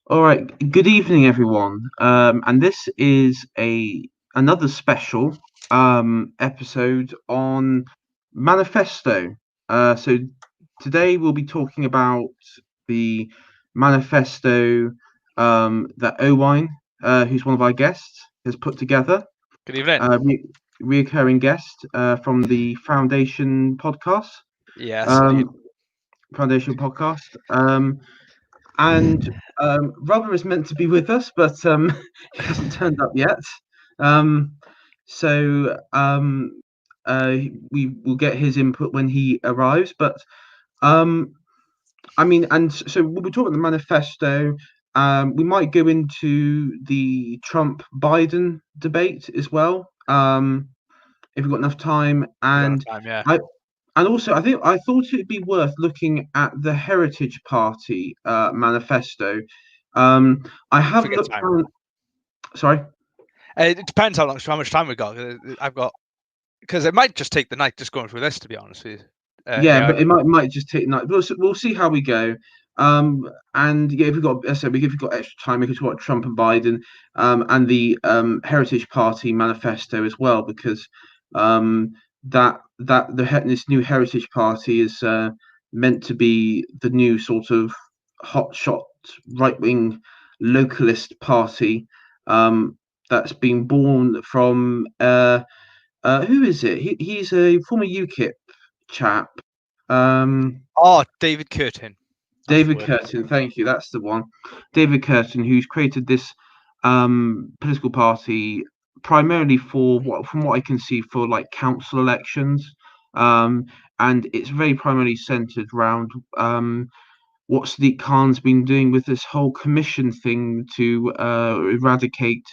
All right. Good evening, everyone. And this is another special episode on Manifesto. So today we'll be talking about the manifesto that Oh-wine, who's one of our guests, has put together. Good evening. Reoccurring guest from the Yes, indeed. um, Foundation podcast. And Rhubba is meant to be with us, but he hasn't turned up yet. Um, so we will get his input when he arrives. But um, so we'll be talking the manifesto. We might go into the Trump-Biden debate as well, if we've got enough time. We got And enough time, yeah. I and also, I thought it'd be worth looking at the Heritage Party manifesto. I have Forget looked time. down. Sorry. It depends how much time we got. I've got because it might just take the night just going through this. To be honest with you. Yeah, but it might just take night. We'll see how we go. And yeah, if we've got, as I said, if we've got extra time, we can talk about Trump and Biden, and the Heritage Party manifesto as well, because this new Heritage Party is meant to be the new sort of hotshot right wing localist party that's been born from who is it? He's a former UKIP chap. David Curtin. David Curtin, thank you. That's the one. David Curtin, who's created this political party primarily from what I can see, for like council elections. And it's very primarily centered around what Sadiq Khan's been doing with this whole commission thing to eradicate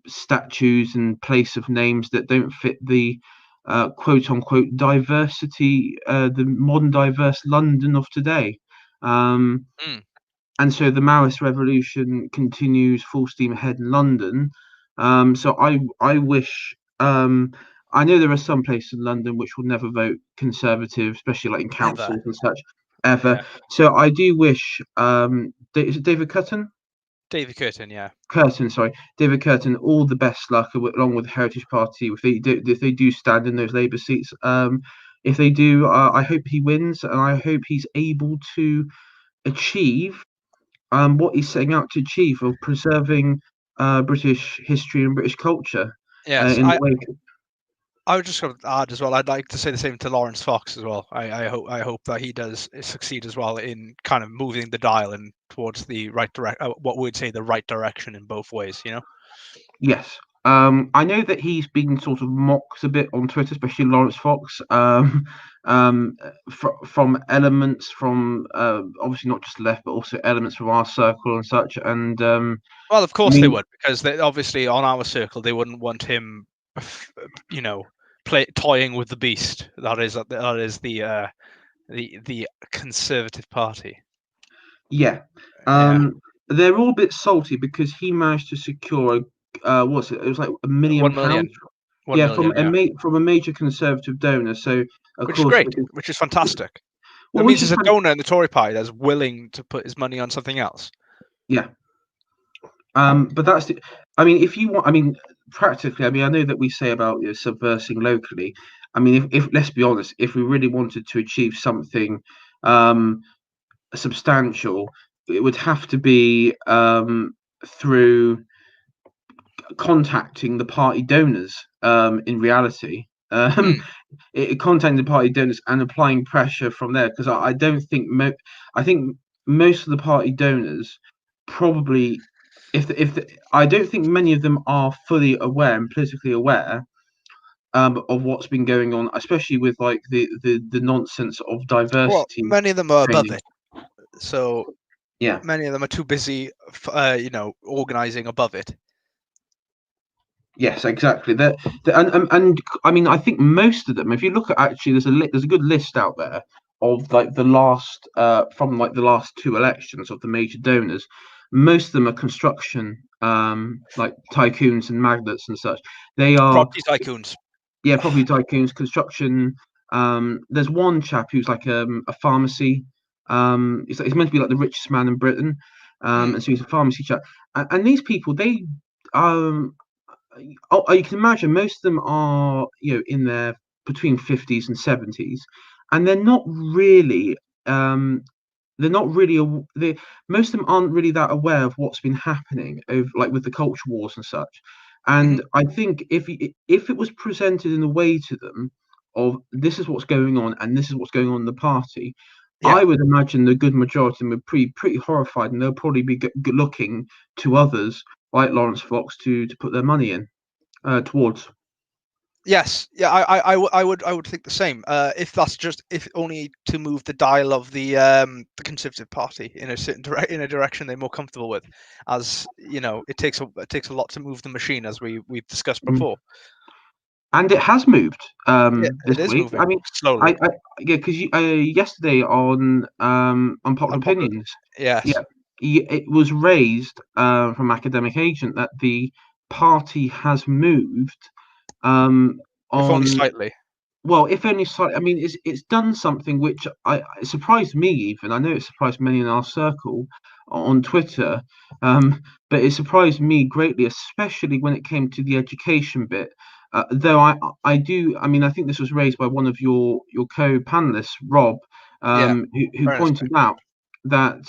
statues and place of names that don't fit the quote unquote diversity, the modern diverse London of today. And so the Maoist revolution continues full steam ahead in London. So I wish, I know there are some places in London which will never vote Conservative, especially like in councils and such, ever. Yeah. So I do wish, is it David Curtin? David Curtin, yeah. Sorry, David Curtin, all the best luck along with the Heritage Party if they do stand in those Labour seats. If they do, I hope he wins, and I hope he's able to achieve what he's setting out to achieve of preserving British history and British culture. Yes, In the way. I would just add as well. I'd like to say the same to Lawrence Fox as well. I hope that he does succeed as well in kind of moving the dial and towards the right direction. What we'd say the right direction in both ways. Yes. I know that he's been sort of mocked a bit on Twitter, especially Lawrence Fox, from elements from obviously not just left, but also elements from our circle and such. And well, of course they would, because they obviously on our circle they wouldn't want him, toying with the beast. That is the Conservative Party. Yeah. They're all a bit salty because he managed to secure what's it? It was like £1 million. £1 million. Yeah, from a major Conservative donor. So of which course, is great, which is fantastic. Well, it means there's a donor in the Tory party that's willing to put his money on something else. Yeah. But that's if you want, practically, I know that we say about subversing locally. If let's be honest, if we really wanted to achieve something substantial, it would have to be through contacting the party donors. In reality, contacting the party donors and applying pressure from there, because I don't think I think most of the party donors probably, I don't think many of them are fully aware and politically aware of what's been going on, especially with like the nonsense of diversity. Well, many of them are above it, so yeah, many of them are too busy, organizing above it. Yes, exactly. And I think most of them, if you look at, actually, there's a good list out there of like the last from like the last two elections of the major donors. Most of them are construction, like tycoons and magnates and such. They are property tycoons. Yeah, property tycoons, construction. There's one chap who's like a pharmacy. He's meant to be like the richest man in Britain. and so he's a pharmacy chap. And these people, they um, you can imagine most of them are in their between 50s and 70s, and um, they're not really they most of them aren't really that aware of what's been happening over like with the culture wars and such. Hmm. And I think if it was presented in a way to them of this is what's going on and this is what's going on in the party, Yeah. I would imagine the good majority of them would pretty horrified, and they'll probably be looking to others like Lawrence Fox to put their money in towards. Yes, yeah, I would think the same. If that's just if only to move the dial of the Conservative Party in a certain in a direction they're more comfortable with, as you know, it takes a lot to move the machine, as we've discussed Mm. before. And it has moved Yeah, this it is week. I moving mean, slowly. yeah, because yesterday on Unpopular Unpopular. Opinions, yeah, Yes, it was raised from Academic Agent that the party has moved um, if only on slightly. well, if only slightly. I mean, it's done something which it surprised me even. I know it surprised many in our circle on Twitter, um, but it surprised me greatly, especially when it came to the education bit. Though I do. I mean, I think this was raised by one of your co-panelists, Rob, Yeah, who very pointed interesting. out that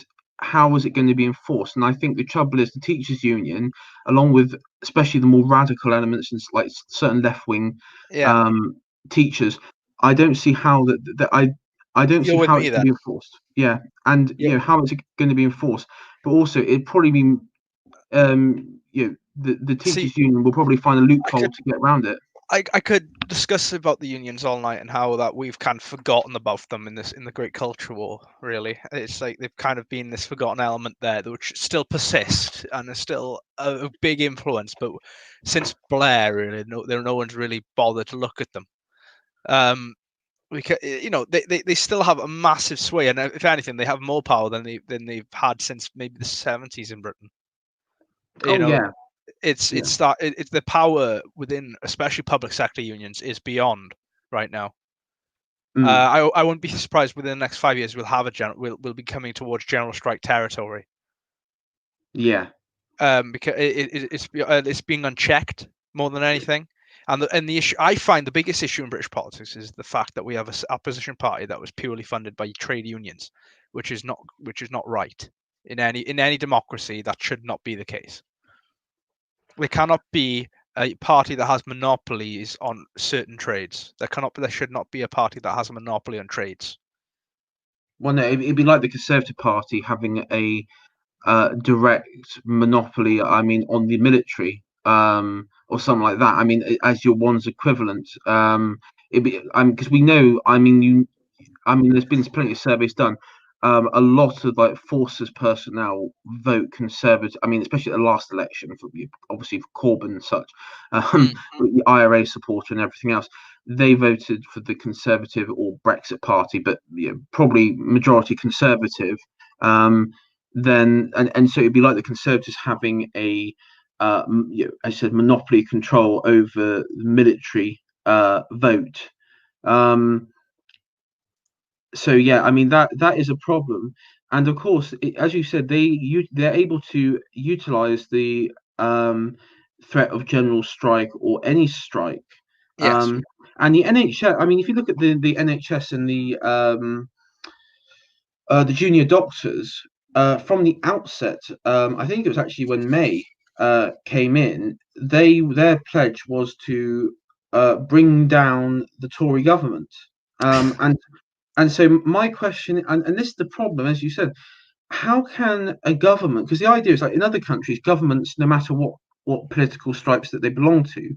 how is it going to be enforced? And I think the trouble is the teachers' union, along with especially the more radical elements and like certain left-wing Yeah, um, teachers. I don't see how I don't see you're with how me it can then. be enforced. Yeah, and how it's going to be enforced, but also it'd probably be the See, teachers union will probably find a I loophole could to get around it. I could discuss about the unions all night and how that we've kind of forgotten about them in the Great Culture War. Really, it's like they've kind of been this forgotten element there, which still persists and is still a big influence. But since Blair, really, no one's really bothered to look at them. Because they still have a massive sway, and if anything, they have more power than they've had since maybe the 70s in Britain. You Oh know, yeah, yeah. it's the power within, especially public sector unions, is beyond right now. Mm, I wouldn't be surprised within the next 5 years we'll have we'll be coming towards general strike territory. yeah. Because it's being unchecked more than anything. And the issue I find the biggest issue in British politics is the fact that we have an opposition party that was purely funded by trade unions, which is not right in any democracy. That should not be the case. There cannot be a party that has monopolies on certain trades. There should not be a party that has a monopoly on trades. Well, no, it'd be like the Conservative Party having a direct monopoly. I mean, on the military, or something like that. I mean, as your one's equivalent. It'd be because we know. I mean, there's been plenty of surveys done. A lot of like forces personnel vote Conservative. I mean, especially at the last election, for obviously for Corbyn and such, Mm. with the IRA supporter and everything else. They voted for the Conservative or Brexit Party, but probably majority Conservative. Then and so it'd be like the Conservatives having a, I said, monopoly control over the military vote. Um, so yeah, I mean that is a problem, and of course, as you said, they're able to utilize the threat of general strike or any strike, Yes. um, and the NHS. I mean, if you look at the NHS and the junior doctors from the outset, I think it was actually when May came in, their pledge was to bring down the Tory government, and so my question, and this is the problem, as you said, how can a government? Because the idea is like in other countries, governments, no matter what political stripes that they belong to,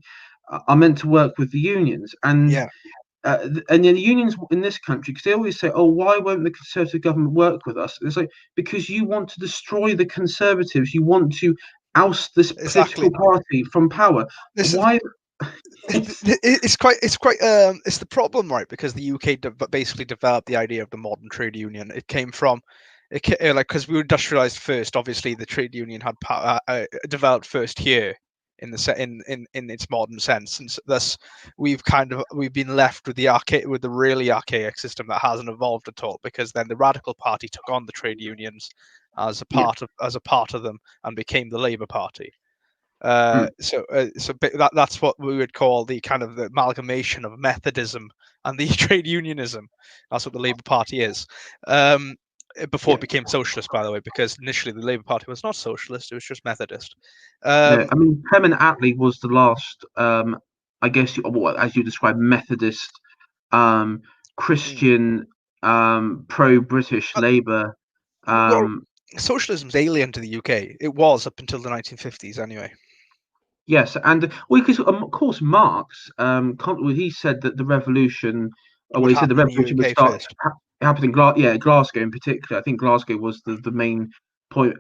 are meant to work with the unions, Yeah. and then the unions in this country, because they always say, "Oh, why won't the Conservative government work with us?" It's like because you want to destroy the Conservatives, you want to oust this Exactly. political party from power. This is Why? It's it's the problem, right? Because the UK basically developed the idea of the modern trade union. It came from like because we were industrialized first. Obviously, the trade union had developed first here in its modern sense, and so thus we've been left with the really archaic system that hasn't evolved at all. Because then the radical party took on the trade unions, as a part of them and became the Labour Party. Mm. So that's what we would call the kind of the amalgamation of Methodism and the trade unionism. That's what the Labour Party is. Before it became socialist, by the way, because initially the Labour Party was not socialist; it was just Methodist. No, I mean, Clement Attlee was the last, I guess, as you described, Methodist, Christian, pro-British Labour. Well, socialism's alien to the UK. It was up until the 1950s, anyway. Yes, and because of course Marx, he said that the revolution, he said the revolution would start happen in Glasgow in particular. I think Glasgow was the main point,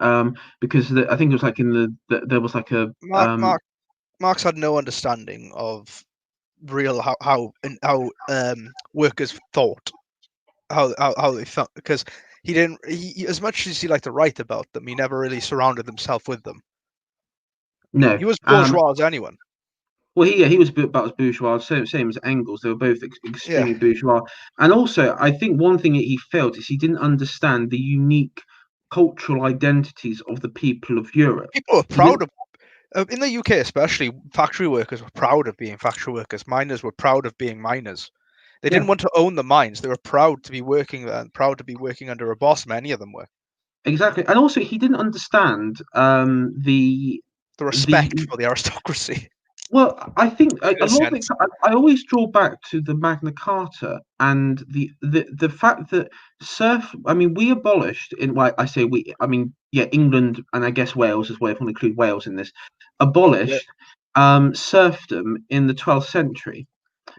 because I think it was like there was like a Marx had no understanding of real how workers thought, how they felt, because he didn't. He, as much as he liked to write about them, he never really surrounded himself with them. No, he was bourgeois as anyone. Well, he was about as bourgeois, same as Engels. They were both extremely bourgeois. And also, I think one thing that he failed is he didn't understand the unique cultural identities of the people of Europe. People were proud of, in the UK especially, factory workers were proud of being factory workers. Miners were proud of being miners. They didn't want to own the mines. They were proud to be working there and proud to be working under a boss. Many of them were. Exactly. And also, he didn't understand the respect for the aristocracy. Well, I think a lot of it. I always draw back to the Magna Carta and the fact that I mean, we abolished in. Well, I say we. I mean, England and I guess Wales as well. If I want to include Wales in this, abolished serfdom in the 12th century.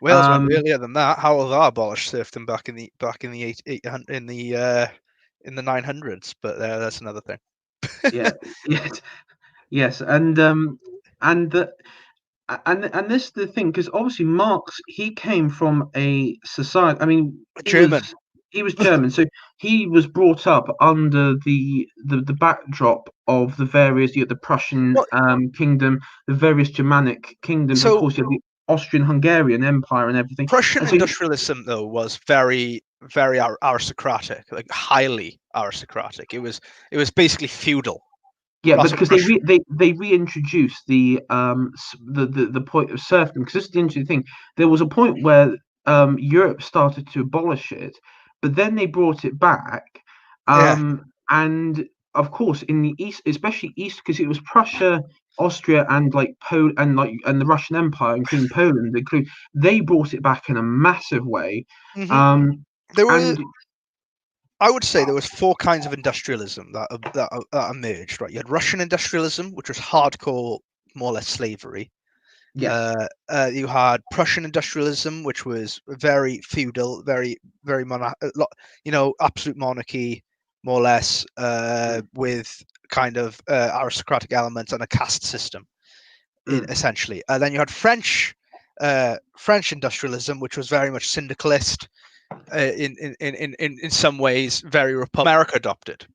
Wales went earlier than that. How have I abolished serfdom back in the 900s? But that's another thing. Yes, and this is the thing, because obviously Marx, he came from a society. I mean, he was German, so he was brought up under the backdrop of the various, the Prussian kingdom, the various Germanic kingdoms. Of course, you have the Austrian-Hungarian Empire and everything. Prussian industrialism, though, was very, very aristocratic, like highly aristocratic. It was basically feudal. Yeah, because they reintroduced the point of serfdom. Because this is the interesting thing. There was a point where Europe started to abolish it, but then they brought it back. And of course, in the east, especially east, because it was Prussia, Austria, and like Poland, and the Russian Empire, including Poland, they brought it back in a massive way. There were. I would say there was 4 kinds of industrialism that emerged. Right, you had Russian industrialism, which was hardcore, more or less slavery. Yeah. You had Prussian industrialism, which was very feudal, very absolute monarchy, more or less, with kind of aristocratic elements and a caste system, essentially. Then you had French industrialism, which was very much syndicalist. In some ways, very America adopted.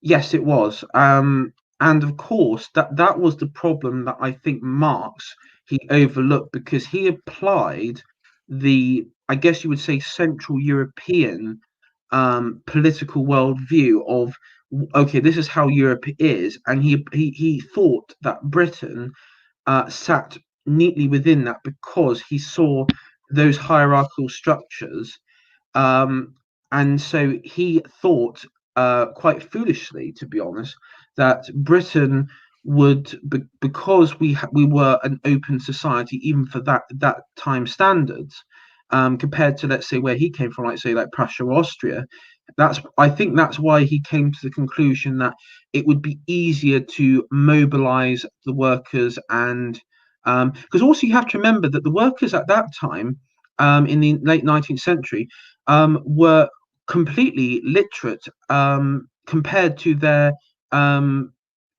Yes, it was, and of course that was the problem that I think Marx he overlooked, because he applied I guess you would say, Central European political worldview of, okay, this is how Europe is, and he thought that Britain sat neatly within that, because he saw those hierarchical structures. And so he thought, quite foolishly, to be honest, that Britain would, because we were an open society, even for that time standards, compared to, let's say, where he came from, like Prussia or Austria. I think that's why he came to the conclusion that it would be easier to mobilize the workers, and because also you have to remember that the workers at that time, in the late 19th century, were completely literate, compared to their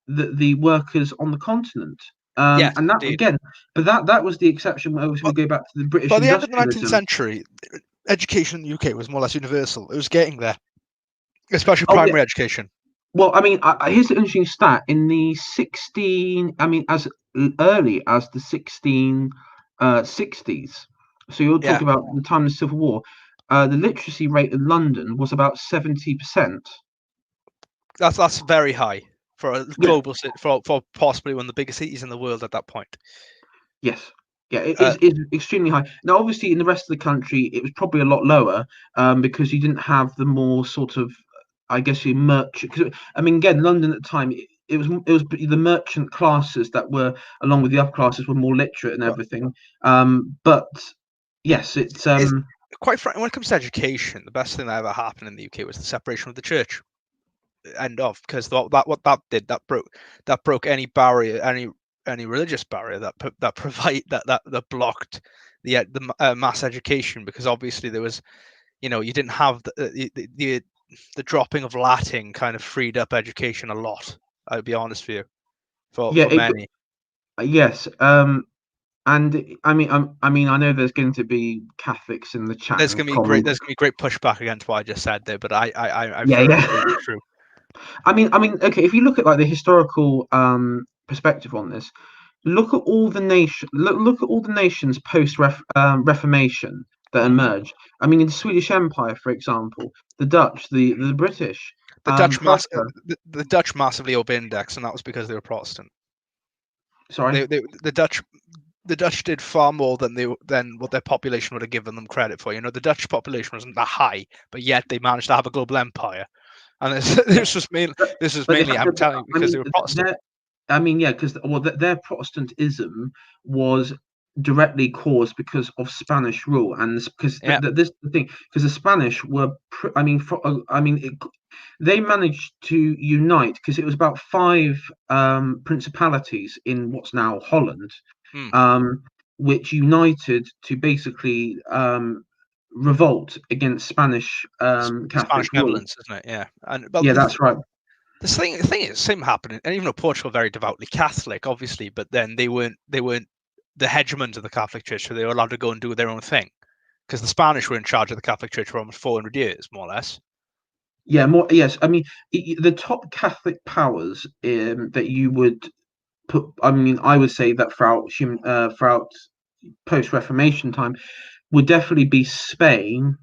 the workers on the continent. And that indeed. Again, but that was the exception. We go back to the British. By the end of the 19th century, education in the UK was more or less universal. It was getting there, especially primary education. Well, I mean, here's an interesting stat. In the as early as the 1660s, so you're talking about the time of the Civil War, the literacy rate in London was about 70%. That's very high for a global city, for possibly one of the biggest cities in the world at that point. Yes. Yeah, it's extremely high. Now, obviously, in the rest of the country, it was probably a lot lower, because you didn't have the more sort of, I guess, you merchant. Cause, I mean, again, London at the time, it was the merchant classes that were, along with the upper classes, were more literate and everything. But yes, it's quite frankly, when it comes to education, the best thing that ever happened in the UK was the separation of the church. Because what that did, that broke any barrier, any religious barrier that blocked the mass education, because obviously there was, you didn't have the dropping of Latin kind of freed up education a lot. I'll be honest with you, for many. Yes. And I mean, I know there's going to be Catholics in the chat. There's gonna be great pushback against what I just said there, but I yeah. believe it's true. I mean, okay. If you look at like the historical perspective on this, look at all the look at all the nations post Reformation that emerged. I mean, in the Swedish Empire, for example, the Dutch, the British, the Dutch massively over-indexed, and that was because they were Protestant. Sorry, the Dutch did far more than what their population would have given them credit for. The Dutch population wasn't that high, but yet they managed to have a global empire. And this was mainly, I'm telling you, because they were Protestant. I mean, yeah, because their Protestantism was directly caused because of Spanish rule, and because this is the thing, because the Spanish were, they managed to unite, because it was about 5 principalities in what's now Holland, which united to basically revolt against Spanish Catholic Spanish rule. Netherlands, isn't it? Yeah, that's right. The thing is, same happening, and even though Portugal very devoutly Catholic, obviously, but then they weren't the hegemons of the Catholic Church, so they were allowed to go and do their own thing, because the Spanish were in charge of the Catholic Church for almost 400 years, more or less. Yeah, yes. I mean, the top Catholic powers that you would put. I mean, I would say that throughout post-Reformation time would definitely be Spain.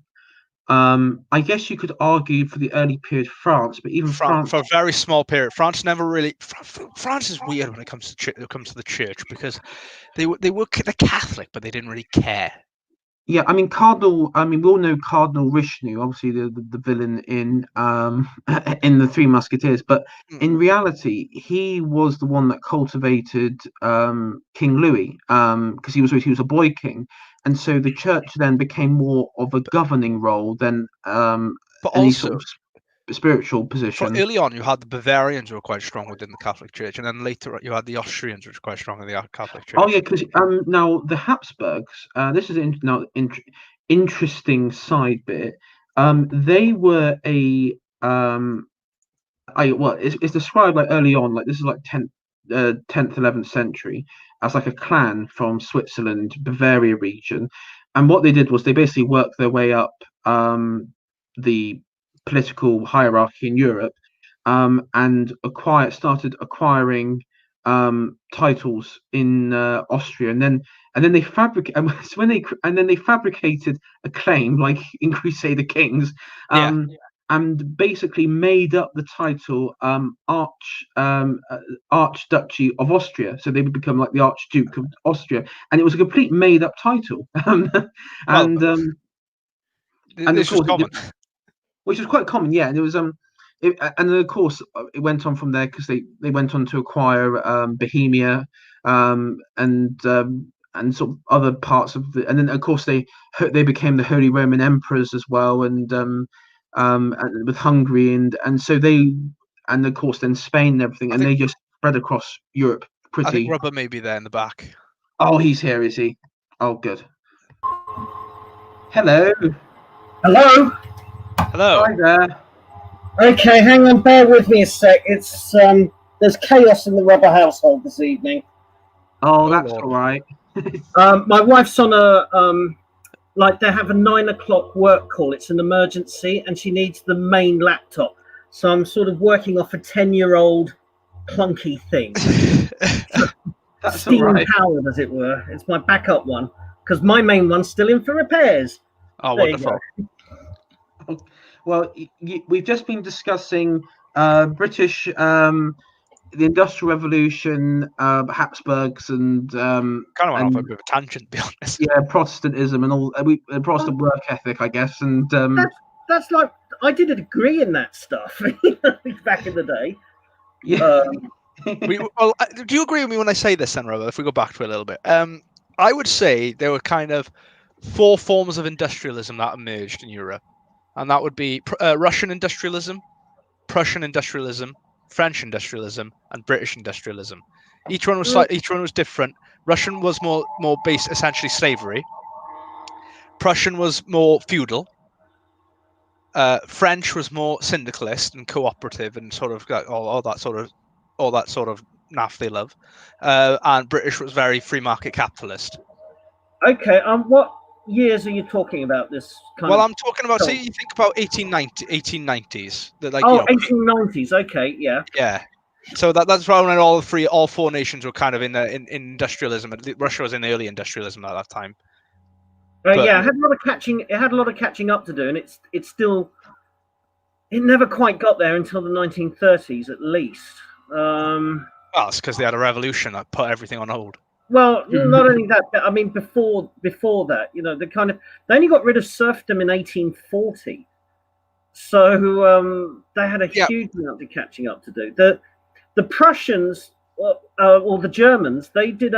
I guess you could argue for the early period France, but even France for a very small period. France never really. France is weird when it comes to the church, because they're Catholic, but they didn't really care. Yeah, I mean we all know Cardinal Richelieu, obviously the villain in in the Three Musketeers, but in reality he was the one that cultivated King Louis, because he was a boy king, and so the church then became more of a governing role than but any also, sort of spiritual position. For early on, you had the Bavarians who were quite strong within the Catholic Church, and then later you had the Austrians, which were quite strong in the Catholic Church. Oh yeah, because now the Habsburgs, this is interesting side bit. They were it's described like early on, like this is like 10th 11th century, as like a clan from Switzerland, Bavaria region, and what they did was they basically worked their way up the political hierarchy in Europe, and started acquiring titles in Austria, and then they fabricated a claim like in Crusader Kings, and basically made up the title Archduchy of Austria, so they would become like the Archduke of Austria, and it was a complete made up title, and this was common. Which was quite common, yeah. And it was and then of course it went on from there, because they went on to acquire Bohemia, and sort of other parts of and then of course they became the Holy Roman Emperors as well, and with Hungary, and so and of course then Spain and everything, and they just spread across Europe pretty. I think Rhubba may be there in the back. Oh, he's here, is he? Oh, good. Hello. Hello. Hi there. Okay, hang on, bear with me a sec. It's there's chaos in the Rhubba household this evening. Oh, that's all right. My wife's on a like they have a 9 o'clock work call. It's an emergency, and she needs the main laptop. So I'm sort of working off a 10-year-old clunky thing. That's steam all right. powered, as it were. It's my backup one, because my main one's still in for repairs. Oh, wonderful. Well, we've just been discussing British, the Industrial Revolution, Habsburgs, and Kind of went off a bit of a tangent, to be honest. yeah, Protestantism and all Protestant work ethic, I guess, and That's like I did a degree in that stuff back in the day. yeah. Do you agree with me when I say this, then, Rhubba? If we go back to it a little bit, I would say there were kind of 4 forms of industrialism that emerged in Europe, and that would be Russian industrialism, Prussian industrialism, French industrialism, and British industrialism. Each one was different. Russian was more based essentially slavery. Prussian was more feudal. French was more syndicalist and cooperative and sort of all that sort of naff they love. And British was very free market capitalist. Okay, what years are you talking about this kind Well, of... I'm talking about, say you think about 1890s. Like, 1890s, okay, yeah. Yeah. So that's why when all 4 nations were kind of in industrialism. Russia was in early industrialism at that time. Yeah, it had a lot of catching up to do, and it never quite got there until the 1930s at least. Well, it's because they had a revolution that put everything on hold. Well, not only that, but I mean before that, they only got rid of serfdom in 1840. So they had a huge amount of catching up to do. The Prussians or the Germans, they did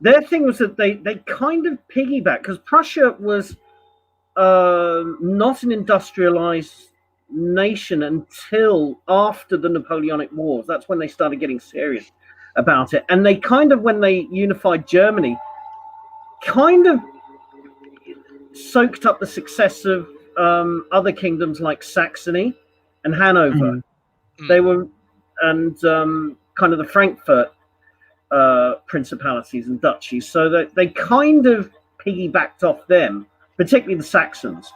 their thing was that they kind of piggybacked, because Prussia was not an industrialized nation until after the Napoleonic Wars. That's when they started getting serious about it. And they kind of, when they unified Germany, kind of soaked up the success of other kingdoms like Saxony and Hanover. They were, and kind of the Frankfurt principalities and duchies, so that they kind of piggybacked off them, particularly the Saxons.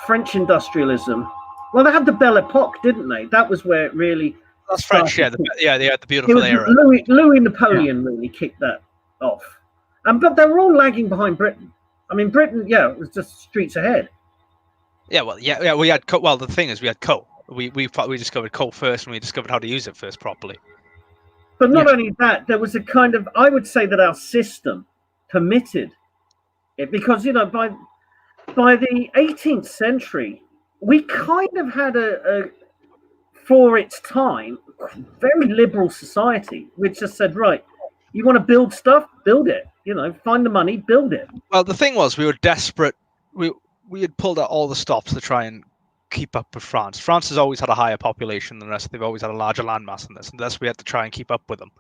French industrialism, well, they had the Belle Epoque, didn't they? That was where it really... That's French, yeah. They had the beautiful era. Louis Napoleon really kicked that off. But they were all lagging behind Britain. I mean, Britain, it was just streets ahead. Yeah, well, we had coal. Well, the thing is, we had coal. We discovered coal first, and we discovered how to use it first properly. But not only that, there was a kind of... I would say that our system permitted it, because, by the 18th century, we kind of had for its time, very liberal society, which just said, right, you want to build stuff, build it. Find the money, build it. Well, the thing was, we were desperate. We had pulled out all the stops to try and keep up with France. France has always had a higher population than the rest. They've always had a larger landmass than this, and thus we had to try and keep up with them.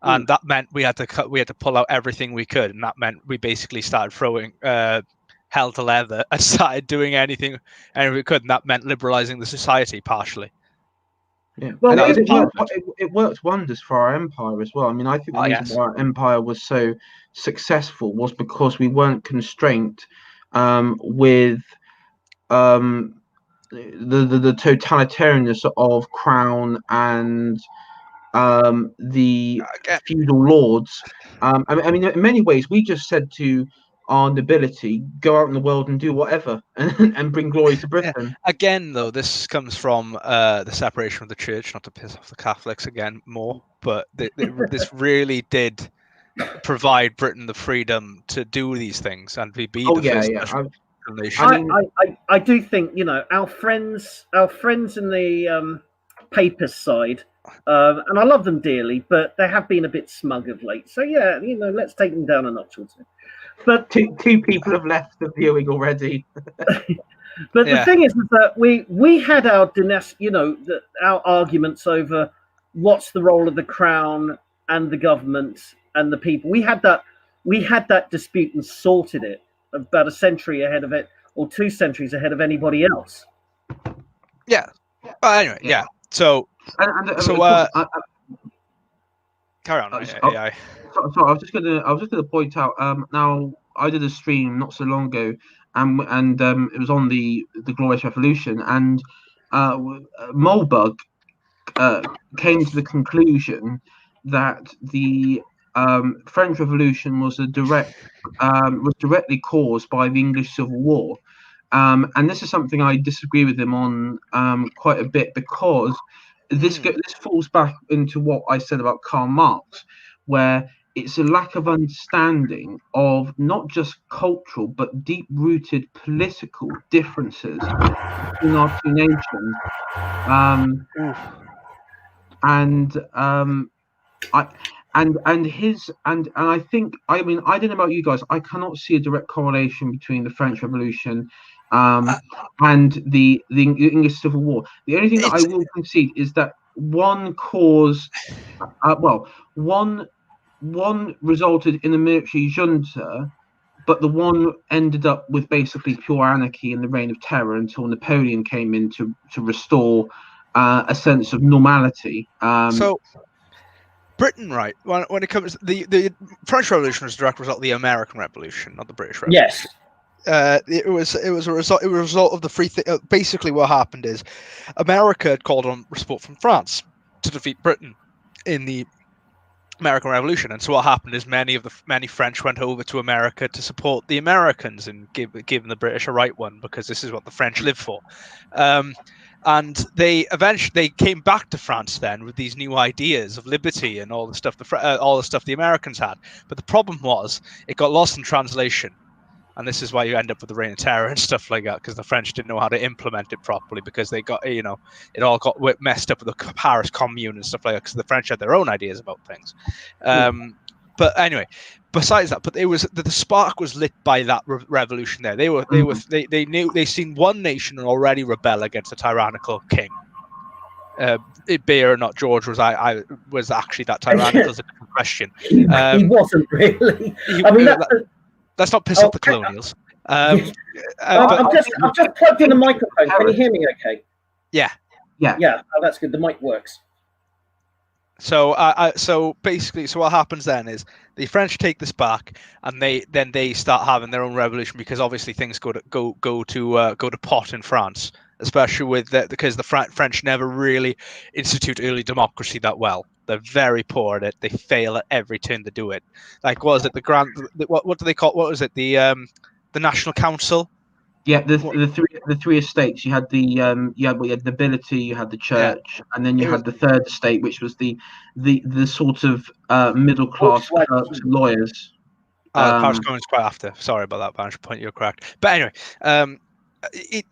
And that meant we had to pull out everything we could, and that meant we basically started throwing hell to leather and started doing anything we could, and that meant liberalizing the society partially. Yeah, well, it worked wonders for our empire as well. I mean, I think the reason why our empire was so successful was because we weren't constrained with the totalitarianism of crown and the feudal lords. I mean, in many ways, we just said to our nobility, go out in the world and do whatever, and bring glory to Britain. Yeah. Again, though, this comes from the separation of the church, not to piss off the Catholics again more, but this really did provide Britain the freedom to do these things and be the first nation. I do think, our friends in the papist side, and I love them dearly, but they have been a bit smug of late. So let's take them down a notch or two. But two people have left the viewing already. But the thing is that we had our our arguments over what's the role of the crown and the government and the people. We had that dispute and sorted it about a century ahead of it, or 2 centuries ahead of anybody else. Yeah. But anyway, yeah. So carry on. So I was just gonna point out. Now I did a stream not so long ago, and it was on the Glorious Revolution, and Mulbug came to the conclusion that the French Revolution was directly caused by the English Civil War, And this is something I disagree with him on quite a bit, because this falls back into what I said about Karl Marx, where it's a lack of understanding of not just cultural but deep-rooted political differences between our two nations. I think, I mean, I don't know about you guys, I cannot see a direct correlation between the French Revolution and the English Civil War. The only thing that I will concede is that one caused, one resulted in a military junta, but the one ended up with basically pure anarchy and the reign of terror until Napoleon came in to restore a sense of normality. So Britain, right? When it comes, the French Revolution was a direct result of the American Revolution, not the British Revolution. Yes. It was a result of the free thing. Basically, what happened is America had called on support from France to defeat Britain in the American Revolution, and so what happened is many French went over to America to support the Americans and giving the British a right one, because this is what the French live for. And they eventually came back to France then with these new ideas of liberty and all the stuff the Americans had. But the problem was it got lost in translation. And this is why you end up with the Reign of Terror and stuff like that, because the French didn't know how to implement it properly, because they got, it all got messed up with the Paris Commune and stuff like that, because the French had their own ideas about things. But anyway, besides that, but it was the spark was lit by that revolution there. They knew they seen one nation already rebel against a tyrannical king. Be or not George was actually that tyrannical is a different question. He wasn't really. I mean, let's not piss off the colonials. I've just plugged in the microphone. Can you hear me okay? Yeah. Oh, that's good. The mic works. So basically, what happens then is the French take this back, and they start having their own revolution, because obviously things go to pot in France, especially because the French never really institute early democracy that well. They're very poor at it. They fail at every turn to do it. Like, what was it what do they call? What was it? The National Council. Yeah, the three estates. You had the nobility, you had the church, and then you had the third estate, which was the sort of middle class clerks and lawyers. Paris Commons quite after. Sorry about that, Banjo point. You're correct. But anyway,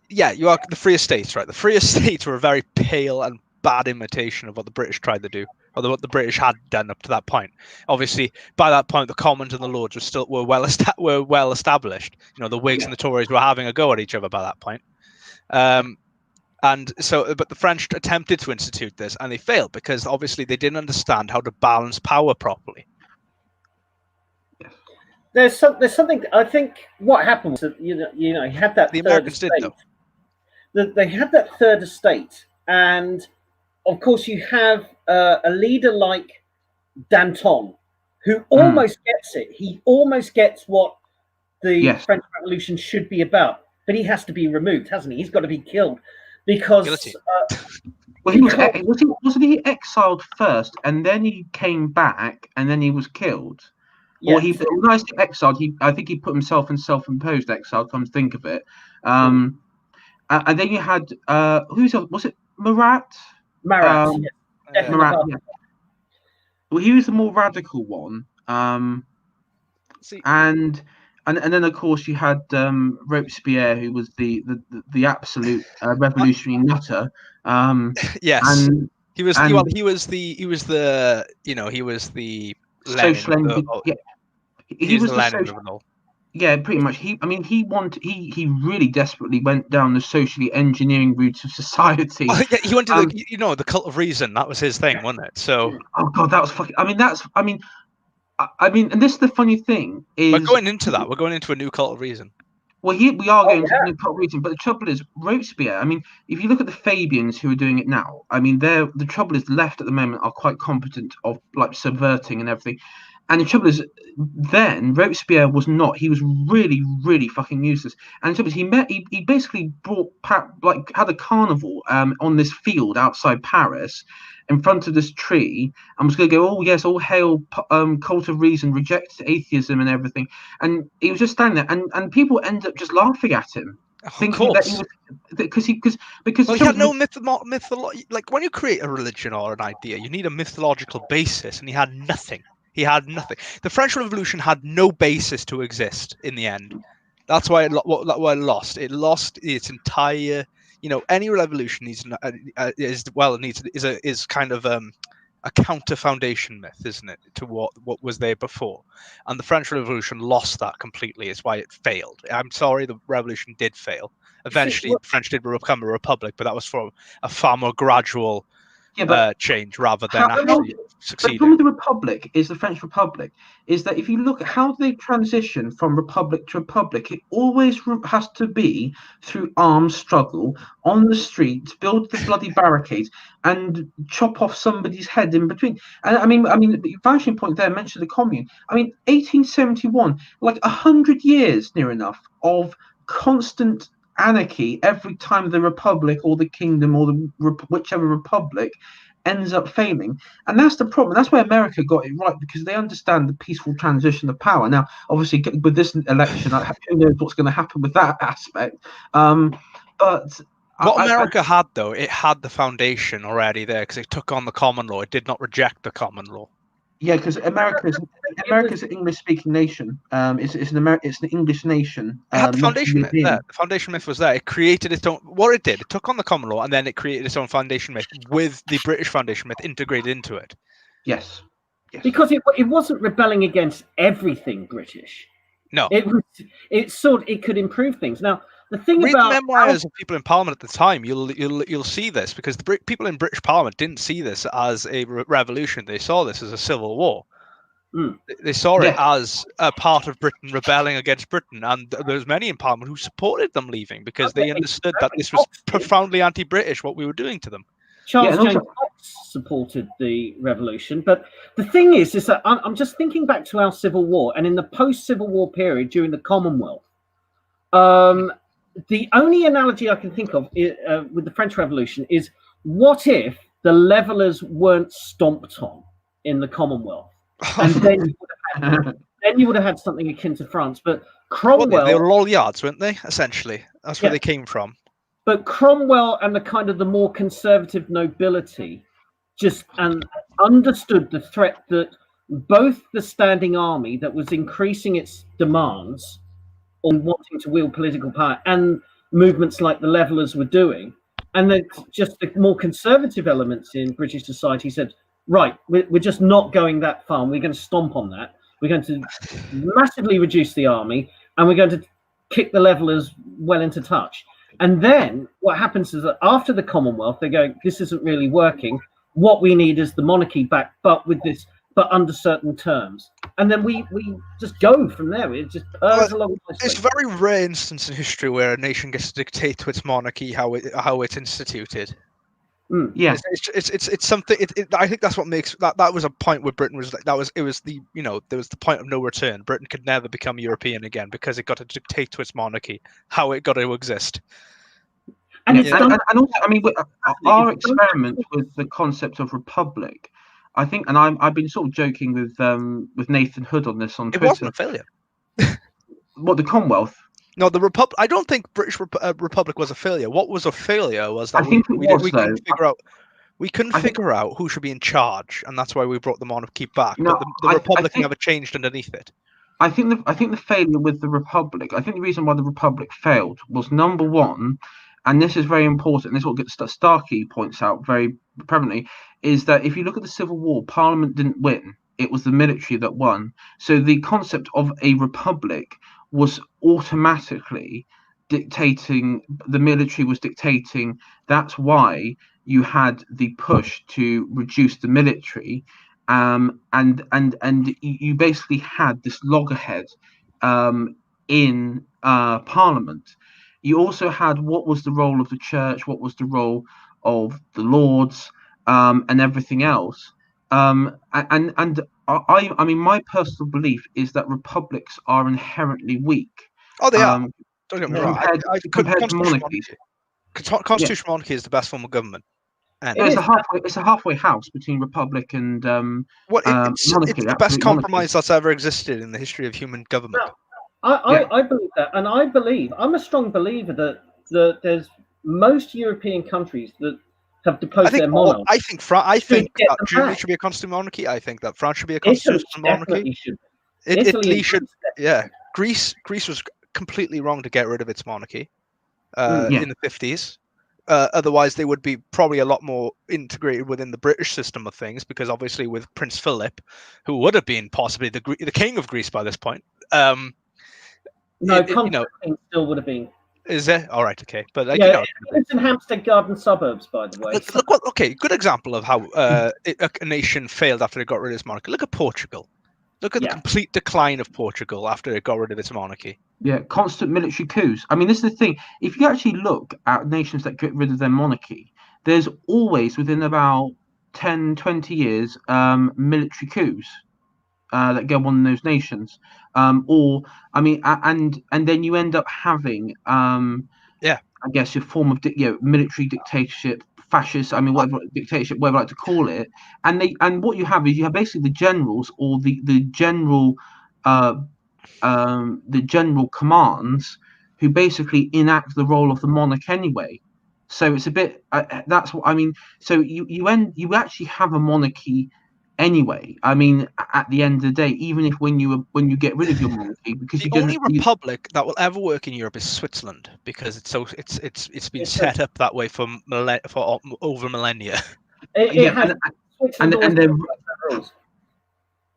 you are the Free Estates, right? The Free Estates were a very pale and bad imitation of what the British tried to do, or what the British had done up to that point. Obviously, by that point, the Commons and the Lords were well established. You know, the Whigs and the Tories were having a go at each other by that point. And so, but the French attempted to institute this, and they failed, because obviously they didn't understand how to balance power properly. There's something. I think what happened was that you had that the third Americans estate. did, though. They had that third estate, and of course you have a leader like Danton, who almost gets it. He almost gets what the French Revolution should be about, but he has to be removed, hasn't he? He's got to be killed because. Wasn't he exiled first, and then he came back, and then he was killed? Yes. Or when I say exiled, I think he put himself in self-imposed exile. Come to think of it, and then you had was it Marat? Marat. Marat. Yeah. Well, he was the more radical one. And then of course you had Robespierre, who was the absolute revolutionary nutter. Yes, and he was the social engineer. He was the Lenin of it all. Yeah, pretty much. He really desperately went down the socially engineering route of society. Oh, yeah, he went to the cult of reason. That was his thing, wasn't it? So. Oh God, that was fucking. And this is the funny thing is. We're going into that. We're going into a new cult of reason. Well, we are going to a new cult of reason, but the trouble is Robespierre. I mean, if you look at the Fabians who are doing it now, I mean, the trouble is left at the moment are quite competent of like subverting and everything. And the trouble is, then Robespierre was not. He was really, really fucking useless. And the trouble is, he basically had a carnival on this field outside Paris, in front of this tree, and was going to go, oh yes, all hail cult of reason, reject atheism and everything. And he was just standing there, and people ended up just laughing at him. Of thinking that he course. was because Well, he had no mythology. Like when you create a religion or an idea, you need a mythological basis, and he had nothing. He had nothing. The French Revolution had no basis to exist in the end. That's why why it lost. It lost its entire. Any revolution needs is kind of a counter foundation myth, isn't it, to what was there before? And the French Revolution lost that completely. It's why it failed. I'm sorry, the revolution did fail. Eventually, the French did become a republic, but that was for a far more gradual change rather than actually succeeding. But the problem with the Republic is the French Republic is that if you look at how they transition from republic to republic, it always has to be through armed struggle on the streets, build the bloody barricades, and chop off somebody's head in between. And I mean, the vanishing point there mentioned the Commune. I mean, 1871, like 100 years near enough of constant anarchy every time the republic or the kingdom or whichever republic ends up failing. And that's the problem. That's where America got it right, because they understand the peaceful transition of power. Now, obviously, with this election, who knows what's going to happen with that aspect. But what America had, though, it had the foundation already there, because it took on the common law. It did not reject the common law. Yeah, because America's an English-speaking nation. It's an English nation. It had the foundation myth there. The foundation myth was there. It created its own. What it did, it took on the common law, and then it created its own foundation myth with the British foundation myth integrated into it. Yes. Because it wasn't rebelling against everything British. No. It could improve things. Now, the thing Read about the memoirs of people in Parliament at the time, you'll see this, because the people in British Parliament didn't see this as a revolution. They saw this as a civil war. They saw it as a part of Britain rebelling against Britain, and there was many in Parliament who supported them leaving because they understood that this was profoundly anti-British, what we were doing to them. Charles James Fox supported the revolution, but the thing is that I'm just thinking back to our Civil War, and in the post-Civil War period during the Commonwealth, the only analogy I can think of with the French Revolution is, what if the levelers weren't stomped on in the Commonwealth? And then you would have had something akin to France. But Cromwell... they were lollards, weren't they, essentially? That's where they came from. But Cromwell and the more conservative nobility just understood the threat that both the standing army that was increasing its demands on wanting to wield political power and movements like the levelers were doing, and then just the more conservative elements in British society said, right, we're just not going that far. We're going to stomp on that. We're going to massively reduce the army, and we're going to kick the levelers well into touch. And then what happens is that after the Commonwealth, they go, this isn't really working. What we need is the monarchy back, but under certain terms. And then we just go from there. It just along. It's a very rare instance in history where a nation gets to dictate to its monarchy how it's instituted. Yeah, it's something. I think that's what makes that was a point where Britain was like there was the point of no return. Britain could never become European again because it got to dictate to its monarchy how it got to exist. And also, I mean, our experiment with the concept of republic, I think, and I've been sort of joking with Nathan Hood on this on Twitter. It wasn't a failure. What, the Commonwealth? No, the Republic. I don't think British Republic was a failure. What was a failure was that we couldn't figure out who should be in charge, and that's why we brought the monarchy back. No, but the Republic never changed underneath it. I think the failure with the Republic. I think the reason why the Republic failed was, number one, and this is very important. This is what Starkey points out very prevalently, is that if you look at the Civil War, Parliament didn't win. It was the military that won. So the concept of a republic was automatically dictating, the military was dictating. That's why you had the push to reduce the military, and you basically had this loggerhead in Parliament. You also had what was the role of the church, what was the role of the lords, and everything else. I mean, my personal belief is that republics are inherently weak. Oh, they are. Don't get me wrong. Compared to monarchies. Constitutional monarchy is the best form of government. It's a halfway house between republic and monarchy. It's the best compromise that's ever existed in the history of human government. I believe that, and I'm a strong believer that there's most European countries that have deposed their monarch. I think get that them Germany back. should be a constitutional monarchy. I think that France should be a Italy constitutional monarchy. definitely should. Italy Italy and should. Greece Yeah, Greece was completely wrong to get rid of its monarchy Yeah. in the 50s. Otherwise, they would be probably a lot more integrated within the British system of things, because obviously with Prince Philip, who would have been possibly the king of Greece by this point. No, Constantine still would have been. Is there? All right, okay, but Yeah, it lives in Hampstead Garden suburbs, by the way. Okay, good example of how a nation failed after they got rid of its monarchy. Look at Portugal. Look at the complete decline of Portugal after it got rid of its monarchy. Yeah, constant military coups. I mean, this is the thing. If you actually look at nations that get rid of their monarchy, there's always within about 10, 20 years military coups that go on in those nations. And then you end up having I guess a form of military dictatorship, fascist. I mean, whatever dictatorship, whatever you like to call it. And what you have is you have basically the generals or the general commands who basically enact the role of the monarch anyway. So it's a bit that's what I mean. So you actually have a monarchy anyway. I mean, at the end of the day, even if when you get rid of your monarchy, because the only republic that will ever work in Europe is Switzerland, because it's been set up that way for over millennia.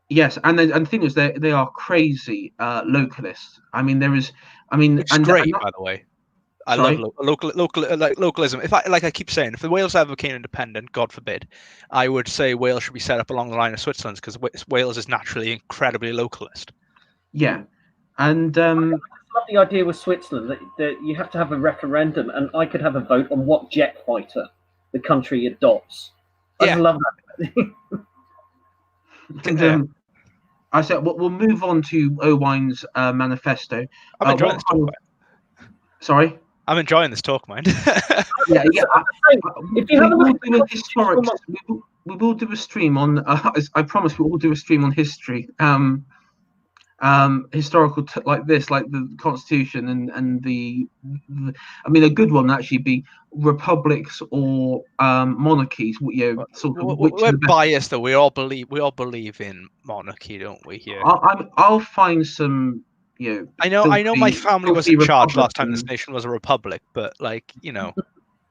Yes, and the thing is, they are crazy localists. I mean, It's great, by the way. I love localism. If I keep saying, if the Wales ever became independent, God forbid, I would say Wales should be set up along the line of Switzerland's, because Wales is naturally incredibly localist. Yeah, and I love the idea with Switzerland that you have to have a referendum, and I could have a vote on what jet fighter the country adopts. I love that. And, I said we'll move on to Oh-wine's manifesto. I'm enjoying this talk. Sorry, I'm enjoying this talk, mind. yeah. If you have a look at historics, we will do a stream on. I promise we will do a stream on history. Historical like this, like the Constitution and the I mean, a good one would actually be republics or monarchies. You know, sort of. We're biased, though. We all believe in monarchy, don't we? Here, I'll find some. You know, I know. My family was in charge last time this nation was a republic, but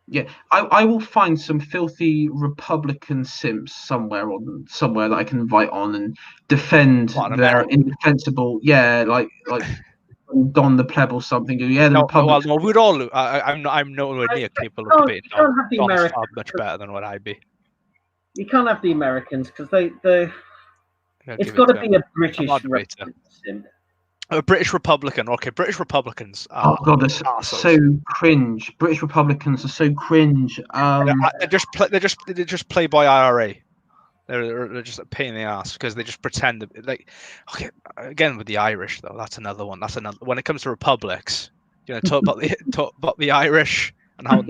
Yeah, I will find some filthy Republican simps somewhere that I can invite on and defend their indefensible. Yeah, like Don the Pleb or something. Yeah, the Republic. No, we'd all. I'm nowhere near capable of debating. Don's far much better than what I'd be. You can't have the Americans because they. It's got to be a British Republican simp. A British Republican. Okay, British Republicans. Oh God, they're so cringe. British Republicans are so cringe. They just play by IRA. They're just a pain in the ass because they just pretend that, okay, again with the Irish though, that's another one. When it comes to republics, talk about the Irish and how.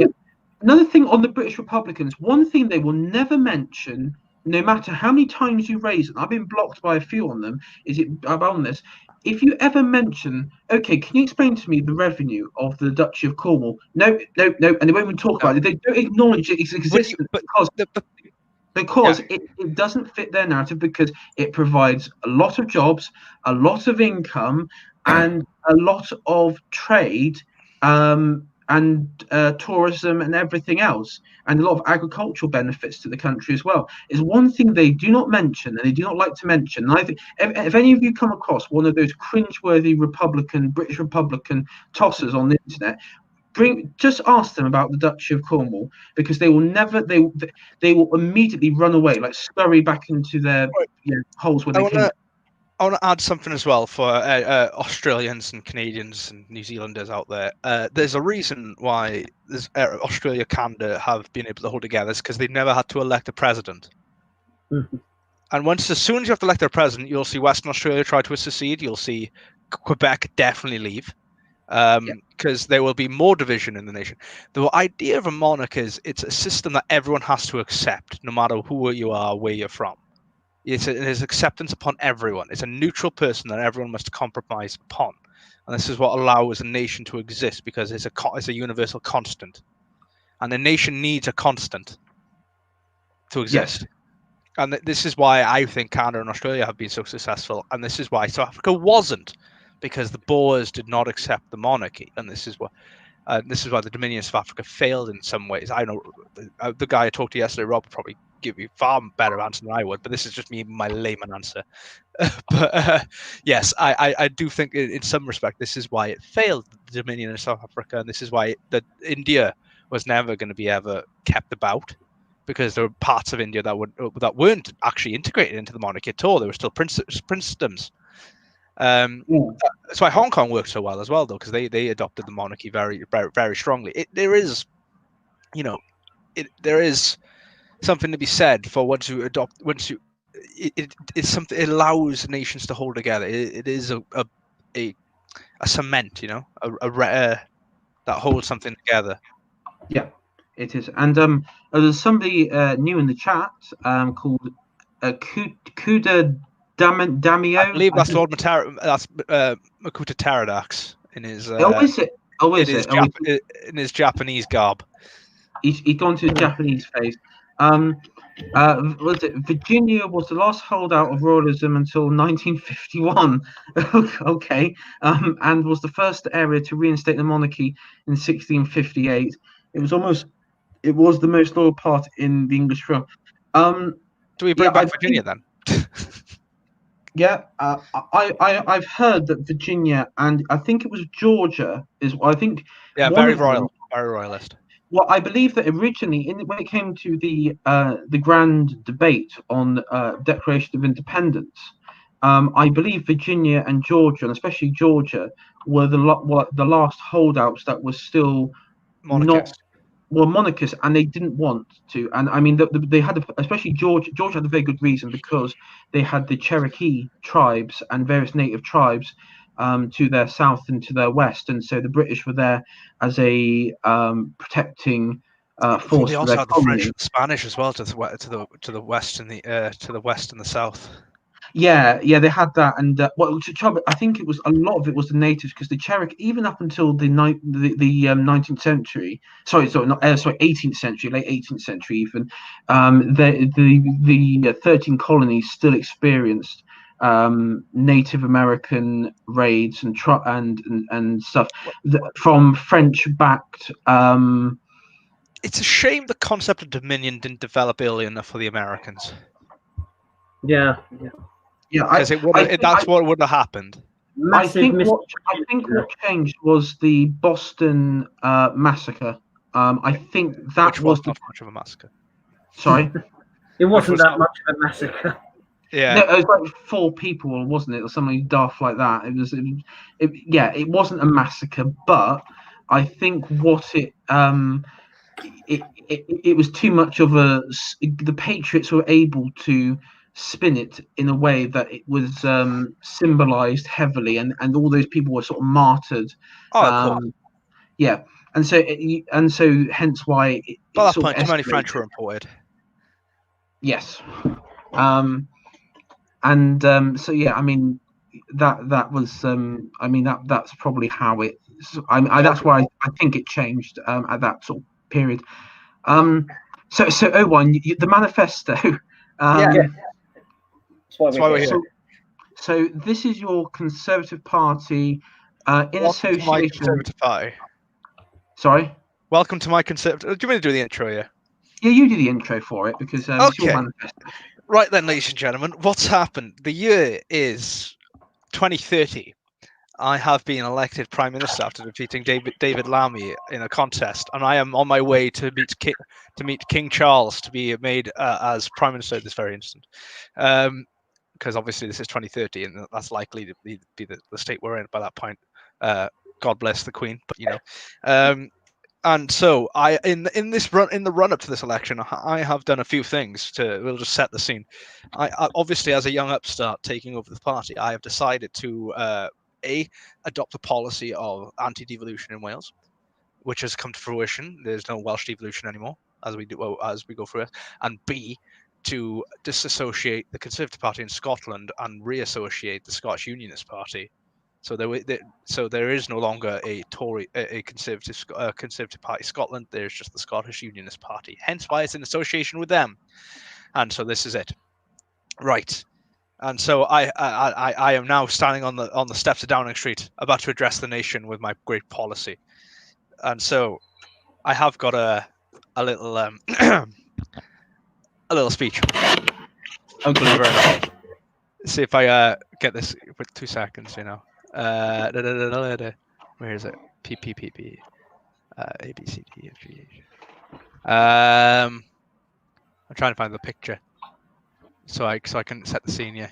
Another thing on the British Republicans, one thing they will never mention, no matter how many times you raise it, I've been blocked by a few on them, on this. If you ever mention, okay, can you explain to me the revenue of the Duchy of Cornwall? No, and they won't even talk about it. They don't acknowledge its existence because it doesn't fit their narrative, because it provides a lot of jobs, a lot of income, and a lot of trade, and tourism and everything else, and a lot of agricultural benefits to the country as well. Is one thing they do not mention, and they do not like to mention. And I think if any of you come across one of those cringeworthy British Republican tossers on the internet, just ask them about the Duchy of Cornwall, because they will immediately run away, like scurry back into their holes where they came. I want to add something as well for Australians and Canadians and New Zealanders out there. There's a reason why Australia, Canada have been able to hold together, is because they've never had to elect a president. Mm-hmm. And as soon as you have to elect a president, you'll see Western Australia try to secede. You'll see Quebec definitely leave, because there will be more division in the nation. The idea of a monarch is it's a system that everyone has to accept, no matter who you are, where you're from. It's acceptance upon everyone. It's a neutral person that everyone must compromise upon. and this is what allows a nation to exist because it's a universal constant, and a nation needs a constant to exist. Yes. And this is why I think Canada and Australia have been so successful, and this is why South Africa wasn't, because the Boers did not accept the monarchy, and this is why the Dominions of Africa failed in some ways. I know the guy I talked to yesterday, Rob, would probably give you far better answer than I would, but this is just me, my layman answer. But yes, I do think in some respect this is why it failed, the Dominion of South Africa, and this is why India was never going to be ever kept about, because there were parts of India that weren't actually integrated into the monarchy at all. They were still princedoms. That's why Hong Kong worked so well as well, though, because they adopted the monarchy very, very, very strongly. There is something to be said for once you it's something, it allows nations to hold together. It is a cement, that holds something together. Yeah, it is. And there's somebody new in the chat called Kuda Damio. I believe that's Lord Matara. That's Makuta Taradax in his. Is it? In his Japanese garb. He's gone to his Japanese face. Was it Virginia was the last holdout of royalism until 1951? Okay, and was the first area to reinstate the monarchy in 1658. It was the most loyal part in the English throne. Do we bring back Virginia then? Yeah, I've heard that Virginia and I think it was Georgia I think. Yeah, very royalist. Well, I believe that originally, when it came to the grand debate on Declaration of Independence, I believe Virginia and Georgia, and especially Georgia, were the last holdouts that were still monarchists, and they didn't want to. And I mean, they had, especially Georgia had a very good reason, because they had the Cherokee tribes and various native tribes to their south and to their west, and so the British were there as a protecting force. They also had the French and Spanish as well to the west and the west and the south. Yeah, they had that, and I think it was a lot of it was the natives, because the Cherokee, even up until the 19th century, sorry, 18th century, late 18th century, even the 13 colonies still experienced Native American raids and stuff from French-backed. It's a shame the concept of dominion didn't develop early enough for the Americans. Yeah, because that's what would have happened. I think what changed was the Boston massacre. I think that was not much of a massacre. Sorry, it wasn't that much of a massacre. Yeah, no, it was like 4 people, wasn't it, or something daft like that? It wasn't a massacre, but I think what it was too much of the Patriots were able to spin it in a way that it was symbolized heavily, and all those people were sort of martyred. Yeah, and so hence why by that point too many French were imported. Yes. So yeah, I mean that was that's probably how it. That's why I think it changed at that sort of period. So Oh-wine, the manifesto. That's why we're here. So this is your Conservative Party in association. To my Conservative Party. Sorry. Welcome to my Conservative. Do you want me to do the intro here? Yeah, you do the intro for it, because it's your manifesto. Right then, ladies and gentlemen, what's happened? The year is 2030. I have been elected Prime Minister after defeating David Lammy in a contest, and I am on my way to meet King Charles to be made as Prime Minister at this very instant. Because obviously this is 2030, and that's likely to be the state we're in by that point. God bless the Queen, but and so in the run up to this election, I have done a few things we'll just set the scene. I obviously, as a young upstart taking over the party, I have decided to adopt a policy of anti-devolution in Wales, which has come to fruition. There's no Welsh devolution anymore as we go through it, and B, to disassociate the Conservative Party in Scotland and reassociate the Scottish Unionist Party So there is no longer a Tory, a Conservative Party Scotland. There's just the Scottish Unionist Party. Hence why it's in association with them. And so this is it, right? And so I am now standing on the steps of Downing Street, about to address the nation with my great policy. And so I have got a little a little speech. Uncle, Thank you very much. See if I get this with 2 seconds. Where is it? P A B C D E F G H. I'm trying to find the picture so I can set the scene. Yeah,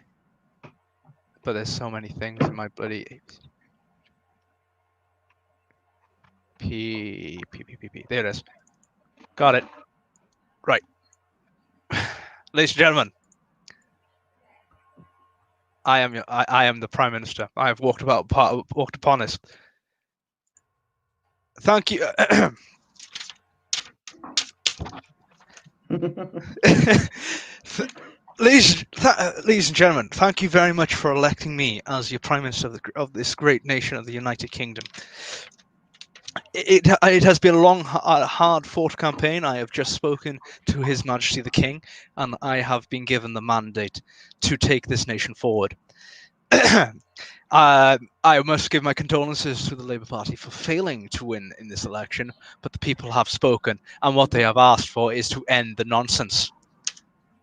but there's so many things in my bloody P. There it is. Got it. Right, ladies and gentlemen. I am the Prime Minister. I have walked upon us. Thank you. Ladies and gentlemen, thank you very much for electing me as your Prime Minister of this great nation of the United Kingdom. It has been a long, hard-fought campaign. I have just spoken to His Majesty the King, and I have been given the mandate to take this nation forward. I must give my condolences to the Labour Party for failing to win in this election, but the people have spoken, and what they have asked for is to end the nonsense,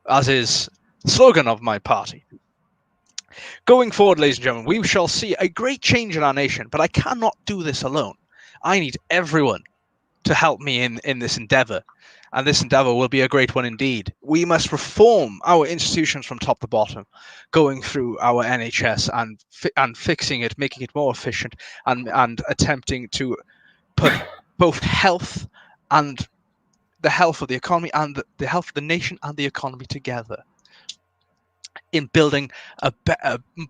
as is the slogan of my party. Going forward, ladies and gentlemen, we shall see a great change in our nation, but I cannot do this alone. I need everyone to help me in this endeavour, and this endeavour will be a great one indeed. We must reform our institutions from top to bottom, going through our NHS and fixing it, making it more efficient, and attempting to put both health and the health of the economy and the health of the nation and the economy together in building a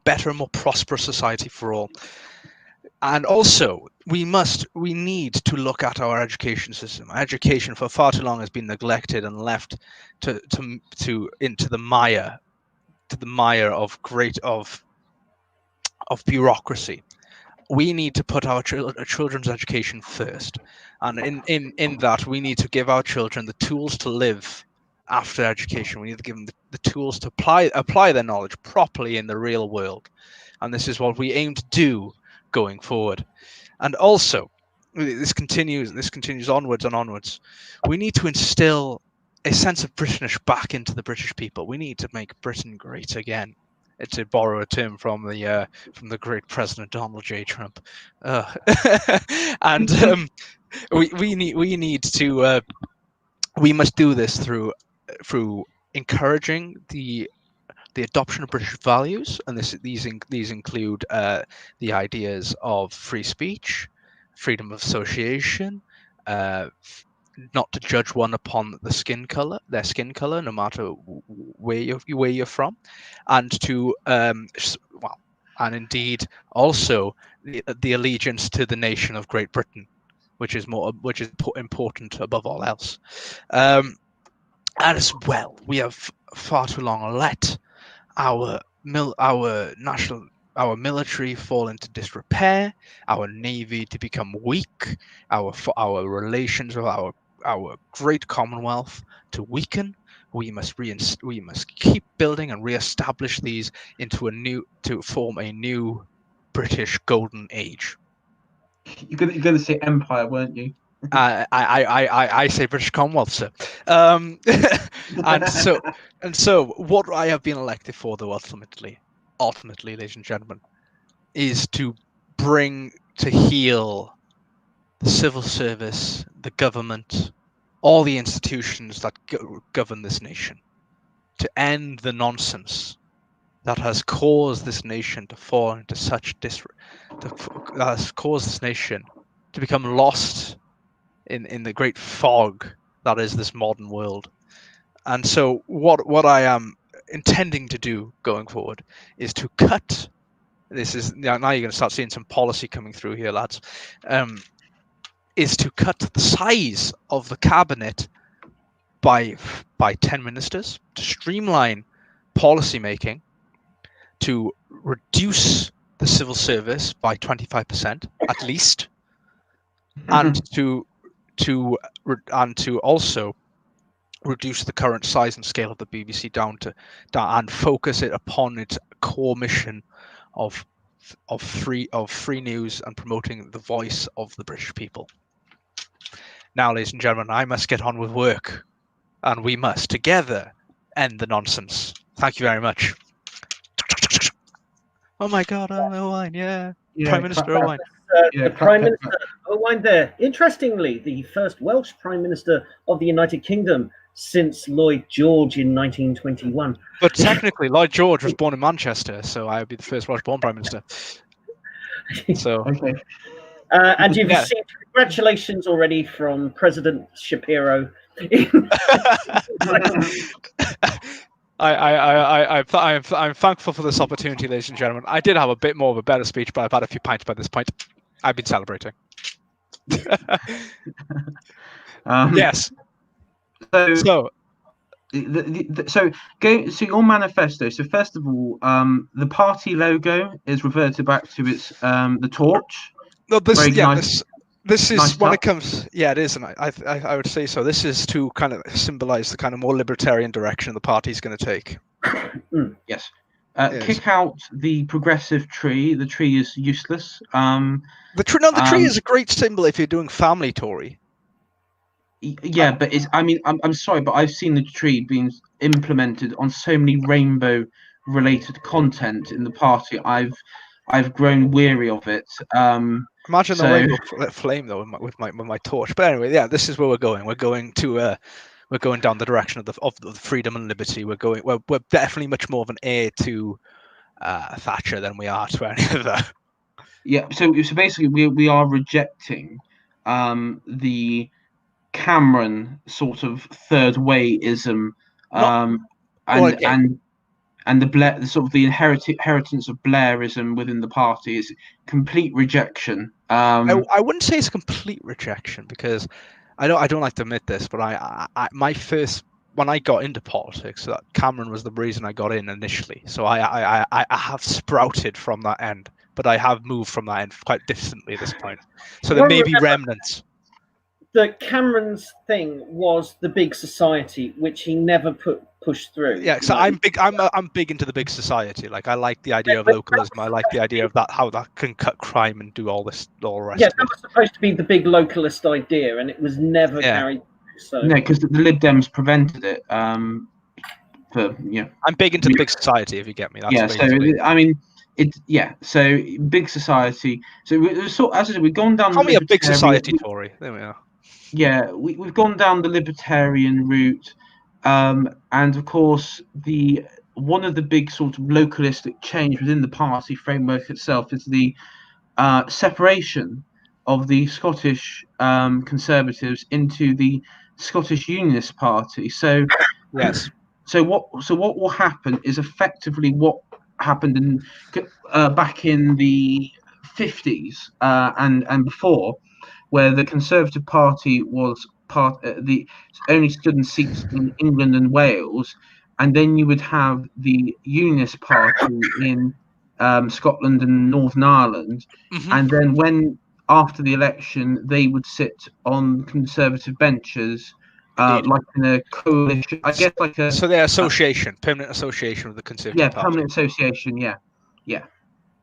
better and more prosperous society for all. And also, we need to look at our education system. Education for far too long has been neglected and left into the mire of bureaucracy. We need to put our children's education first, and in that we need to give our children the tools to live after education. We need to give them the tools to apply their knowledge properly in the real world, and this is what we aim to do going forward. And also, this continues onwards and onwards. We need to instill a sense of Britishness back into the British people. We need to make Britain great again, to borrow a term from the great President Donald J. Trump. And we must do this through encouraging the adoption of British values, and these include the ideas of free speech, freedom of association, not to judge one upon their skin color, no matter where you're from, and and indeed also the allegiance to the nation of Great Britain, which is important above all else. And as well, we have far too long let our military fall into disrepair, our navy to become weak, our relations with our great Commonwealth to weaken. We must keep building and re-establish these to form a new British golden age. You're going to say empire, weren't you? I say British Commonwealth, sir. And so what I have been elected for, though, ultimately, ladies and gentlemen, is to heal the civil service, the government, all the institutions that govern this nation, to end the nonsense that has caused this nation to fall into that has caused this nation to become lost in the great fog that is this modern world. And so what I am intending to do going forward is to cut. This is now you're going to start seeing some policy coming through here, lads. Is to cut the size of the cabinet by 10 ministers, to streamline policy making, to reduce the civil service by 25% at least, and to also reduce the current size and scale of the BBC down and focus it upon its core mission of free news and promoting the voice of the British people. Now, ladies and gentlemen, I must get on with work, and we must together end the nonsense. Thank you very much. Oh my God, Oh-wine, yeah. Prime Minister Oh-wine. The Prime Minister Oh-wine there. Interestingly, the first Welsh Prime Minister of the United Kingdom since Lloyd George in 1921. But technically, Lloyd George was born in Manchester, so I would be the first Welsh-born Prime Minister. So Okay. And you've received congratulations already from President Shapiro. I'm thankful for this opportunity, ladies and gentlemen. I did have a bit more of a better speech, but I've had a few pints by this point. I've been celebrating. Yes. So your manifesto. So first of all, the party logo is reverted back to its the torch. No, this is nice when touch. it comes. Yeah, it is, and I would say so. This is to kind of symbolize the kind of more libertarian direction the party's going to take. Yes. Kick out the progressive tree. The tree is useless. The tree is a great symbol if you're doing family Tory. Yeah, but I'm sorry, but I've seen the tree being implemented on so many rainbow-related content in the party. I've grown weary of it. Imagine the rainbow flame though with my torch. But anyway, yeah, this is where we're going. We're going down the direction of the freedom and liberty. We're definitely much more of an heir to Thatcher than we are to any other. Yeah. So basically, we are rejecting the Cameron sort of third wayism, and the sort of the inheritance of Blairism within the party is complete rejection. I wouldn't say it's a complete rejection, because I don't like to admit this, but when I got into politics, Cameron was the reason I got in initially. So I have sprouted from that end, but I have moved from that end quite distantly at this point. So there may be remnants. The Cameron's thing was the big society, which he never pushed through. Yeah, so I'm big into the big society. Like, I like the idea of localism. I like the idea of how that can cut crime and do all the rest. Yeah, that was supposed to be the big localist idea, and it was never carried through. So. No, because the Lib Dems prevented it. I'm big into the big society, if you get me. That's So big society. So as I said, we've gone down. Call me a big society Tory. There we are. Yeah, we've gone down the libertarian route, and of course one of the big sort of localistic change within the party framework itself is the separation of the Scottish Conservatives into the Scottish Unionist Party. So yes. So what will happen is effectively what happened in back in the 50s and before, where the Conservative Party was only stood in seats in England and Wales, and then you would have the Unionist Party in Scotland and Northern Ireland, and then after the election they would sit on Conservative benches, like in a coalition, I guess, like a. So their permanent association with the Conservative Party. Yeah, permanent association. Yeah.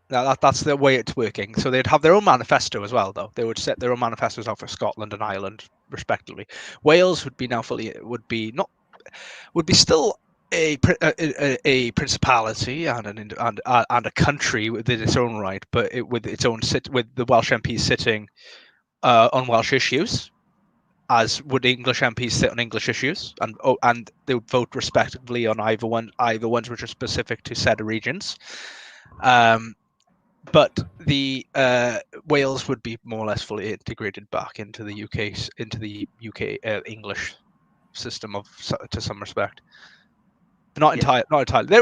Now that's the way it's working. So they'd have their own manifesto as well, though. They would set their own manifestos out for Scotland and Ireland, respectively. Wales would be still a principality and a country within its own right, but with the Welsh MPs sitting on Welsh issues, as would English MPs sit on English issues, and they would vote respectively on either ones which are specific to said regions. But the Wales would be more or less fully integrated back into the UK English system to some respect. But not entirely.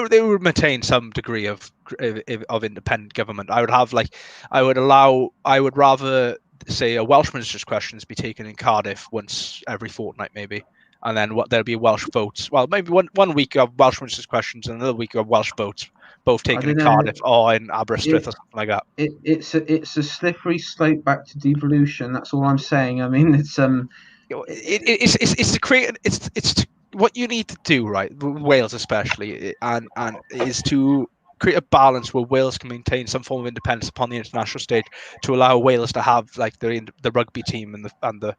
They would maintain some degree of independent government. I would rather say a Welsh minister's questions be taken in Cardiff once every fortnight, maybe, and then there'll be Welsh votes. Well, maybe one week of Welsh Minister's questions and another week of Welsh votes, both taken in Cardiff or in Aberystwyth or something like that. It's a slippery slope back to devolution. That's all I'm saying. I mean, it's to create it's what you need to do, right? Wales especially, and is to create a balance where Wales can maintain some form of independence upon the international stage, to allow Wales to have like the rugby team and the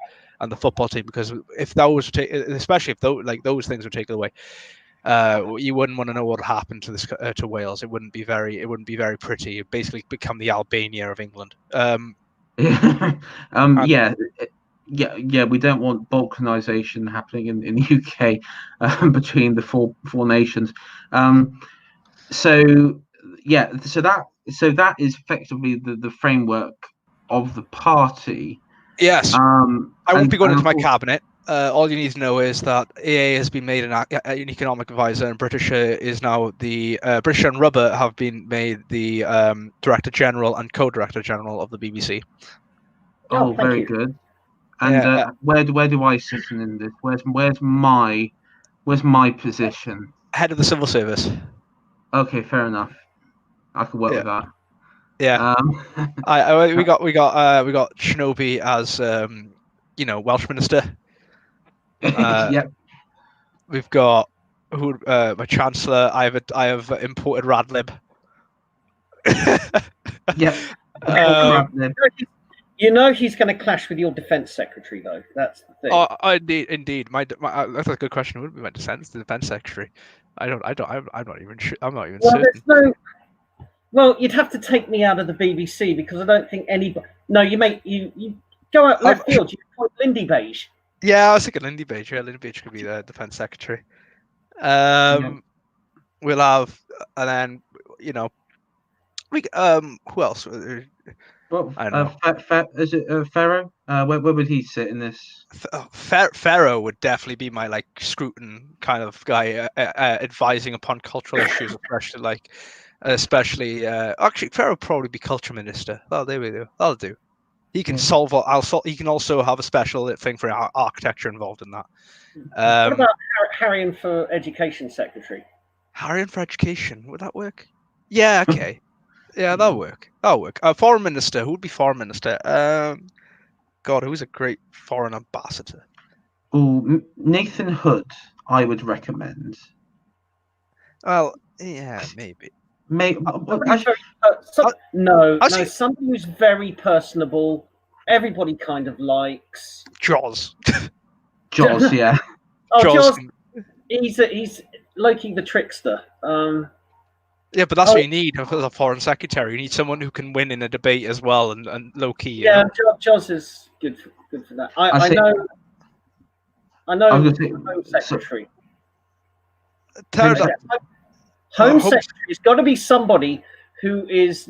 football team. Because if that was especially if those things were taken away, you wouldn't want to know what happened to this to Wales. It wouldn't be very pretty. It basically become the Albania of England. Yeah, we don't want balkanization happening in the UK between the four nations. So that is effectively the framework of the party. Yes. I won't be going into my cabinet. All you need to know is that AA has been made an economic advisor, and British is now the British and Rhubba have been made the Director General and Co-Director General of the BBC. Oh, very good. And where do I sit in this? Where's my position? Head of the Civil Service. Okay, fair enough. I can work with that. Yeah. We got Shinobi as Welsh Minister. Yep. We've got my Chancellor. I have imported Radlib. Yep. He's going to clash with your Defence Secretary, though. That's the thing. Oh, indeed. That's a good question. Who would be my Defence Secretary? I'm not even certain. Well, you'd have to take me out of the BBC, because I don't think anybody. No, you go out left field. You point Lindy Beige. Yeah, I was thinking Lindy Beige. Yeah, Lindy Beige could be the Defence Secretary. We'll have, and then who else? Well, I don't know. Is it Pharaoh? Where would he sit in this? Pharaoh would definitely be my scrutin kind of guy, advising upon cultural issues, especially. Actually, Pharaoh would probably be Culture Minister. Oh, there we go. That'll do. He can solve. He can also have a special thing for architecture involved in that. What about Harrion for Education Secretary? Harrion for Education, would that work? Yeah. Okay. Yeah, that'll work. Foreign Minister. Who would be Foreign Minister? God, who's a great foreign ambassador? Oh, Nathan Hood, I would recommend. Well, yeah, maybe. Somebody who's very personable. Everybody kind of likes. Jaws. Jaws, yeah. Jaws. He's Loki the trickster. Yeah, but that's what you need as a foreign secretary. You need someone who can win in a debate as well, and low key. Yeah, Jaws is good for that. I know. Home Secretary. Home Secretary has got to be somebody who is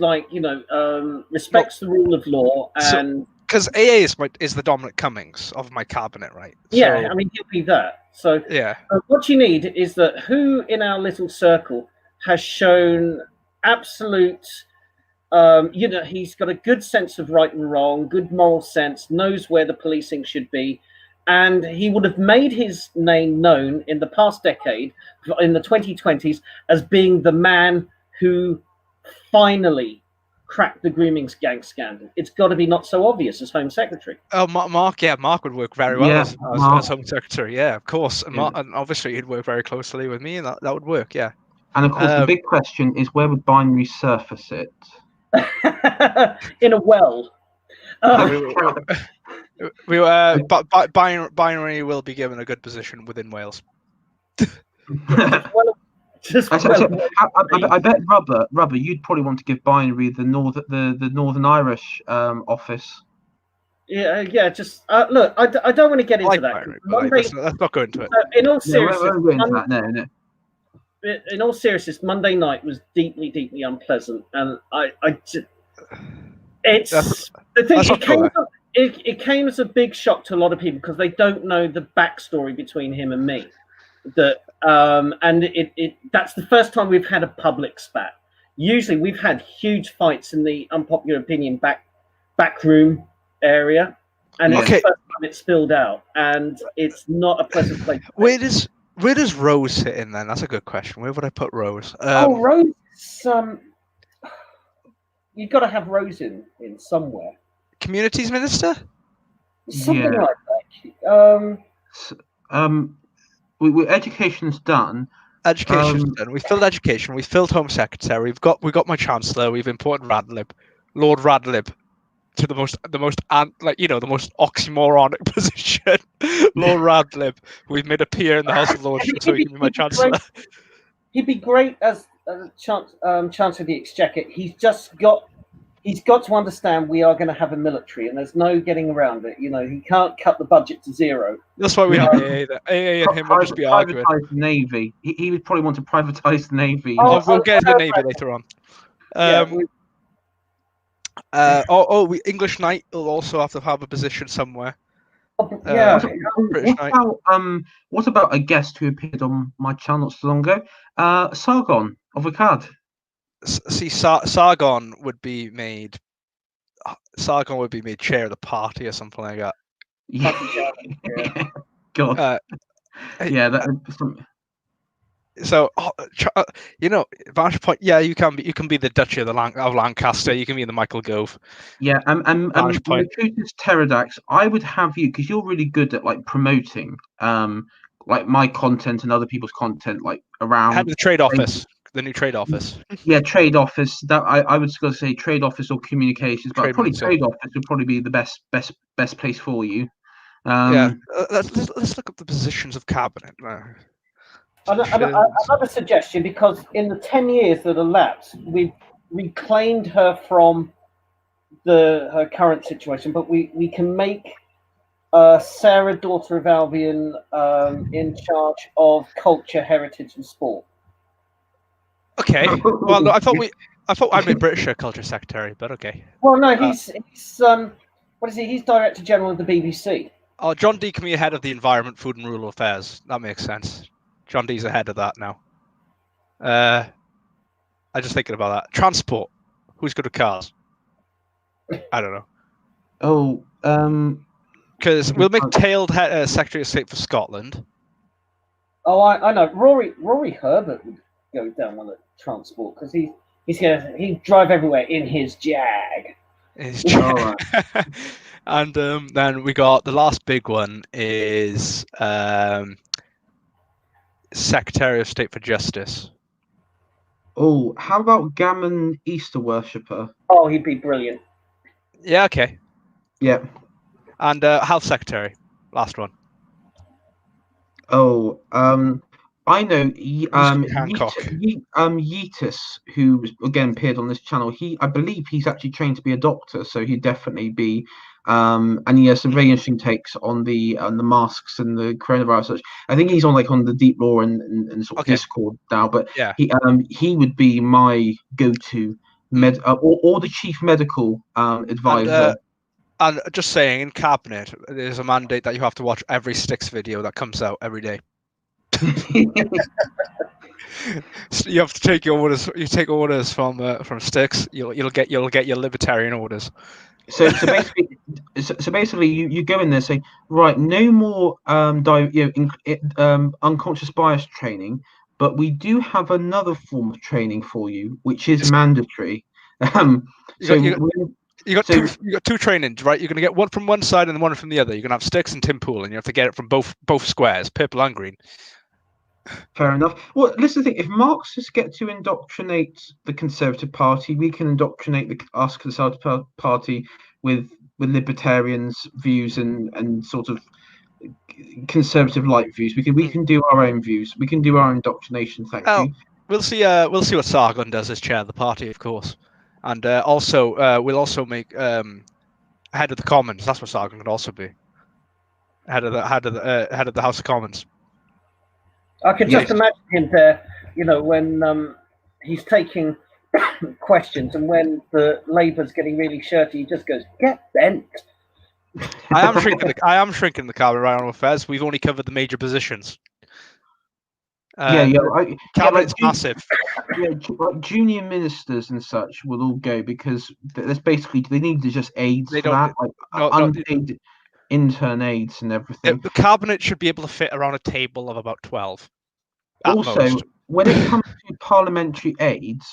respects the rule of law, and because AA is the Dominic Cummings of my cabinet, right? Yeah, I mean he'll be that. So yeah, what you need is that who in our little circle has shown absolute, he's got a good sense of right and wrong, good moral sense, knows where the policing should be, and he would have made his name known in the past decade, in the 2020s, as being the man who finally cracked the grooming gang scandal. It's got to be not so obvious as Home Secretary. Oh, Mark would work very well as Home Secretary. Yeah, of course, and obviously he'd work very closely with me, and that would work. Yeah. And of course, the big question is, where would Binary surface it? In a well. Binary will be given a good position within Wales. I bet Rhubba, you'd probably want to give Binary the Northern Irish office. Yeah. Just look, I don't want to get into that. Binary, let's not go into it. In all seriousness, no. In all seriousness, Monday night was deeply, deeply unpleasant, and it came as a big shock to a lot of people because they don't know the backstory between him and me. That's the first time we've had a public spat. Usually, we've had huge fights in the unpopular opinion backroom area. and it's Okay. the first time it's spilled out, and it's not a pleasant place. Where does Rose sit in then? That's a good question. Where would I put Rose? Rose, you've got to have Rose in somewhere. Communities Minister? Something Yeah. like that. Education's done. Education's done. We filled education. We filled Home Secretary. We got my Chancellor. We've imported Lord Radlib, to the most the most oxymoronic position. Lord Radlib. We've made a peer in the House of Lords so he can be my Chancellor. He'd be great as Chancellor of the Exchequer. He's got to understand we are going to have a military, and there's no getting around it. He can't cut the budget to zero. That's why we have AA. AA and him will just be arguing. Privatise the Navy. He would probably want to privatise the Navy. We'll get into the Navy later on. English Knight will also have to have a position somewhere. What about a guest who appeared on my channel not so long ago? Sargon of Akkad. See, Sargon would be made chair of the party or something like that. Yeah. God. So, vantage point. Yeah, you can be the Duchy of Lancaster. You can be the Michael Gove. Yeah, Recruiters Pterodax. I would have you because you're really good at like promoting, like my content and other people's content, like around. Head of the trade office, the new trade office. Yeah, trade office. That I would go say trade office or communications, but probably trade office would probably be the best place for you. Let's look up the positions of cabinet now. Another suggestion, because in the 10 years that elapsed, we've reclaimed her from her current situation, but we can make Sarah, daughter of Albion, in charge of culture, heritage, and sport. Okay. Well, no, I thought I made British culture secretary, but okay. Well, no, he's what is he? He's director general of the BBC. Oh, John D can be head of the environment, food, and rural affairs. That makes sense. John D's ahead of that now. I just thinking about that. Transport. Who's good at cars? I don't know. Because we'll make Tailed Secretary of State for Scotland. Oh, I know. Rory Herbert would go down on the transport because he'd drive everywhere in his Jag. Right. And then we got the last big one is Secretary of State for Justice. Oh, how about Gammon Easter worshipper? Oh, he'd be brilliant. Yeah, okay. Yeah. And Health Secretary, last one. Oh, I know. Hancock. Yeetus, who again appeared on this channel. I believe he's actually trained to be a doctor, so he'd definitely be. And he has some very interesting takes on the masks and the coronavirus. I think he's on the Deep Law and sort of Discord now. But yeah, he would be my go-to or the chief medical advisor. And just saying, in cabinet, there's a mandate that you have to watch every Styx video that comes out every day. So you have to take your orders. You take orders from Styx. You'll get your libertarian orders. So basically, you go in there saying, right, no more unconscious bias training, but we do have another form of training for you, which is mandatory. You got two trainings, right? You're going to get one from one side and one from the other. You're going to have Styx and Tim Pool, and you have to get it from both squares, purple and green. Fair enough. Well, listen, if Marxists get to indoctrinate the Conservative Party, we can indoctrinate us Conservative Party with libertarians' views and sort of conservative light views. We can do our own views. We can do our indoctrination. Thank you. We'll see what Sargon does as chair of the party, of course, and we'll also make head of the Commons. That's what Sargon could also be. Head of the House of Commons. I could just imagine him there, when he's taking questions, and when the Labour's getting really shirty, he just goes, "Get bent." I am shrinking the cabinet right on affairs. We've only covered the major positions. Cabinet's massive. Yeah, junior ministers and such will all go because there's basically they need to just aides for that, unpaid intern aides and everything. The cabinet should be able to fit around a table of about 12. Also, when it comes to parliamentary aides,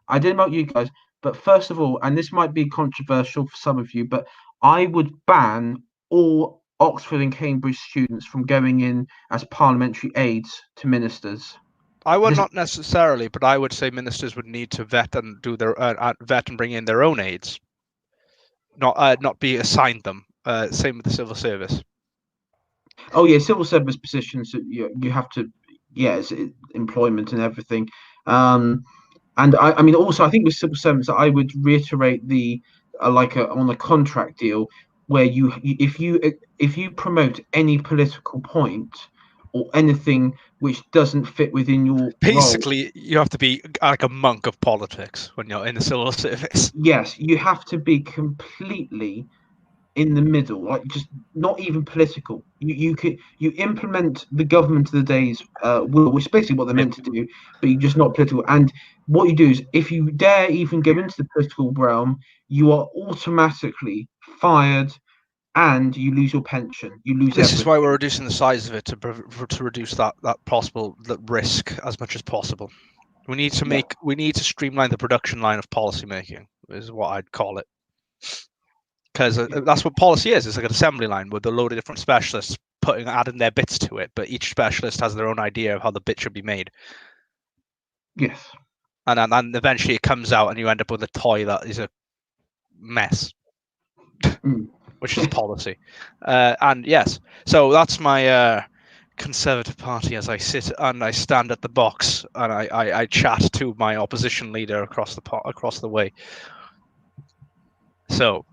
I don't know about you guys, but first of all, and this might be controversial for some of you, but I would ban all Oxford and Cambridge students from going in as parliamentary aides to ministers. I would not necessarily, but I would say ministers would need to vet and do their vet and bring in their own aides, not be assigned them. Same with the civil service. Oh yeah, civil service positions you have to, it's employment and everything. And I mean, also, I think with civil servants, I would reiterate the on a contract deal where if you promote any political point or anything which doesn't fit within your Basically, role, you have to be like a monk of politics when you're in the civil service. Yes, you have to be completely in the middle, like just not even political. You implement the government of the day's will, which is basically what they're meant to do, but you're just not political. And what you do is, if you dare even go into the political realm, you are automatically fired, and you lose your pension. You lose. This is why we're reducing the size of it to reduce that possible risk as much as possible. We need to streamline the production line of policy making, is what I'd call it. Because that's what policy is. It's like an assembly line with a load of different specialists adding their bits to it, but each specialist has their own idea of how the bit should be made. Yes. And then eventually it comes out and you end up with a toy that is a mess, which is policy. And yes, so that's my Conservative Party as I sit and I stand at the box and I chat to my opposition leader across the way. So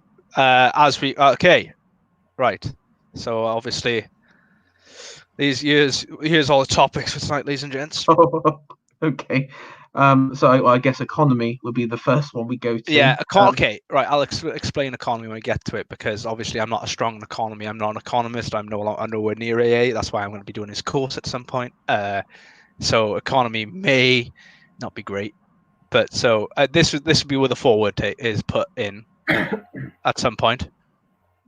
right. So obviously, here's all the topics for tonight, ladies and gents. Okay. So I guess economy would be the first one we go to. Yeah. Okay. Right. I'll explain economy when we get to it, because obviously I'm not as strong in economy. I'm not an economist. I'm nowhere near AA. That's why I'm going to be doing this course at some point. So economy may not be great, but so this would be where the forward is put in at some point.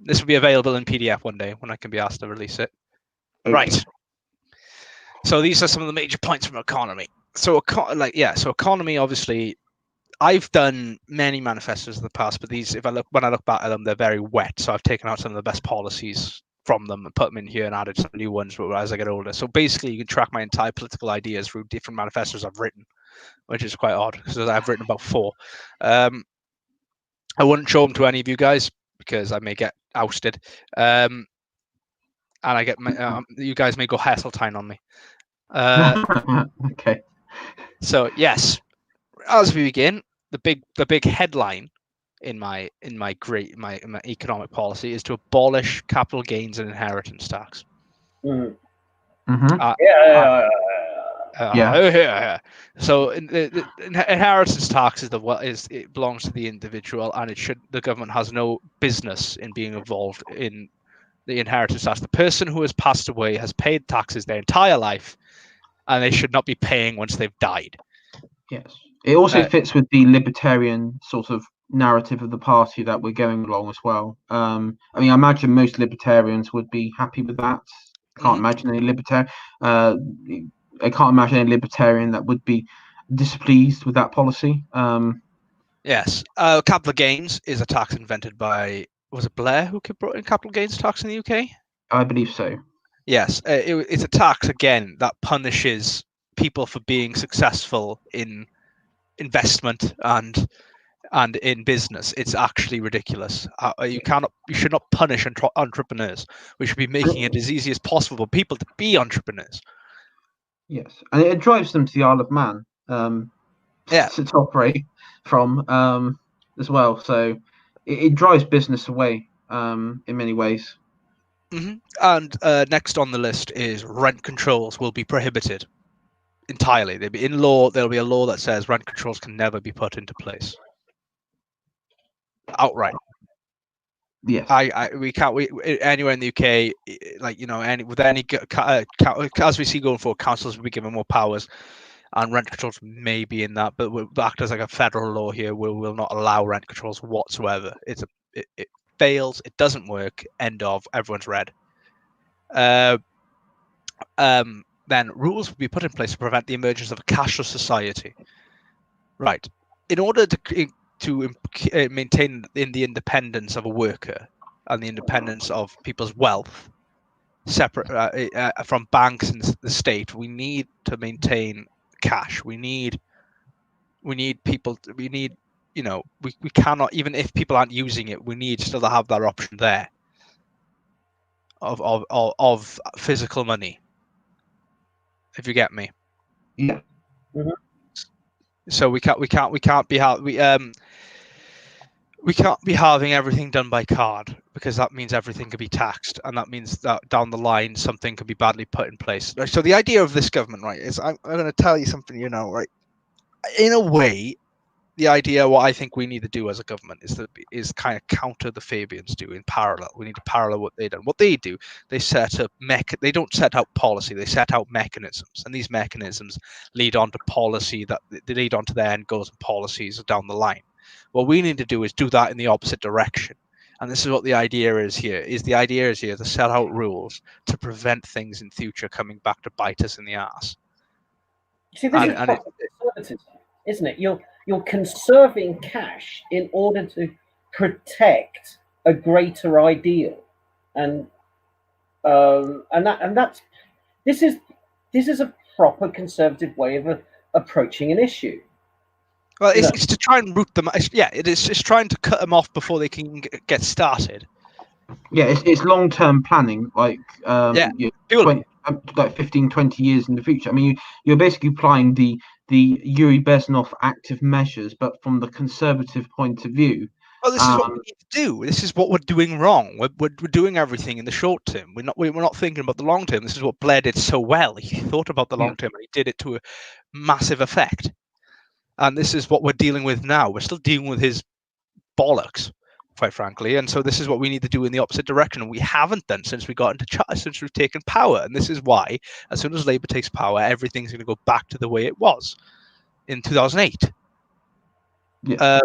This will be available in PDF one day when I can be asked to release it. Okay. Right. So these are some of the major points from economy. So economy, obviously, I've done many manifestos in the past, but these, when I look back at them, they're very wet. So I've taken out some of the best policies from them and put them in here and added some new ones as I get older. So basically, you can track my entire political ideas through different manifestos I've written, which is quite odd because I've written about 4. I wouldn't show them to any of you guys because I may get ousted, and I get you guys may go Heseltine on me. Okay. So yes, as we begin, the big headline in my economic policy is to abolish capital gains and inheritance tax. Yeah. So the inheritance tax it belongs to the individual, and the government has no business in being involved in the inheritance tax. The person who has passed away has paid taxes their entire life, and they should not be paying once they've died. Yes, it also fits with the libertarian sort of narrative of the party that we're going along as well. I mean, I imagine most libertarians would be happy with that. Can't imagine any libertarian. I can't imagine any libertarian that would be displeased with that policy. Yes, capital gains is a tax invented by, was it Blair who brought in capital gains tax in the UK? I believe so. Yes, it's a tax again that punishes people for being successful in investment and in business. It's actually ridiculous. You should not punish entrepreneurs. We should be making it as easy as possible for people to be entrepreneurs. Yes, and it drives them to the Isle of Man to operate from as well. So it drives business away in many ways. Mm-hmm. And next on the list is rent controls will be prohibited entirely. They'll be in law. There'll be a law that says rent controls can never be put into place. Outright. Yes. Anywhere in the UK, as we see going forward, councils will be given more powers, and rent controls may be in that, but we'll act as like a federal law here. We will not allow rent controls whatsoever. fails, it doesn't work. End of. Everyone's red. Then rules will be put in place to prevent the emergence of a cashless society. Right. In order to maintain the independence of a worker and the independence of people's wealth, separate from banks and the state, we need to maintain cash. We need people. We need, we cannot, even if people aren't using it, we need still to have that option there of physical money. If you get me. Yeah. Mm-hmm. So we can't be we can't be having everything done by card, because that means everything could be taxed, and that means that down the line something could be badly put in place. So the idea of this government, right, is I'm going to tell you something, right. In a way, the idea, what I think we need to do as a government is kind of counter the Fabians do in parallel. We need to parallel what they've done. What they do, they set up they don't set out policy, they set out mechanisms, and these mechanisms lead on to policy that they lead on to their end goals and policies down the line. What we need to do is do that in the opposite direction. And this is what the idea is here. The idea is here to set out rules to prevent things in future coming back to bite us in the ass. See, this is conservatism, isn't it? You're conserving cash in order to protect a greater ideal, and this is a proper conservative way of approaching an issue. Well, it's to try and root them. It is. It's trying to cut them off before they can get started. Yeah, it's long-term planning, like 15, 20 years in the future. I mean, you're basically applying the Yuri Bezmenov active measures, but from the conservative point of view. Well, this is what we need to do. This is what we're doing wrong. We're doing everything in the short term. We're not thinking about the long term. This is what Blair did so well. He thought about the long term, and he did it to a massive effect. And this is what we're dealing with now. We're still dealing with his bollocks, quite frankly. And so this is what we need to do in the opposite direction. And we haven't done since we got into since we've taken power. And this is why, as soon as Labour takes power, everything's going to go back to the way it was in 2008. Yeah.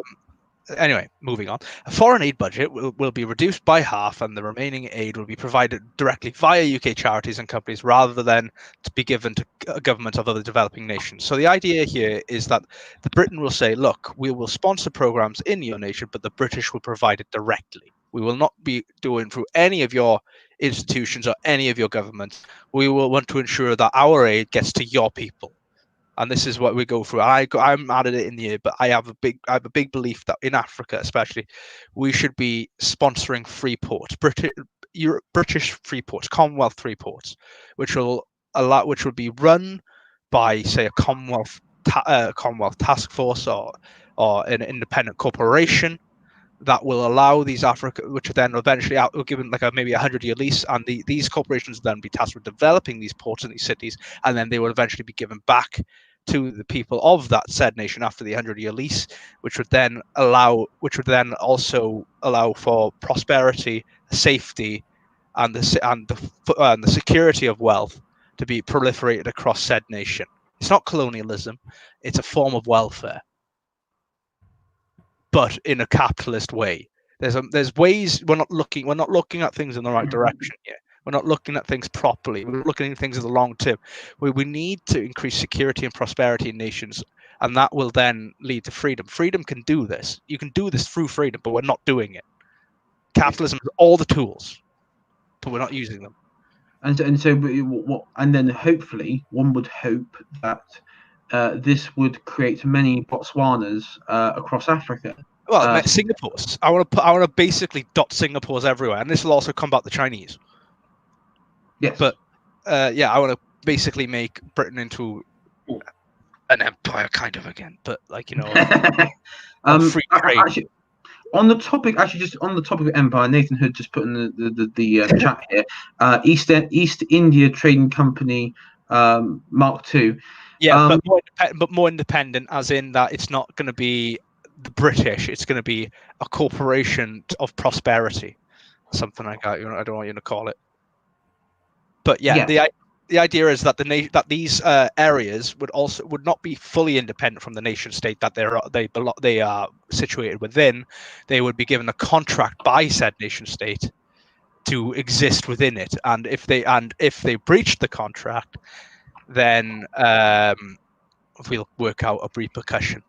Anyway, moving on. A foreign aid budget will be reduced by half, and the remaining aid will be provided directly via UK charities and companies rather than to be given to governments of other developing nations. So the idea here is that Britain will say, look, we will sponsor programs in your nation, but the British will provide it directly. We will not be doing through any of your institutions or any of your governments. We will want to ensure that our aid gets to your people. And this is what we go through. I'm added it in the year, but I have a big belief that in Africa, especially, we should be sponsoring free ports, British free ports, Commonwealth free ports, which will be run by, say, a Commonwealth task force or an independent corporation that will allow these which are then eventually given like maybe 100-year lease, and these corporations will then be tasked with developing these ports in these cities, and then they will eventually be given back to the people of that said nation after the 100-year lease, which would then also allow for prosperity, safety, and the security of wealth to be proliferated across said nation. It's not colonialism; it's a form of welfare, but in a capitalist way. There's ways. We're not looking at things in the right direction yet. We're not looking at things properly. We're looking at things in the long term. We need to increase security and prosperity in nations, and that will then lead to freedom. Freedom can do this. You can do this through freedom, but we're not doing it. Capitalism has all the tools, but we're not using them. And then hopefully one would hope that this would create many Botswanas across Africa. Well, Singapore's. I want to basically dot Singapore's everywhere, and this will also combat the Chinese. Yes. But I want to basically make Britain into an empire kind of again, but like, free trade. Actually, on the topic of empire, Nathan Hood just put in the chat here. East India Trading Company Mark II. Yeah, but more independent, as in that it's not going to be the British. It's going to be a corporation of prosperity, something like that. I don't want you to call it. But the idea is that that these areas would not be fully independent from the nation state that they are situated within. They would be given a contract by said nation state to exist within it, and if they breached the contract, then we'll work out a repercussion.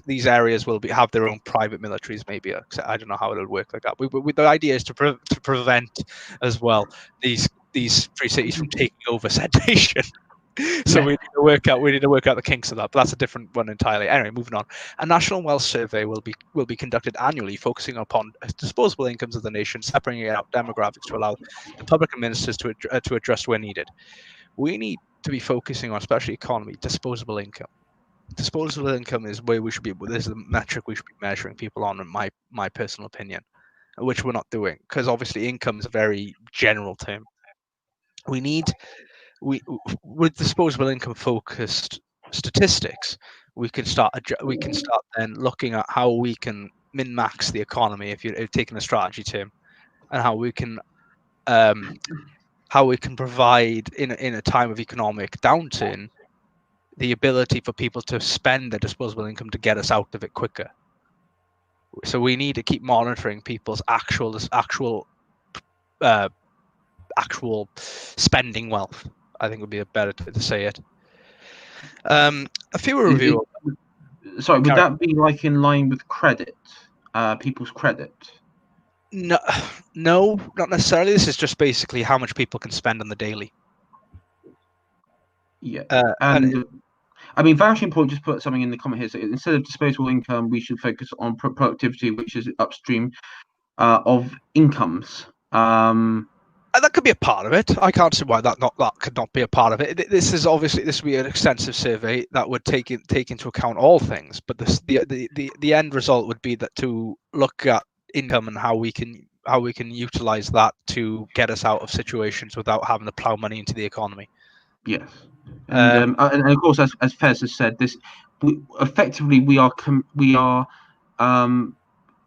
These areas will have their own private militaries. Maybe I don't know how it'll work like that. The idea is to prevent as well these free cities from taking over said nation. So we need to work out the kinks of that. But that's a different one entirely. Anyway, moving on. A national wealth survey will be conducted annually, focusing upon disposable incomes of the nation, separating out demographics to allow the public and ministers to address where needed. We need to be focusing on, especially economy, disposable income. Disposable income is where we should be. This is the metric we should be measuring people on, in my personal opinion, which we're not doing, because obviously income is a very general term. With disposable income focused statistics, we can start then looking at how we can min-max the economy, if you're taking a strategy term, and how we can provide in a time of economic downturn the ability for people to spend their disposable income to get us out of it quicker. So we need to keep monitoring people's actual spending wealth, I think would be a better way to say it. A fewer review. Sorry, would that be like in line with credit, people's credit? No, not necessarily. This is just basically how much people can spend on the daily. Yeah, and I mean, Vanishing Point just put something in the comment here. So instead of disposable income, we should focus on productivity, which is upstream of incomes. That could be a part of it. I can't see why that could not be a part of it. This would be an extensive survey that would take into account all things. But the end result would be that to look at income and how we can utilize that to get us out of situations without having to plow money into the economy. Yes, and of course, as Fez has said, effectively we are.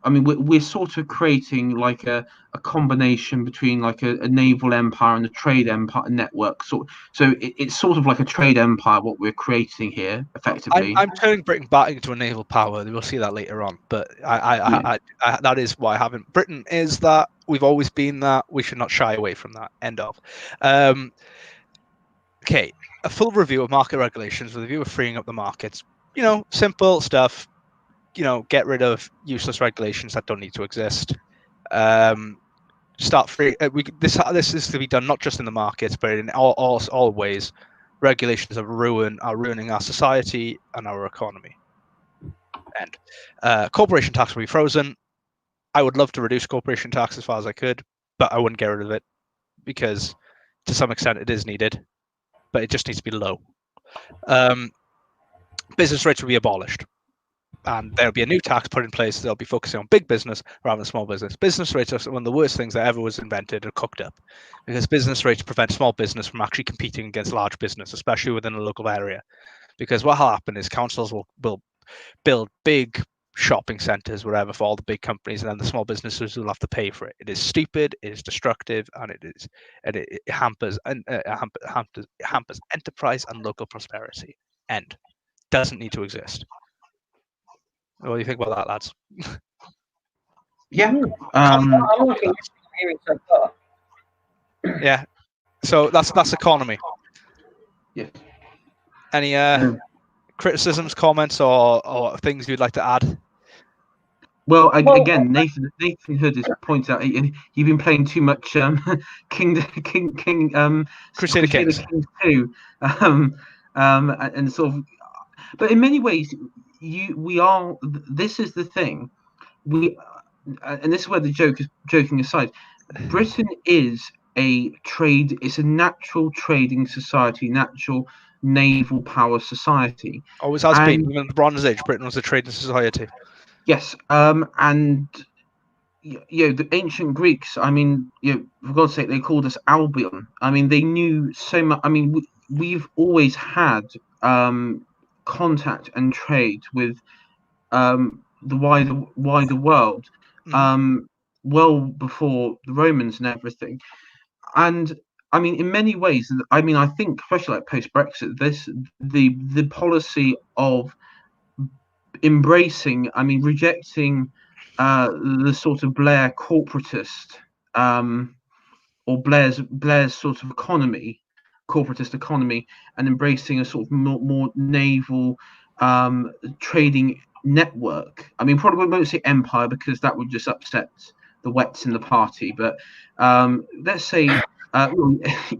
I mean, we're sort of creating like a combination between like a naval empire and a trade empire network. So it's sort of like a trade empire what we're creating here, effectively. I'm turning Britain back into a naval power. We'll see that later on. But I that is why I haven't. Britain is that. We've always been that. We should not shy away from that. End of. Okay, a full review of market regulations with a view of freeing up the markets. Simple stuff. Get rid of useless regulations that don't need to exist. Start free. This is to be done not just in the markets, but in all ways. Regulations are ruining our society and our economy. And corporation tax will be frozen. I would love to reduce corporation tax as far as I could, but I wouldn't get rid of it because, to some extent, it is needed, but it just needs to be low. Business rates will be abolished. And there'll be a new tax put in place. They'll be focusing on big business rather than small business. Business rates are one of the worst things that ever was invented or cooked up, because business rates prevent small business from actually competing against large business, especially within a local area. Because what will happen is councils will build big shopping centres, wherever, for all the big companies, and then the small businesses will have to pay for it. It is stupid, it is destructive, and it hampers enterprise and local prosperity. End. Doesn't need to exist. What do you think about that, lads? Yeah. I'm liking this hearing so far. Yeah. So that's economy. Yes. Any criticisms, comments, or things you'd like to add? Well, again, Nathan Hood has pointed out you've been playing too much Crusader Kings 2, and sort of. But in many ways, this is the thing. And this is where the joking aside, Britain is it's a natural trading society, natural naval power society. Always has been. Even the Bronze Age, Britain was a trading society. Yes, and the ancient Greeks, I mean, for God's sake, they called us Albion. I mean, they knew so much. I mean, we've always had contact and trade with the wider world. well before the Romans and everything. And I mean, in many ways, I mean, I think especially like post Brexit, the policy of embracing, I mean, rejecting the sort of Blair corporatist or Blair's sort of corporatist economy, and embracing a sort of more naval trading network. I mean, probably won't say empire because that would just upset the wets in the party, but let's say,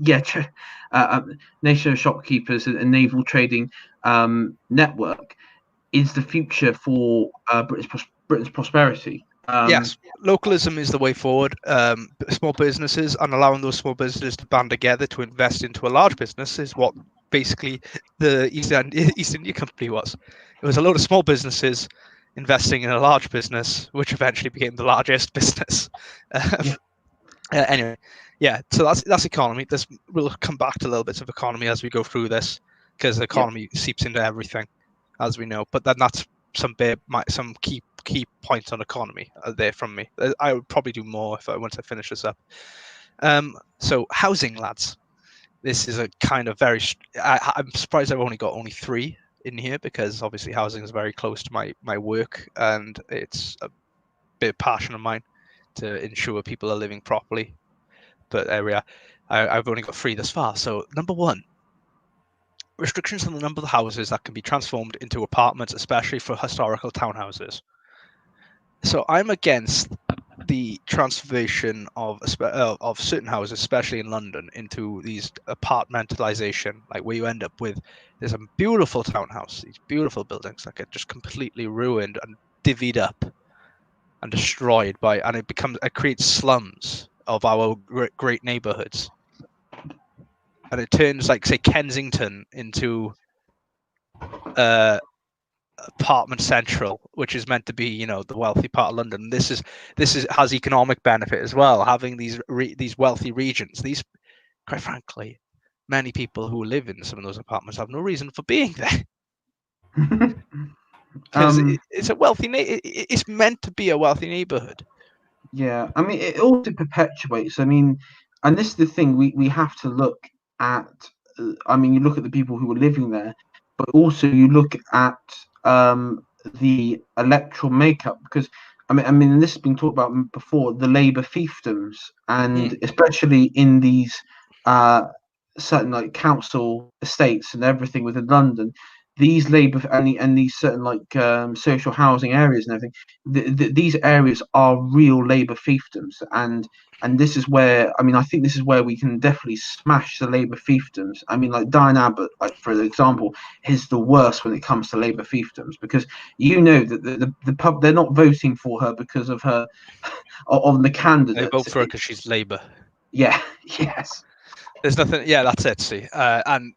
yeah, nation of shopkeepers and naval trading network is the future for Britain's prosperity. Yes, localism is the way forward. Small businesses and allowing those small businesses to band together to invest into a large business is what basically the East India Company was. It was a load of small businesses investing in a large business, which eventually became the largest business. Anyway, yeah. So that's economy. We'll come back to little bits of economy as we go through this, because the economy seeps into everything, as we know. But then that's some key points on economy there from me. I would probably do more once I finish this up. So housing, lads. This is a kind of very. I'm surprised I've only got three in here, because obviously housing is very close to my work, and it's a bit of passion of mine to ensure people are living properly. But there we are. I've only got three thus far. So number one, restrictions on the number of houses that can be transformed into apartments, especially for historical townhouses. So I'm against the transformation of certain houses, especially in London, into these apartmentalization, like where you end up with there's a beautiful townhouse, these beautiful buildings that get just completely ruined and divvied up and destroyed and it creates slums of our great neighborhoods, and it turns, like, say, Kensington into apartment central, which is meant to be, the wealthy part of London. This has economic benefit as well, having these wealthy regions. These, quite frankly, many people who live in some of those apartments have no reason for being there. Because it's a wealthy it's meant to be a wealthy neighborhood. Yeah, I mean, it also perpetuates. I mean, and this is the thing, we have to look at. I mean, you look at the people who are living there, but also you look at the electoral makeup, because I mean, this has been talked about before, the Labour fiefdoms, and especially in these certain like council estates and everything within London, these Labour and these certain like social housing areas and everything, these areas are real Labour fiefdoms, and this is where, I mean, I think this is where we can definitely smash the Labour fiefdoms. I mean, like Diane Abbott, like for example, is the worst when it comes to Labour fiefdoms, because that the pub, they're not voting for her because of her of the candidate. They vote for her because she's Labour. Yeah. Yes. There's nothing. Yeah, that's it. See, and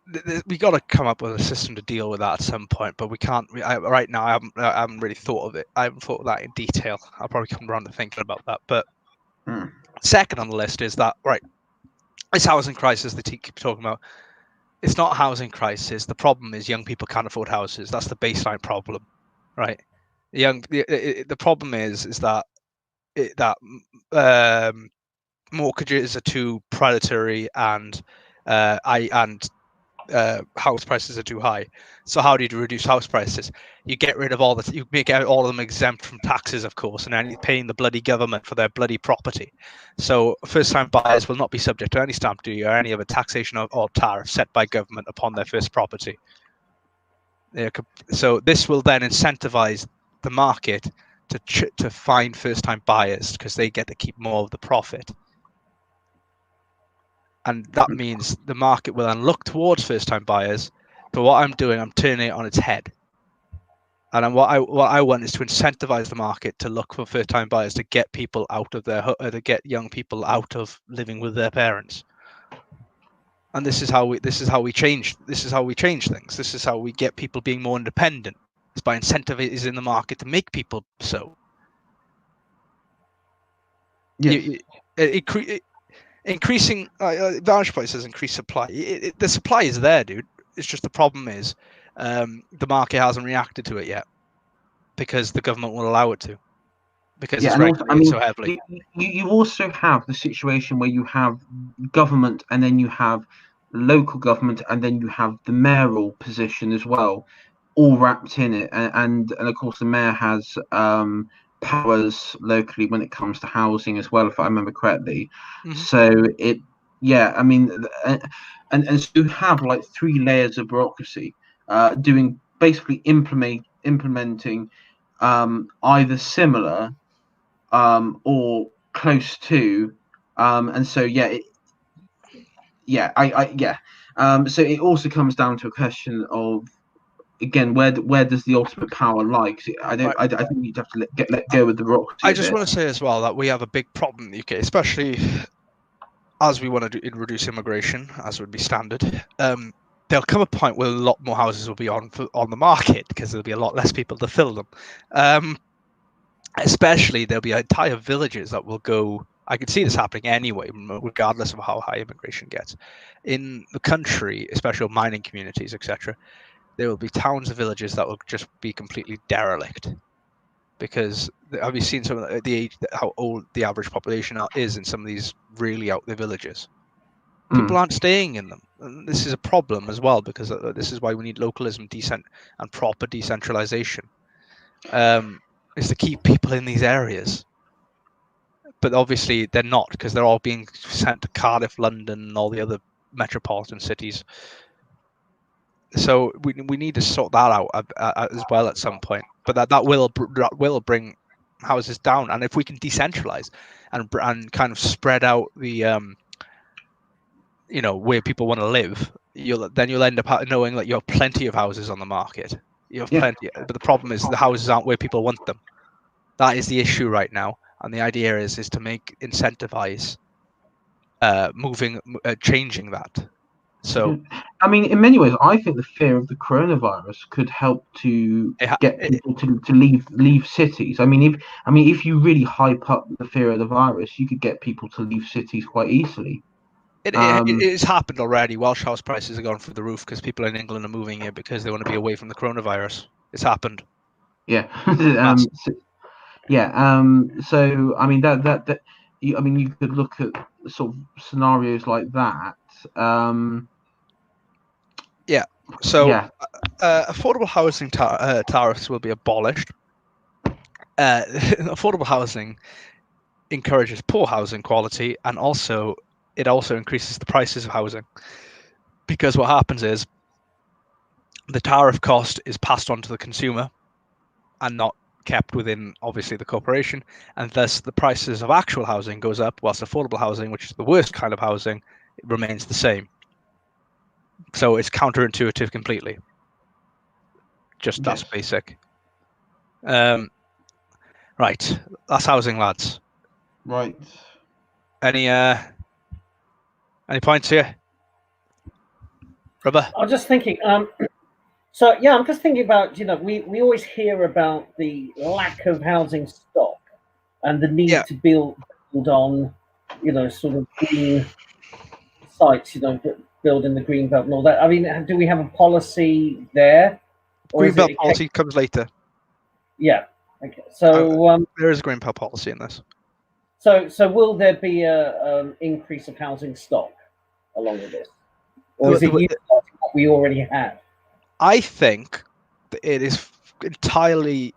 we got to come up with a system to deal with that at some point. But we can't. Right now, I haven't really thought of it. I haven't thought of that in detail. I'll probably come around to thinking about that. But second on the list is that, right, this housing crisis that you keep talking about. It's not a housing crisis. The problem is young people can't afford houses. That's the baseline problem, right? The problem is that mortgages are too predatory, and house prices are too high. So how do you reduce house prices? You get rid of you make all of them exempt from taxes, of course, and then paying the bloody government for their bloody property. So first-time buyers will not be subject to any stamp duty or any other taxation or tariff set by government upon their first property. So this will then incentivize the market to find first-time buyers, because they get to keep more of the profit. And that means the market will then look towards first-time buyers. But what I'm doing, I'm turning it on its head. And what I want is to incentivize the market to look for first-time buyers, to get people out of to get young people out of living with their parents. And this is how we change things. This is how we get people being more independent. It's by incentivizing the market to make people so. Yes. Increasing vantage prices, increase supply. The supply is there, dude. It's just the problem is the market hasn't reacted to it yet, because the government will allow it to. because it's regulated so heavily. You also have the situation where you have government, and then you have local government, and then you have the mayoral position as well, all wrapped in it. And of course, the mayor has powers locally when it comes to housing as well, if I remember correctly. Mhm. So and so you have like 3 layers of bureaucracy doing basically implementing either similar or close to, and so so it also comes down to a question of, again, where does the ultimate power lie? 'Cause I think you'd have to let go of the bureaucracy. I just want to say as well that we have a big problem in the UK, especially as we want to reduce immigration, as would be standard. There'll come a point where a lot more houses will be on the market because there'll be a lot less people to fill them. Especially there'll be entire villages that will go. I can see this happening anyway, regardless of how high immigration gets. In the country, especially mining communities, etc., there will be towns and villages that will just be completely derelict. Because have you seen some of how old the average population is in some of these really out there villages? People aren't staying in them. And this is a problem as well, because this is why we need localism, and proper decentralization. Is to keep people in these areas. But obviously they're not, because they're all being sent to Cardiff, London, and all the other metropolitan cities. So we need to sort that out as well at some point. But that will bring houses down, and if we can decentralize and kind of spread out the where people want to live, you'll end up knowing that you have plenty of houses on the market. You have plenty, but the problem is the houses aren't where people want them. That is the issue right now, and the idea is to incentivize changing that. So, I mean, in many ways, I think the fear of the coronavirus could help to get people to leave cities. I mean, if you really hype up the fear of the virus, you could get people to leave cities quite easily. It's happened already. Welsh house prices have gone through the roof because people in England are moving here because they want to be away from the coronavirus. It's happened. Yeah. So I mean you could look at sort of scenarios like that. Affordable housing tariffs will be abolished. Affordable housing encourages poor housing quality, and it also increases the prices of housing, because what happens is the tariff cost is passed on to the consumer and not kept within, obviously, the corporation, and thus the prices of actual housing goes up, whilst affordable housing, which is the worst kind of housing, remains the same. So it's counterintuitive completely. That's basic. Right, that's housing, lads. Right. Any points here, Rhubba? I'm just thinking. So yeah, I'm just thinking about, we always hear about the lack of housing stock and the need to build on, sort of green sites, build in the green belt and all that. I mean, do we have a policy there? Green belt policy comes later. Yeah. Okay. So there is a green belt policy in this. So will there be a increase of housing stock along with this, or is it what we already have? I think that it is entirely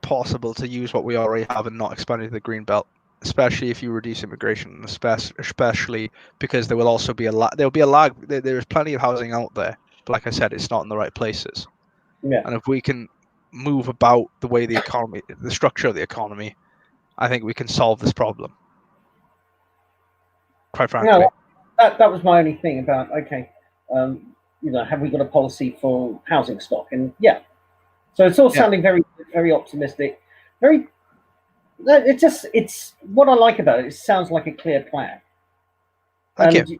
possible to use what we already have and not expand into the green belt, especially if you reduce immigration, especially because there will also be there will be a lag. There is plenty of housing out there, but like I said, it's not in the right places. Yeah. And if we can move about the way the structure of the economy, I think we can solve this problem. Quite frankly. No, that was my only thing about, have we got a policy for housing stock? And so it's all sounding very, very optimistic. It's what I like about it. It sounds like a clear plan. Thank you.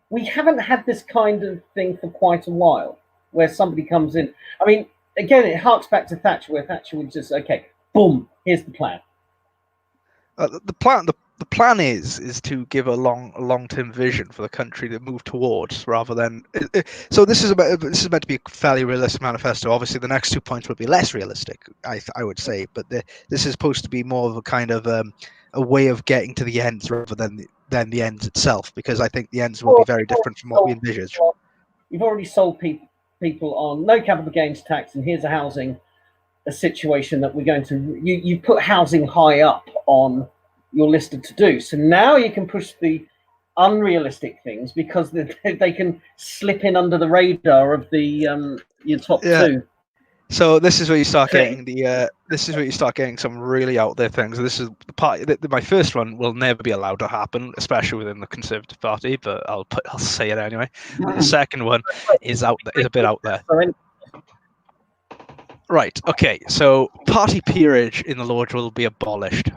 We haven't had this kind of thing for quite a while, where somebody comes in. I mean, again, it harks back to Thatcher, where Thatcher would just, boom, here's the plan. The the plan is to give a long-term vision for the country to move towards, rather than. So this is meant to be a fairly realistic manifesto. Obviously, the next 2 points will be less realistic, I would say, but this is supposed to be more of a kind of a way of getting to the ends rather than the ends itself, because I think the ends will be very different from what we envisage. You've already sold people on no capital gains tax, and here's a situation that we're going to. You put housing high up on your list of to do. So now you can push the unrealistic things because they can slip in under the radar of the your top two. So this is where you start getting some really out there things. This is the part. My first one will never be allowed to happen, especially within the Conservative Party. But I'll say it anyway. And the second one is a bit out there. Right. Okay. So party peerage in the Lords will be abolished.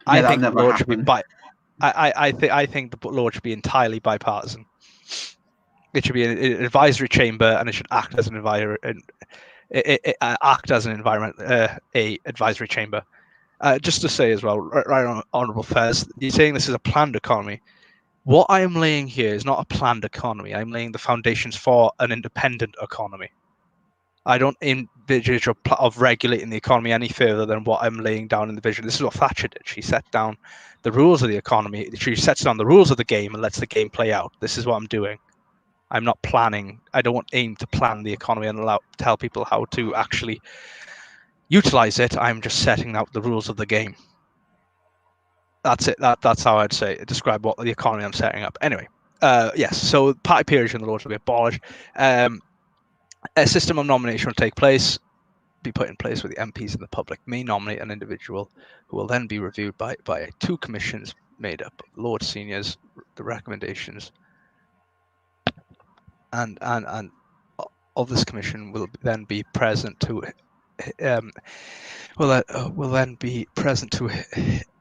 I think the Lords should be I think the Lords should be entirely bipartisan. It should be an advisory chamber, and it should act as an advisory chamber. Just to say as well, right, Honourable Fez, you're saying this is a planned economy. What I am laying here is not a planned economy. I'm laying the foundations for an independent economy. I don't envisage of regulating the economy any further than what I'm laying down in the vision. This is what Thatcher did. She set down the rules of the economy. She sets down the rules of the game and lets the game play out. This is what I'm doing. I'm not planning. I don't aim to plan the economy and tell people how to actually utilize it. I'm just setting out the rules of the game. That's it. That's how I'd describe what the economy I'm setting up. Anyway, yes. So party peerage in the Lords will be abolished. A system of nomination will be put in place where the MPs and the public may nominate an individual who will then be reviewed by 2 commissions made up of Lord Seniors, the recommendations, and of this commission will then be present to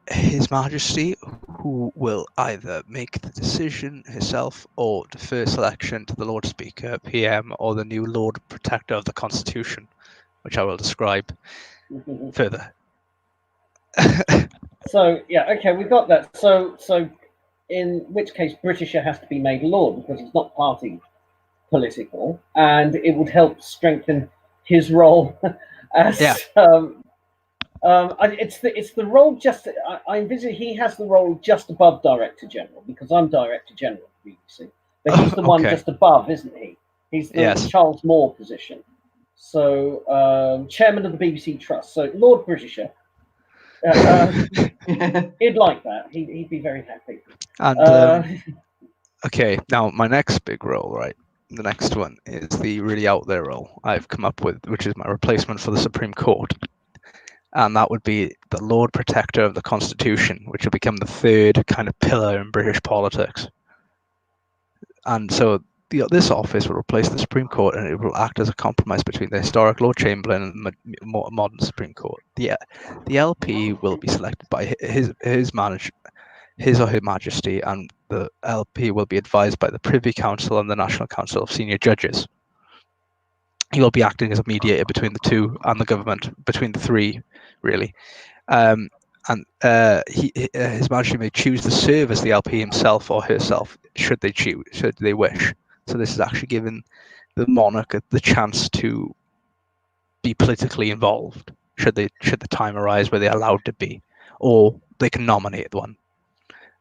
His Majesty, who will either make the decision herself or defer selection to the Lord Speaker, PM, or the new Lord Protector of the Constitution, which I will describe further. So yeah, okay, we've got that. So in which case Britisher has to be made Lord because it's not party political, and it would help strengthen his role as. Yeah. It's the role just. I envisage he has the role just above Director General because I'm Director General of the BBC, but he's the one just above, isn't he? He's the Charles Moore position. So Chairman of the BBC Trust. So Lord Britisher. He'd like that. He'd be very happy. And okay, now my next big role, right? The next one is the really out there role I've come up with, which is my replacement for the Supreme Court. And that would be the Lord Protector of the Constitution, which will become the third kind of pillar in British politics. And so this office will replace the Supreme Court, and it will act as a compromise between the historic Lord Chamberlain and the modern Supreme Court. The LP will be selected by his or her Majesty, and the LP will be advised by the Privy Council and the National Council of Senior Judges. He will be acting as a mediator between the two and the government, between the three, really. His Majesty may choose to serve as the LP himself or herself, should they wish. So this is actually giving the monarch the chance to be politically involved, should the time arise where they're allowed to be, or they can nominate one.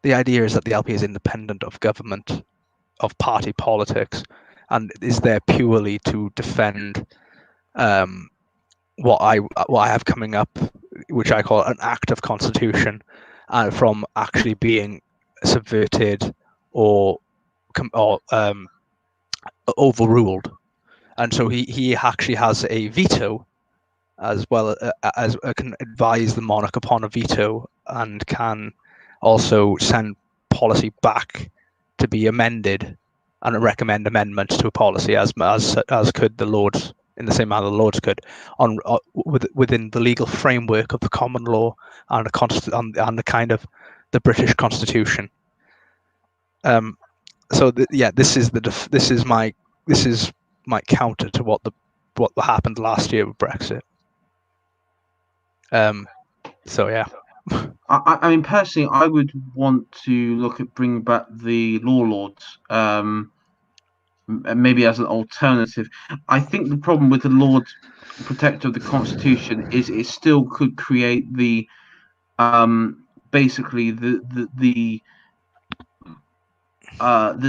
The idea is that the LP is independent of government, of party politics, and is there purely to defend what I have coming up, which I call an act of constitution, from actually being subverted or overruled. And so he actually has a veto, as well as can advise the monarch upon a veto, and can also send policy back to be amended and recommend amendments to a policy, as could the Lords, in the same manner the Lords could, within the legal framework of the common law and the kind of the British Constitution. This is my counter to what happened last year with Brexit. So yeah. I mean, personally, I would want to look at bringing back the law lords, maybe as an alternative. I think the problem with the Lord Protector of the Constitution is it still could create the basically the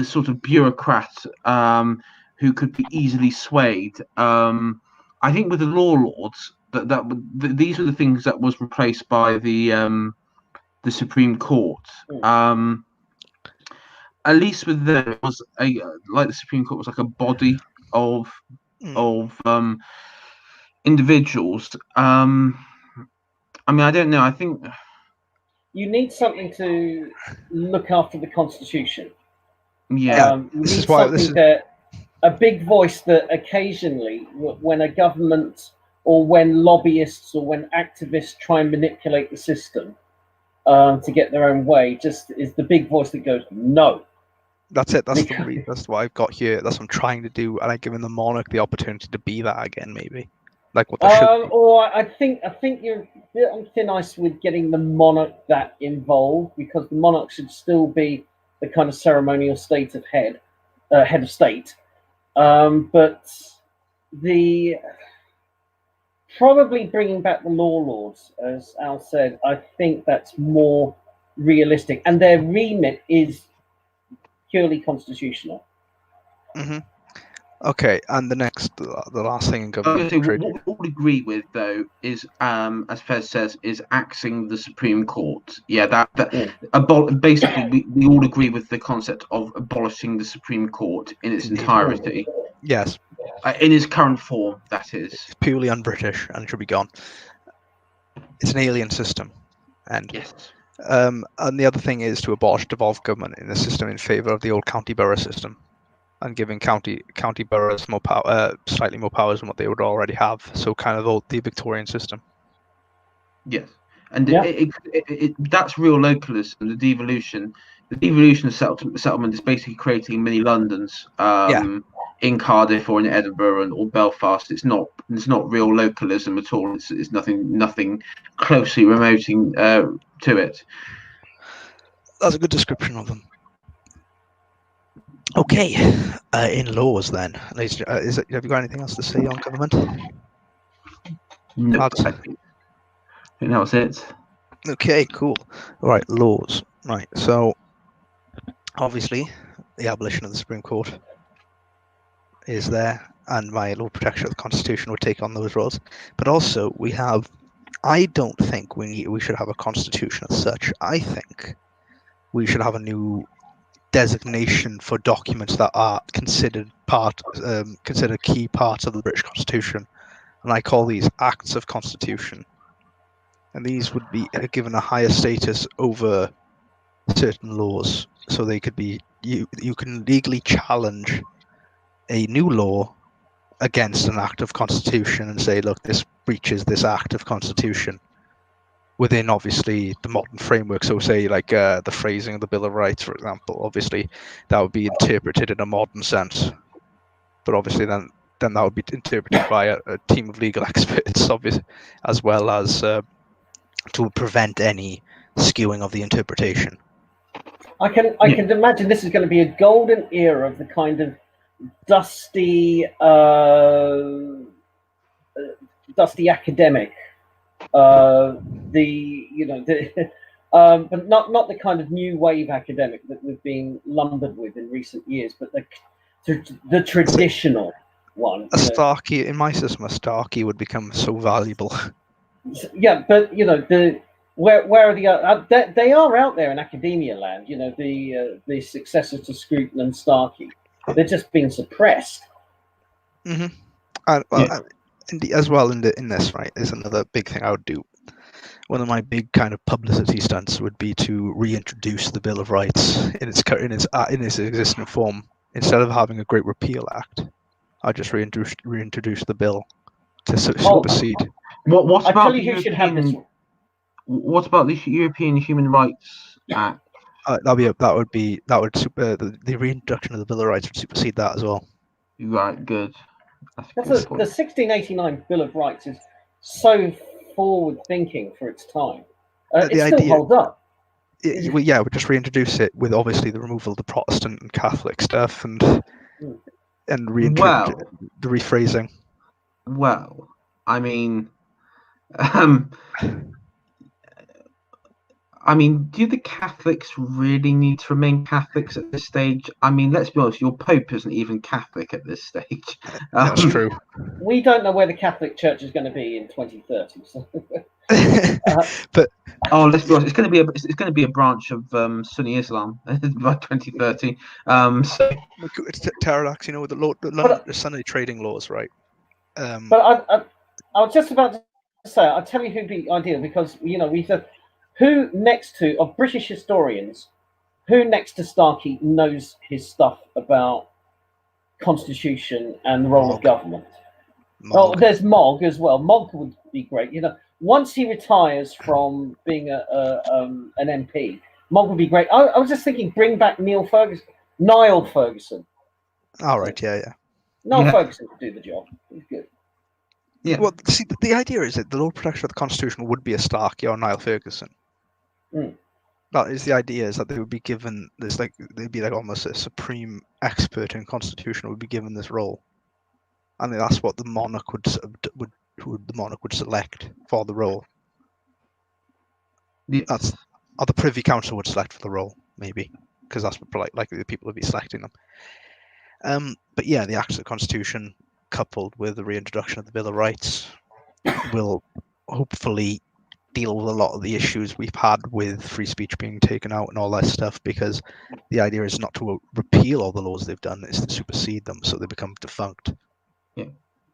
sort of bureaucrat who could be easily swayed. I think with the law lords these are the things that was replaced by the Supreme Court. At least with them, it was like the Supreme Court was like a body of individuals. I mean, I don't know. I think you need something to look after the Constitution. Yeah, you need something that a big voice that occasionally, when a government or when lobbyists or when activists try and manipulate the system to get their own way, just is the big voice that goes, no. That's it. That's what I've got here. That's what I'm trying to do, and I'm giving the monarch the opportunity to be that again, maybe. Like what they should be. Or I think you're a bit on thin ice with getting the monarch that involved, because the monarch should still be the kind of ceremonial state of head of state. But the probably bringing back the law lords, as Al said, I think that's more realistic, and their remit is purely constitutional. Mm-hmm. Okay, and the last thing in government. What we all agree with, though, is as Fez says, is axing the Supreme Court. Yeah, basically we all agree with the concept of abolishing the Supreme Court in its entirety. Yes. In its current form, that is. It's purely un-British and should be gone. It's an alien system, and yes. And the other thing is to abolish devolved government in the system in favour of the old county borough system, and giving county boroughs more power, slightly more powers than what they would already have. So kind of the Victorian system. Yes, and that's real localism. The devolution of settlement is basically creating mini Londons. In Cardiff or in Edinburgh or Belfast. It's not real localism at all. It's nothing closely remoting to it. That's a good description of them. Okay, in laws then, have you got anything else to say on government? No, I think that was it. Okay, cool. All right, laws. Right, so obviously the abolition of the Supreme Court is there, and my Lord Protection of the Constitution would take on those roles. But also we have, I don't think we should have a constitution as such. I think we should have a new designation for documents that are considered key parts of the British Constitution, and I call these acts of constitution. And these would be given a higher status over certain laws, so they could be you can legally challenge a new law against an act of constitution and say, look, this breaches this act of constitution within obviously the modern framework. So say like the phrasing of the Bill of Rights, for example, obviously that would be interpreted in a modern sense, but obviously then that would be interpreted by a team of legal experts, obviously, as well as to prevent any skewing of the interpretation. I can imagine this is going to be a golden era of the kind of dusty academic, but not the kind of new wave academic that we've been lumbered with in recent years, but the traditional one. Starkey, in my system, a Starkey would become so valuable. Yeah, but where are the they are out there in academia land, the successors to Scruton and Starkey. They're just being suppressed. Mm-hmm. As well in this, right, is another big thing I would do. One of my big kind of publicity stunts would be to reintroduce the Bill of Rights in its existing form. Instead of having a Great Repeal Act, I'd just reintroduce the bill to supersede. What about the European Human Rights Act? The reintroduction of the Bill of Rights would supersede that as well. Right, good. The 1689 Bill of Rights is so forward-thinking for its time. It still holds up. Well, yeah, we just reintroduce it with obviously the removal of the Protestant and Catholic stuff and reintroduce the rephrasing. Well, I mean, do the Catholics really need to remain Catholics at this stage? I mean, let's be honest, your Pope isn't even Catholic at this stage. That's true. We don't know where the Catholic Church is going to be in 2030. So. But let's be honest, it's going to be a branch of Sunni Islam by 2030. So it's Terax, you know, the Sunday trading laws, right? But I was just about to say, I'll tell you who'd be ideal, because we said who next to of British historians, who next to Starkey knows his stuff about constitution and the role of government. Oh, there's Mogg as well. Mogg would be great. Once he retires from being an MP, Mogg would be great. I was just thinking, bring back Niall Ferguson. All right, yeah. Niall Ferguson could do the job. He's good. Yeah. Well, see, the idea is that the Lord Protector of the Constitution would be a Starkey or Niall Ferguson. That is the idea, is that they would be given this, they'd be like almost a supreme expert in constitution would be given this role, and that's what the monarch who the monarch would select for the role. Yes. Or the Privy Council would select for the role, maybe, because that's what likely the people would be selecting them. But yeah, the Acts of the Constitution, coupled with the reintroduction of the Bill of Rights, will hopefully deal with a lot of the issues we've had with free speech being taken out and all that stuff, because the idea is not to repeal all the laws they've done, it's to supersede them so they become defunct. Yeah.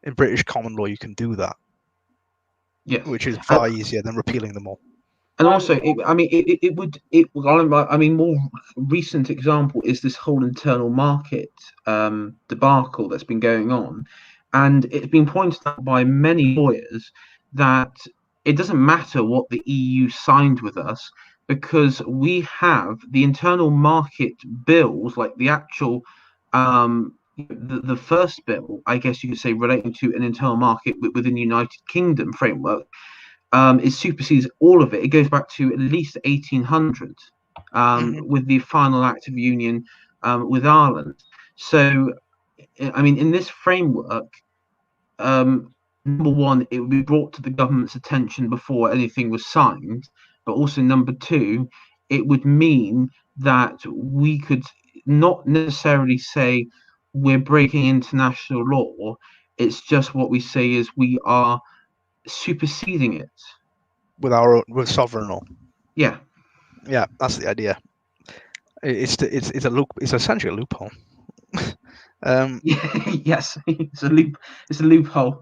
In British common law, you can do that. Yes. Which is far easier than repealing them all. And also, more recent example is this whole internal market debacle that's been going on, and it's been pointed out by many lawyers that it doesn't matter what the EU signed with us, because we have the internal market bills, like the actual the first bill, I guess you could say, relating to an internal market within the United Kingdom framework. It supersedes all of it. It goes back to at least 1800 with the final act of union with Ireland. So, in this framework, number one, it would be brought to the government's attention before anything was signed. But also, number two, it would mean that we could not necessarily say we're breaking international law. It's just what we say is we are superseding it with sovereign law. Yeah, that's the idea. It's essentially a loophole. Yes, it's a loophole.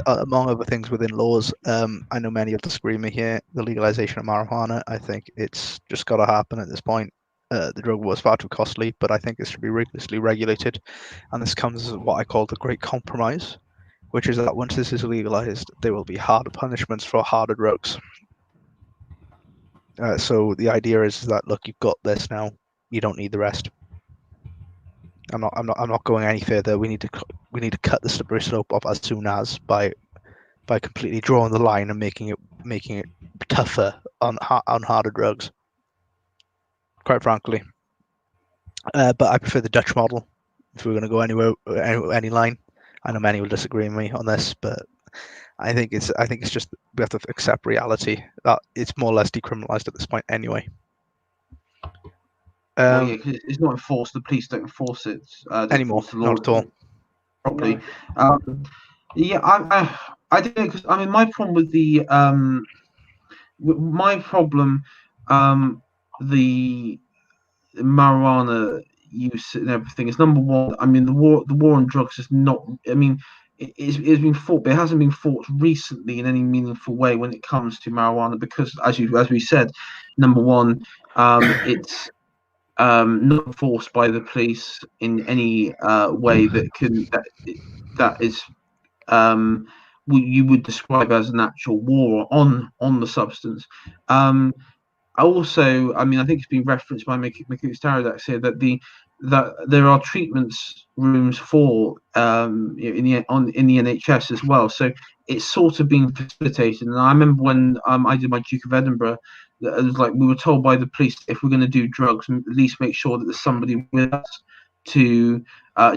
Among other things within laws, I know many will disagree with me here. The legalization of marijuana, I think it's just got to happen at this point. The drug was far too costly, but I think it should be rigorously regulated, and this comes as what I call the great compromise, which is that once this is legalized, there will be harder punishments for harder drugs. So the idea is that, look, you've got this now, you don't need the rest. I'm not going any further. We need to cut the slippery slope off as soon as by completely drawing the line and making it tougher on harder drugs. Quite frankly, but I prefer the Dutch model. If we're going to go any line, I know many will disagree with me on this, but I think it's just we have to accept reality that it's more or less decriminalized at this point anyway. It's not enforced. The police don't enforce it anymore. Not at all. Properly. I don't know, because my problem with the the marijuana use and everything is, number one, the war on drugs is not. It's been fought, but it hasn't been fought recently in any meaningful way when it comes to marijuana, because as we said, number one, it's not enforced by the police in any way that is you would describe as an actual war on the substance. Also, I think it's been referenced by Mickey Staradak here that the that there are treatments rooms for in the NHS as well. So it's sort of being facilitated. And I remember when I did my Duke of Edinburgh, that it was like we were told by the police, if we're going to do drugs, at least make sure that there's somebody with us to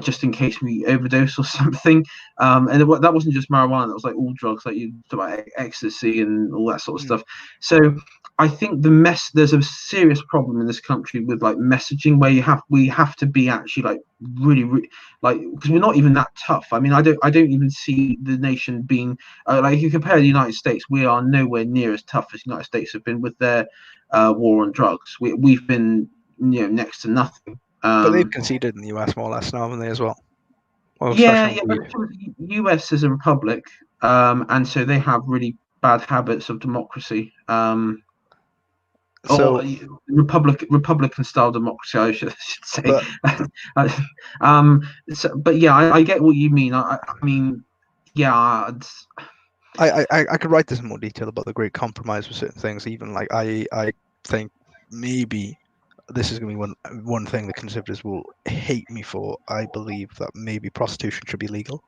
just in case we overdose or something. And that wasn't just marijuana; that was like all drugs, like you talk about ecstasy and all that sort of stuff. So I think there's a serious problem in this country with like messaging, where we have to be actually like really like, because we're not even that tough. I mean, I don't even see the nation being like, if you compare the United States, we are nowhere near as tough as the United States have been with their war on drugs. We've been next to nothing. But they've conceded in the US more or less now, haven't they, as well? But the US is a republic, and so they have really bad habits of democracy. Or Republican style democracy, I should say. But, but yeah, I get what you mean. I mean, yeah. I could write this in more detail about the Great Compromise with certain things. Even like I think maybe this is going to be one thing the Conservatives will hate me for. I believe that maybe prostitution should be legal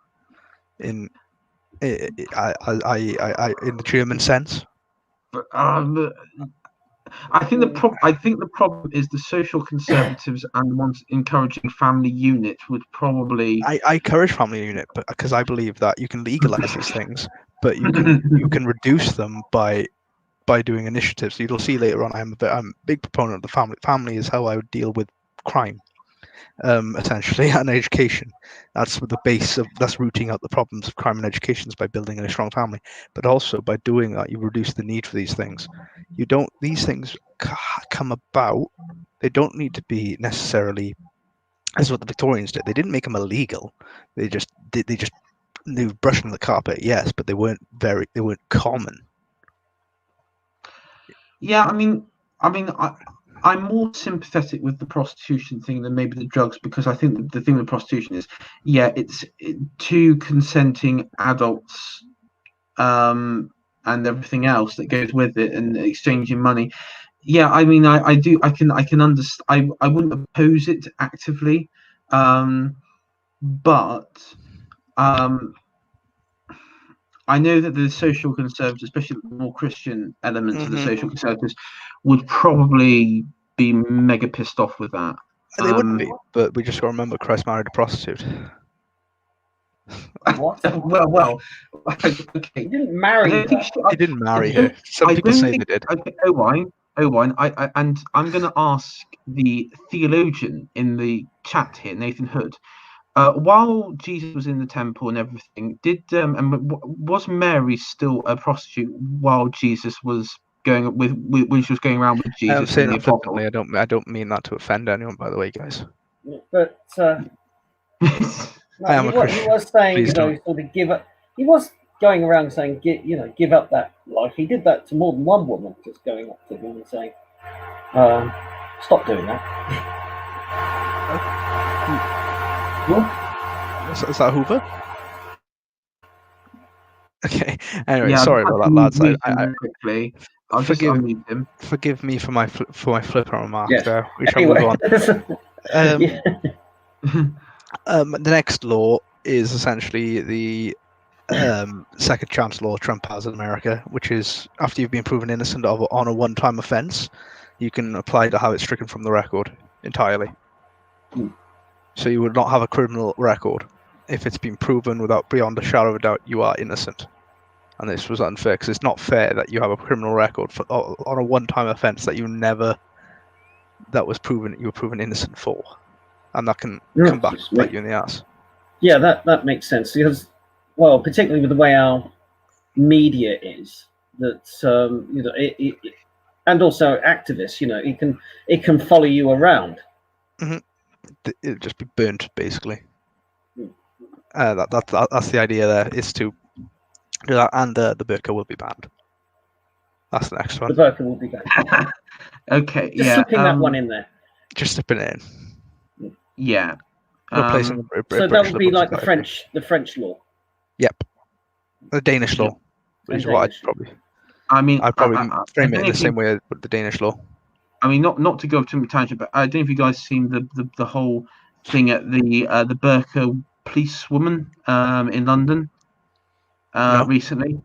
in the German sense. But, I think the problem is the social conservatives and the ones encouraging family unit would probably. I encourage family unit, but because I believe that you can legalize these things, but you can reduce them by doing initiatives. So you'll see later on, I'm a big proponent of the family. Family is how I would deal with crime, essentially, and education. That's the base of that's rooting out the problems of crime and education, is by building a strong family. But also by doing that, you reduce the need for these things. These things come about. They don't need to be necessarily. That's what the Victorians did. They didn't make them illegal. They were brushing the carpet, yes, but they weren't common. Yeah, I mean, I'm more sympathetic with the prostitution thing than maybe the drugs, because I think the thing with prostitution is, yeah, it's two consenting adults, and everything else that goes with it, and exchanging money. Yeah, I mean, I can understand. I wouldn't oppose it actively, but I know that the social conservatives, especially the more Christian elements of the social conservatives, would probably be mega pissed off with that. They wouldn't be, but we just got to remember Christ married a prostitute. What? well, okay. He didn't marry her. He didn't marry her. Some people say they did. Okay, Oh-wine. And I'm going to ask the theologian in the chat here, Nathan Hood. While Jesus was in the temple and everything, was Mary still a prostitute while Jesus was going when she was going around with Jesus? I'm saying that flippantly. I don't mean that to offend anyone, by the way, guys. But I am a Christian. He was saying, sort of give up. He was going around saying, give up that life. He did that to more than one woman, just going up to him and saying, stop doing that. Is that Hoover? Okay. Anyway, sorry about that, lads. Forgive me for my flipper remark. Yes. There. We shall move on. The next law is essentially the second chance law Trump has in America, which is after you've been proven innocent on a one-time offence, you can apply to have it stricken from the record entirely. So you would not have a criminal record if it's been proven beyond a shadow of a doubt you are innocent. And this was unfair, because it's not fair that you have a criminal record on a one-time offence that you were proven innocent for, and that can come back and bite you in the ass. Yeah, that makes sense, because, well, particularly with the way our media is, that and also activists, it can follow you around. Mm-hmm. It'll just be burnt, basically. That's the idea. There is to do that, and the burqa will be banned. That's the next one. The burqa will be banned. Okay, just slipping that one in there. Just slipping it in. Yeah. Replacing so that would be like the French law. Yep. The Danish law. Which is what I'd probably. I mean, I'd probably frame it in the same way with the Danish law. I mean, not to go off too much tangent, but I don't know if you guys seen the whole thing at the burqa policewoman in London No, recently.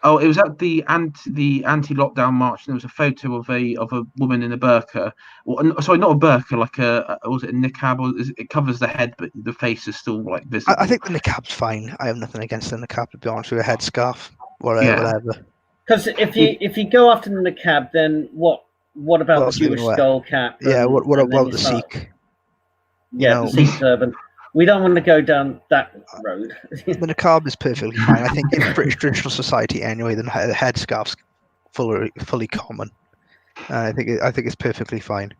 Oh, it was at the anti-lockdown march, and there was a photo of a woman in a burqa. Well, sorry, not a burqa, like was it a niqab? Or it covers the head, but the face is still like visible. I think the niqab's fine. I have nothing against the niqab, to be honest with you. A headscarf, Yeah. whatever. Because if you go after the niqab, then what about the Jewish skull cap? Yeah, and what then about you the start- Sikh? Yeah, know, the Sikh turban. We don't want to go down that road. The niqab is perfectly fine. I think in British traditional society anyway, the headscarf's fully common. I think it's perfectly fine.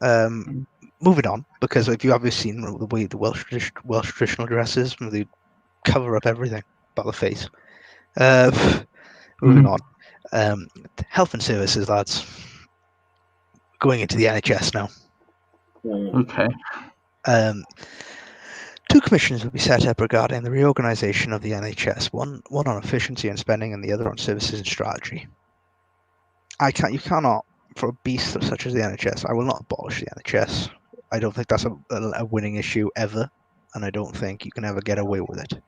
Moving on, because if you ever seen the way the Welsh traditional dresses, they cover up everything but the face. Moving on. Health and services, lads. Going into the NHS now. Okay. 2 commissions will be set up regarding the reorganisation of the NHS. One on efficiency and spending, and the other on services and strategy. You cannot, for a beast such as the NHS. I will not abolish the NHS. I don't think that's a winning issue ever, and I don't think you can ever get away with it.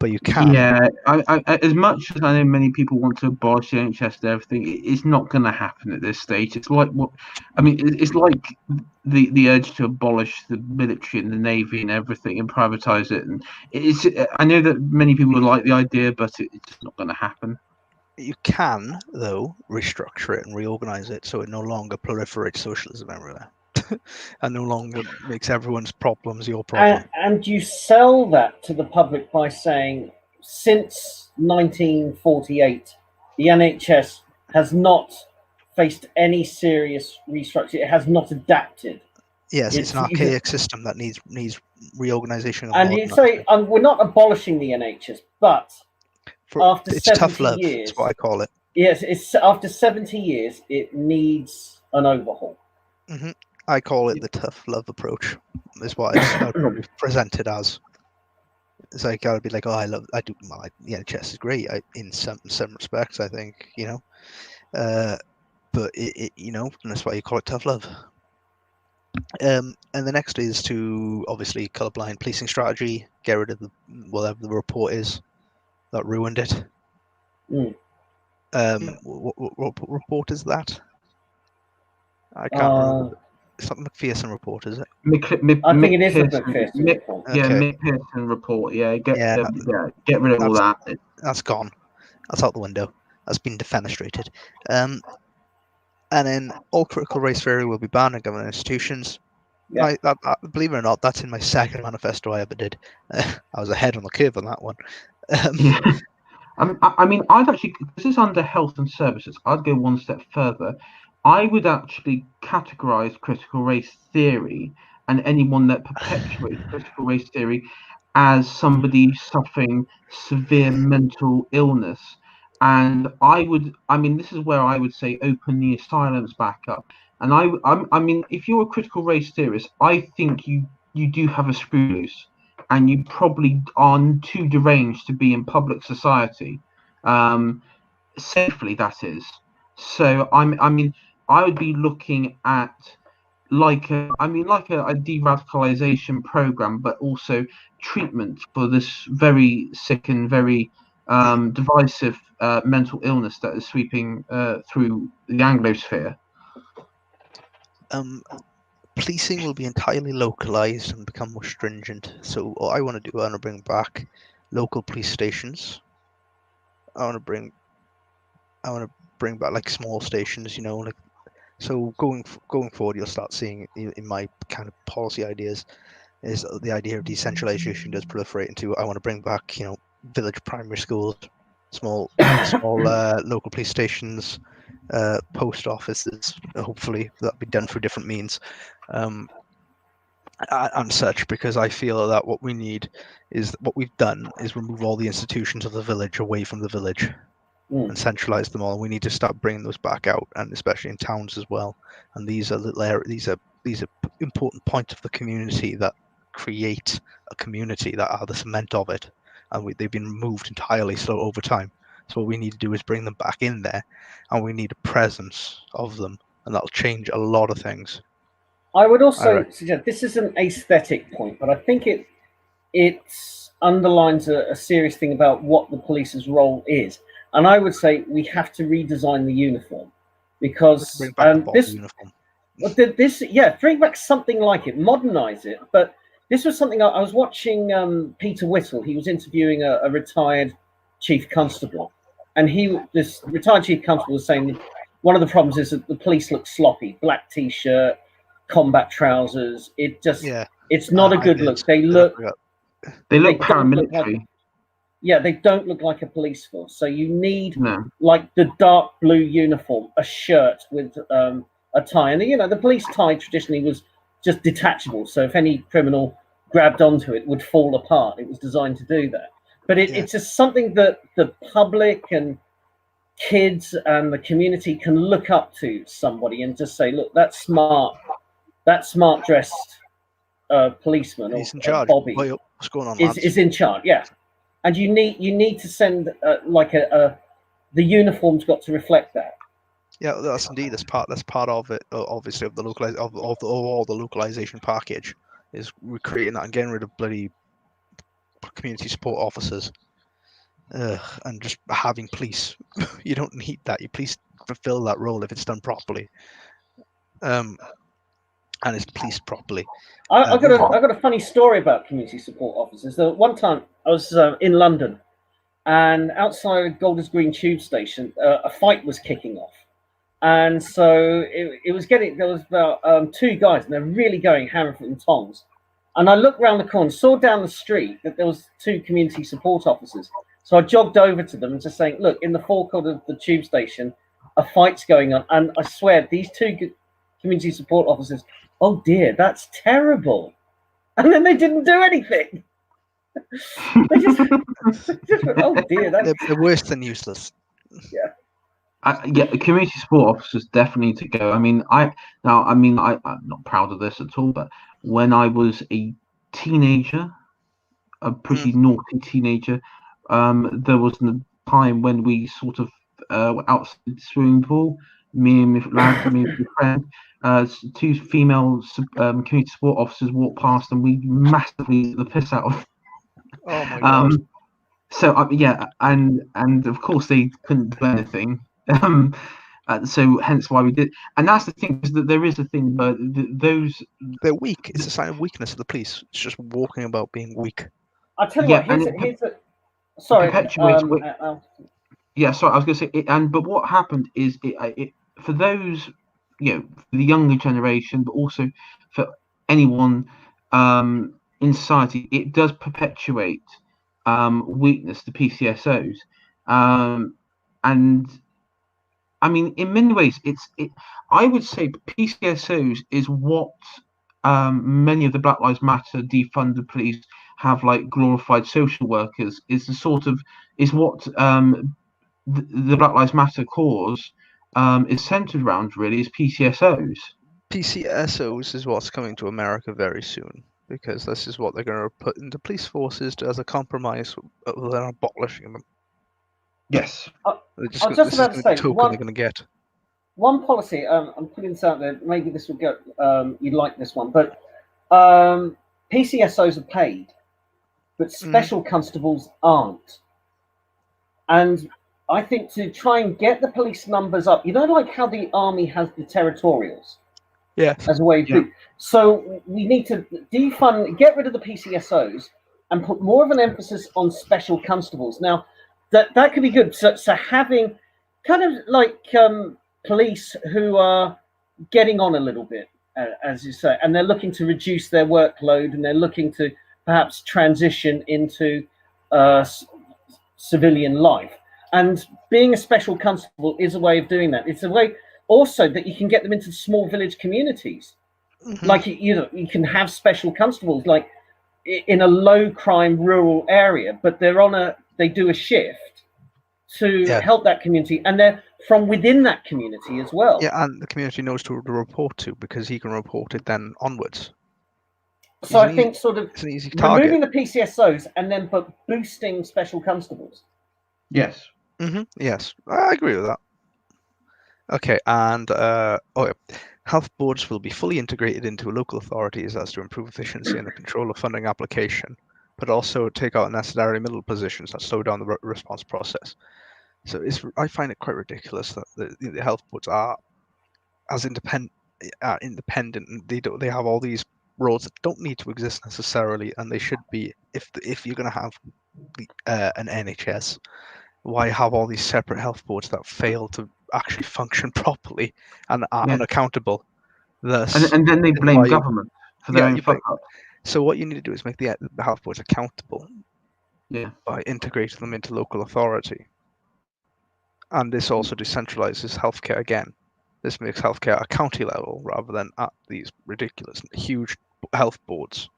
But you can. Yeah, I as much as I know many people want to abolish the NHS and everything, it's not going to happen at this stage. It's like it's like the urge to abolish the military and the navy and everything and privatize it. And I know that many people would like the idea, but it's just not going to happen. You can, though, restructure it and reorganize it so it no longer proliferates socialism everywhere. And no longer makes everyone's problems your problem. And you sell that to the public by saying, since 1948, the NHS has not faced any serious restructure. It has not adapted. Yes, it's an archaic system that needs reorganization. And you say, we're not abolishing the NHS, but after it's 70 tough love, years, that's what I call it. Yes, it's after 70 years, it needs an overhaul. Mm-hmm. I call it the tough love approach. Is what it's probably presented as. It's like I'd be like, the NHS is great in some respects. I think but that's why you call it tough love. And the next is to obviously colourblind policing strategy. Get rid of whatever the report is that ruined it. What report is that? I can't remember. It's not the McPherson report, is it? I think it is the McPherson report. Yeah, McPherson report. Yeah, get rid of all that. That's gone. That's out the window. That's been defenestrated. And then all critical race theory will be banned in government institutions. Yeah. Believe it or not, that's in my second manifesto I ever did. I was ahead on the curve on that one. I mean, I'd actually, this is under health and services. I'd go one step further. I would actually categorize critical race theory and anyone that perpetuates critical race theory as somebody suffering severe mental illness. And this is where I would say open the asylums back up. And I mean, if you're a critical race theorist, I think you do have a screw loose, and you probably are too deranged to be in public society, safely. That is. So I would be looking at like a de-radicalization program, but also treatment for this very sick and very divisive mental illness that is sweeping through the Anglosphere. Policing will be entirely localized and become more stringent. So what I want to do, I want to bring back local police stations. I want to bring back like small stations, so going forward, you'll start seeing in my kind of policy ideas is the idea of decentralization does proliferate into. I want to bring back, village primary schools, small local police stations, post offices. Hopefully that'll be done through different means, and such, because I feel that what we need is what we've done is remove all the institutions of the village away from the village. And centralize them all. We need to start bringing those back out, and especially in towns as well. And these are important points of the community that create a community that are the cement of it, and they've been removed entirely over time. So what we need to do is bring them back in there, and we need a presence of them and that'll change a lot of things. I would also suggest this is an aesthetic point, but I think it underlines a serious thing about what the police's role is. And I would say we have to redesign the uniform, because bring back the uniform. Bring back something like it, modernize it. But this was something I was watching. Peter Whittle, he was interviewing a retired chief constable, and this retired chief constable was saying that one of the problems is that the police look sloppy, black t-shirt, combat trousers. It's not a good look. They look paramilitary. They don't look like a police force. So you need like the dark blue uniform, a shirt with a tie, and the police tie traditionally was just detachable. So if any criminal grabbed onto it, would fall apart. It was designed to do that. But it's just something that the public and kids and the community can look up to somebody and just say, look, that smart dressed policeman He's in charge. Bobby What's going on, is in charge. Yeah. And you need to send the uniform's got to reflect that. Yeah, that's part of it. Obviously, of the all the localization package is recreating that and getting rid of bloody community support officers, and just having police. You don't need that. You police fulfill that role if it's done properly, and it's policed properly. I got a funny story about community support officers. One time I was in London, and outside Golders Green tube station, a fight was kicking off, and so there was about two guys, and they're really going hammer and tongs. And I looked round the corner, saw down the street that there was two community support officers. So I jogged over to them and just saying, look, in the forecourt of the tube station, a fight's going on, and I swear these two community support officers, oh dear, that's terrible. And then they didn't do anything. They just went, oh dear, they're worse than useless. Yeah. Community support officers definitely need to go. I'm not proud of this at all, but when I was a teenager, a pretty naughty teenager, there was a time when we sort of were outside the swimming pool, me and my friend, two female community support officers walked past, and we massively took the piss out of. Oh my god! So and of course they couldn't do anything. So hence why we did, and that's the thing, is that there is a thing, but they're weak. It's a sign of weakness of the police. It's just walking about being weak. I'll tell you sorry. Sorry, I was going to say it, but what happened is it for those, for the younger generation, but also for anyone in society, it does perpetuate weakness to PCSOs, and I mean, in many ways, I would say PCSOs is what many of the Black Lives Matter defunded police have like glorified social workers. Is what the Black Lives Matter cause is centered around, really, is PCSOs. PCSOs is what's coming to America very soon, because this is what they're going to put into police forces as a compromise. They're abolishing them. Yes. I was just about to say, they're going to get. One policy, I'm putting this out there, maybe this will go, you'd like this one, but PCSOs are paid, but special constables aren't. And I think to try and get the police numbers up, like how the army has the territorials. Yeah. As a way of doing. So we need to defund, get rid of the PCSOs and put more of an emphasis on special constables. Now, that could be good. So having kind of like police who are getting on a little bit, as you say, and they're looking to reduce their workload, and they're looking to perhaps transition into civilian life. And being a special constable is a way of doing that. It's a way also that you can get them into small village communities. Mm-hmm. Like, you can have special constables like in a low crime rural area, but they do a shift to help that community, and they're from within that community as well. Yeah, and the community knows to report to, because he can report it then onwards. So I think sort of it's an easy target. Removing the PCSOs and then boosting special constables. Yes. Mm-hmm. Yes, I agree with that. Okay, and health boards will be fully integrated into local authorities as to improve efficiency and the control of funding application, but also take out unnecessary middle positions that slow down the response process. So I find it quite ridiculous that the health boards are as independent, and they have all these roles that don't need to exist necessarily, and they should be. If you're going to have an NHS, why have all these separate health boards that fail to actually function properly and are unaccountable? Thus, and then they blame government for their own fuck up. So what you need to do is make the health boards accountable. Yeah. By integrating them into local authority. And this also decentralizes healthcare again. This makes healthcare at county level rather than at these ridiculous, huge health boards.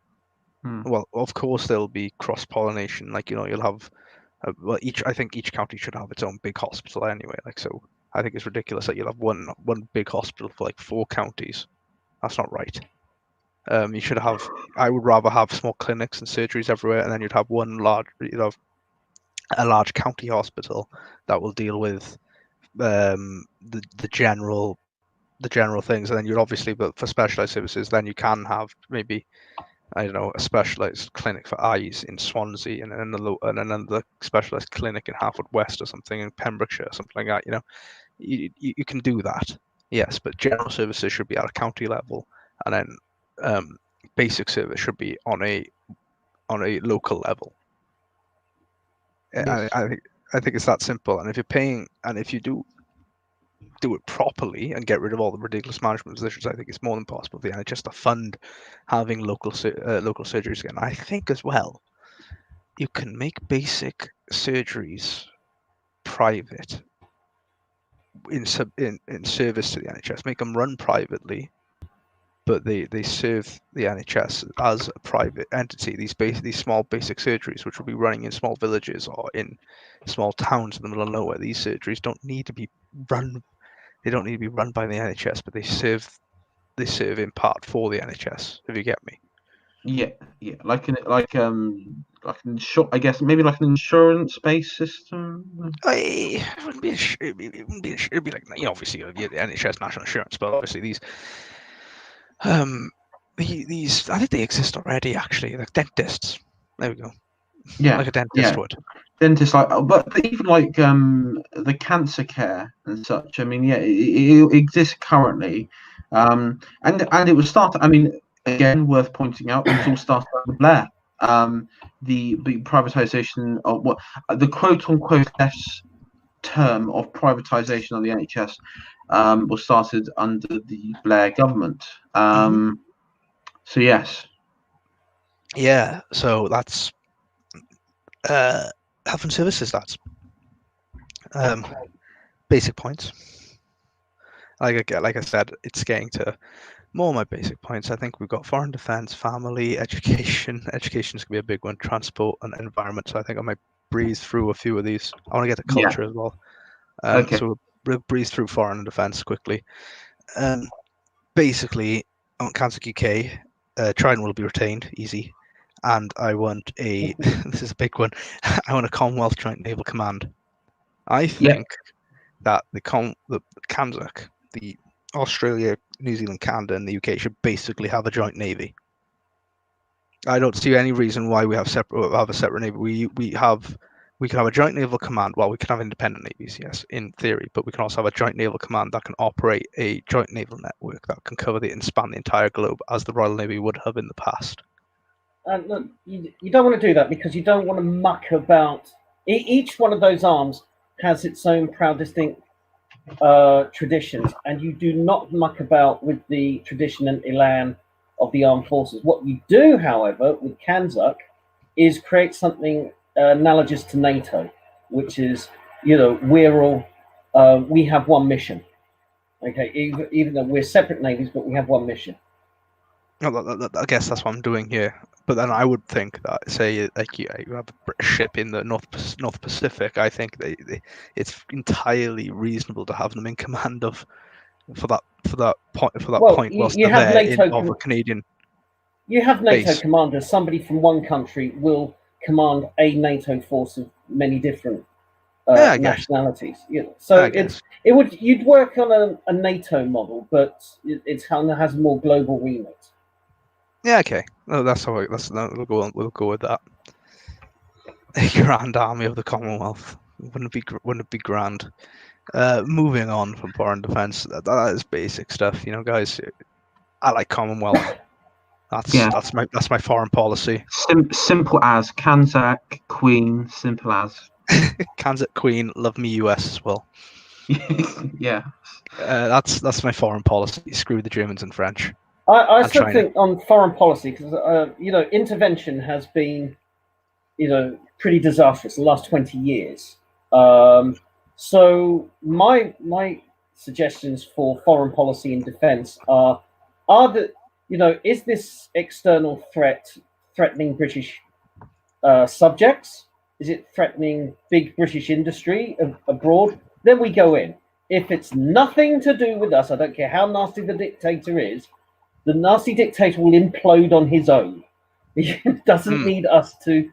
Well, of course, there'll be cross-pollination. Like, you'll have, I think each county should have its own big hospital anyway. Like, so I think it's ridiculous that you'll have one big hospital for like 4 counties. That's not right. You should have. I would rather have small clinics and surgeries everywhere, and then you'd have a large county hospital that will deal with the general things, and then you'd obviously, but for specialized services, then you can have maybe, I don't know, a specialized clinic for eyes in Swansea, and then another specialized clinic in Haverfordwest or something in Pembrokeshire, something like that. You can do that, yes, but general services should be at a county level, and then basic service should be on a local level. Yes. I think it's that simple. And if you're paying, and if you do it properly and get rid of all the ridiculous management positions, I think it's more than possible for the NHS to fund having local surgeries again. I think as well, you can make basic surgeries private in service to the NHS. Make them run privately, but they serve the NHS as a private entity. These small basic surgeries, which will be running in small villages or in small towns in the middle of nowhere, these surgeries don't need to be run. They don't need to be run by the NHS, but they serve in part for the NHS. If you get me. Yeah, like an I guess maybe like an insurance-based system. It wouldn't be. It'd be like, obviously the NHS national insurance, but obviously these I think they exist already, actually, like dentists. There we go. Yeah, like a dentist would. Dentists, but even like the cancer care and such. I mean, yeah, it exists currently, and it was started. I mean, again, worth pointing out, it was all started under Blair. The privatization of what the quote unquote left term of privatization of the NHS was started under the Blair government. So yes. Yeah, so that's health and services. That's basic points. Like I said, it's getting to more of my basic points. I think we've got foreign defense, family, education. Education is going to be a big one. Transport and environment. So I think I might breeze through a few of these. I want to get to culture as well. Okay. So we'll breeze through foreign and defense quickly. Basically, on Kansas UK, Trident will be retained, easy. And I want a, this is a big one, I want a Commonwealth Joint Naval Command. I think that the Kansas, the Australia, New Zealand, Canada, and the UK should basically have a joint navy. I don't see any reason why we have a separate navy. We can have a joint naval command. Well, we can have independent navies, yes, in theory, but we can also have a joint naval command that can operate a joint naval network that can cover and span the entire globe, as the Royal Navy would have in the past. Look, you don't want to do that because you don't want to muck about. Each one of those arms has its own proud, distinct traditions, and you do not muck about with the tradition and elan of the armed forces. What you do, however, with Kansas is create something analogous to NATO, which is, we're all, we have one mission. Okay, even though we're separate navies, but we have one mission. I guess that's what I'm doing here. But then I would think that, say, like you have a British ship in the North Pacific. I think it's entirely reasonable to have them in command of for that point. Whilst you have NATO of a Canadian. You have NATO base. commanders. Somebody from one country will command a NATO force of many different Yeah, I guess. nationalities. So I guess. you'd work on a NATO model, but it has a more global remit. Yeah, okay. No, we'll go with that. A grand army of the Commonwealth. Wouldn't it be grand? Moving on from foreign defense, that is basic stuff, guys. I like Commonwealth. That's my foreign policy. Simple as Kanzak Queen. Simple as Kansas Queen, love me US as well. Yeah. That's my foreign policy. Screw the Germans and French. I still think on foreign policy, because intervention has been pretty disastrous the last 20 years. So my suggestions for foreign policy and defense are that is this external threat threatening British subjects? Is it threatening big British industry abroad? Then we go in. If it's nothing to do with us, I don't care how nasty the dictator is, the nasty dictator will implode on his own. He doesn't need us to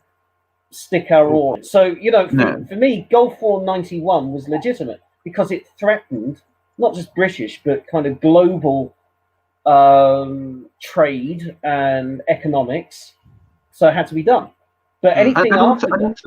stick our oar. So, for me, Gulf War 91 was legitimate because it threatened not just British, but kind of global trade and economics. So it had to be done. But anything after that...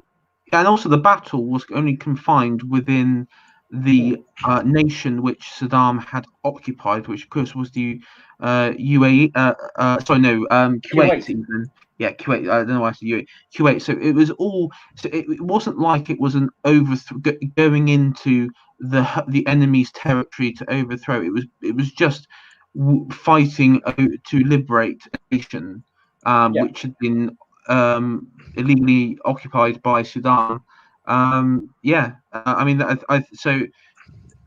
And also the battle was only confined within the nation which Saddam had occupied, which of course was the UAE. Kuwait. Even. Yeah, Kuwait. I don't know why I said UAE. Kuwait. So it was all. So it wasn't like it was an going into the enemy's territory to overthrow. It was just fighting to liberate a nation, which had been illegally occupied by Sudan. So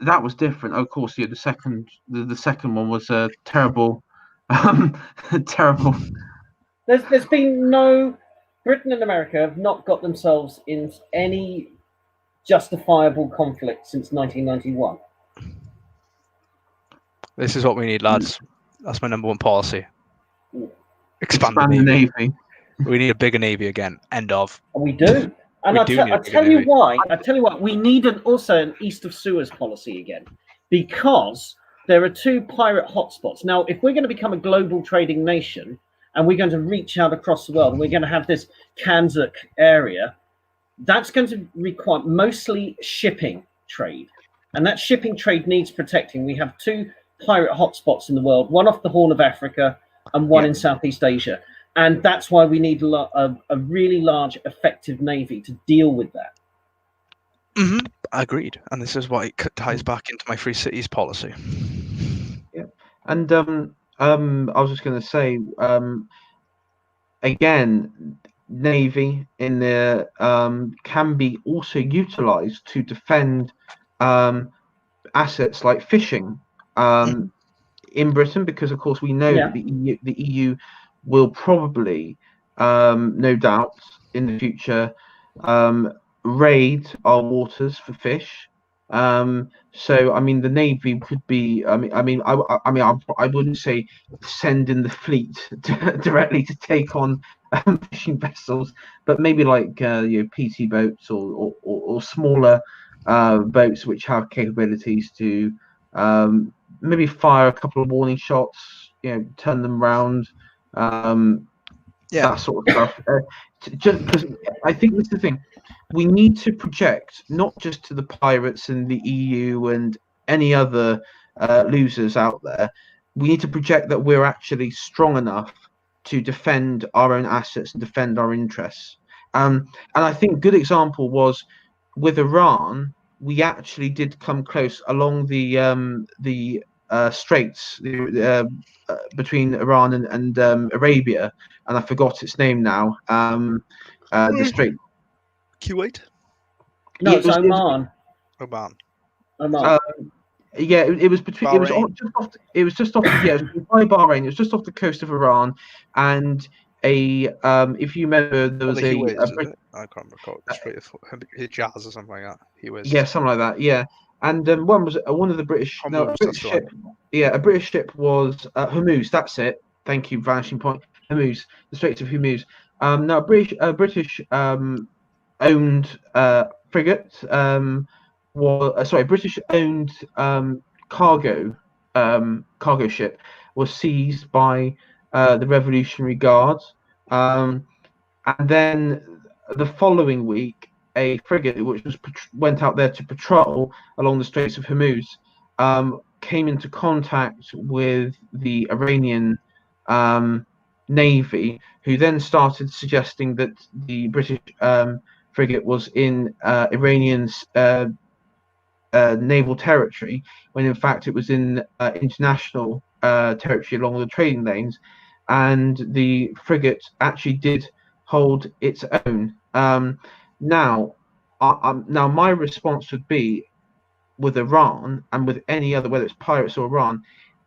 that was different. Of course, the second one was terrible, terrible. There's been no... Britain and America have not got themselves in any justifiable conflict since 1991. This is what we need, lads. That's my number one policy. Expand the Navy. We need a bigger navy again. End of. And we do. And I tell you why. We need also an East of Suez policy again, because there are two pirate hotspots. Now, if we're going to become a global trading nation and we're going to reach out across the world and we're going to have this Kanzak area, that's going to require mostly shipping trade. And that shipping trade needs protecting. We have two pirate hotspots in the world, one off the Horn of Africa and one in Southeast Asia. And that's why we need a really large, effective navy to deal with that. Mm-hmm. Agreed. And this is why it ties back into my free cities policy. Yeah. And I was just going to say, again, navy in there can be also utilized to defend assets like fishing in Britain, because of course we know that the EU will probably, no doubt, in the future, raid our waters for fish. So I mean, the navy could be. I wouldn't say send in the fleet directly to take on fishing vessels, but maybe like PT boats or smaller boats which have capabilities to maybe fire a couple of warning shots, turn them round. That sort of stuff. Just because I think that's the thing, we need to project not just to the pirates and the EU and any other losers out there. We need to project that we're actually strong enough to defend our own assets and defend our interests. And I think a good example was with Iran. We actually did come close along the straits between Iran and Arabia, and I forgot its name now. The strait. Kuwait? No, it's Oman. Oman. Yeah, it was between. Bahrain. It was just off. Yeah, it was by Bahrain. It was just off the coast of Iran, and if you remember, there was I can't recall. Hijaz or something like that. Yeah, something like that. Yeah. And one of the British. No, a British ship. Yeah, a British ship was Hormuz. That's it. Thank you. Vanishing point. Hormuz, the Straits of Hormuz. Now, British owned frigate British-owned cargo ship was seized by the Revolutionary Guard, and then the following week, a frigate which went out there to patrol along the Straits of Hormuz came into contact with the Iranian Navy, who then started suggesting that the British frigate was in Iranian naval territory, when in fact it was in international territory along the trading lanes, and the frigate actually did hold its own. Now, my response would be, with Iran and with any other, whether it's pirates or Iran,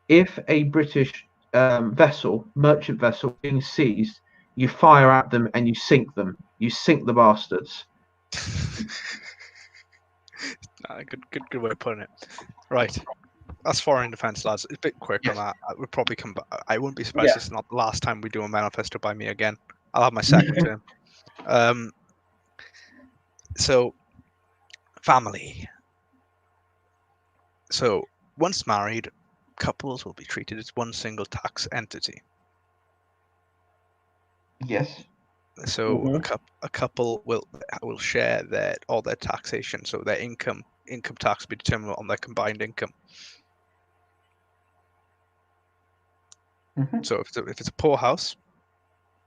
if a British merchant vessel being seized, you fire at them and you sink them. You sink the bastards. Good way of putting it. Right. That's foreign defence, lads. It's a bit quick on that. I would probably come back. I wouldn't be surprised if it's not the last time we do a manifesto by me again. I'll have my second term. So, family. So, once married, couples will be treated as one single tax entity. Yes. So a couple will share all their taxation. So their income tax will be determined on their combined income. So if it's a poor house,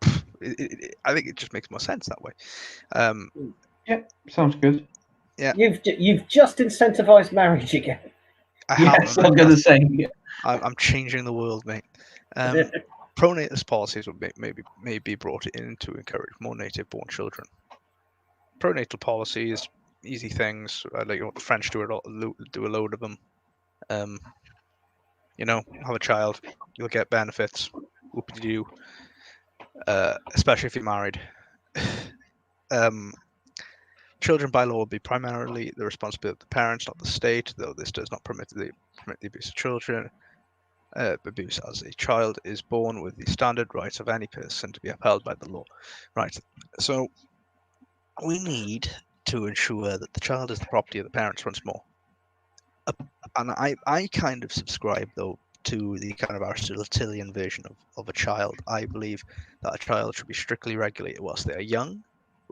I think it just makes more sense that way. Yeah, sounds good. Yeah, you've just incentivized marriage again. Yes, I was going to say. Yeah. I'm changing the world, mate. Pronatalist policies may be brought in to encourage more native-born children. Pronatal policies, easy things, like the French do a load of them. Have a child, you'll get benefits. Whoop-de-doo. Especially if you're married. Children by law will be primarily the responsibility of the parents, not the state, though this does not permit the abuse of children. Abuse as a child is born with the standard rights of any person to be upheld by the law. Right. So we need to ensure that the child is the property of the parents once more. And I kind of subscribe, though, to the kind of Aristotelian version of a child. I believe that a child should be strictly regulated whilst they are young,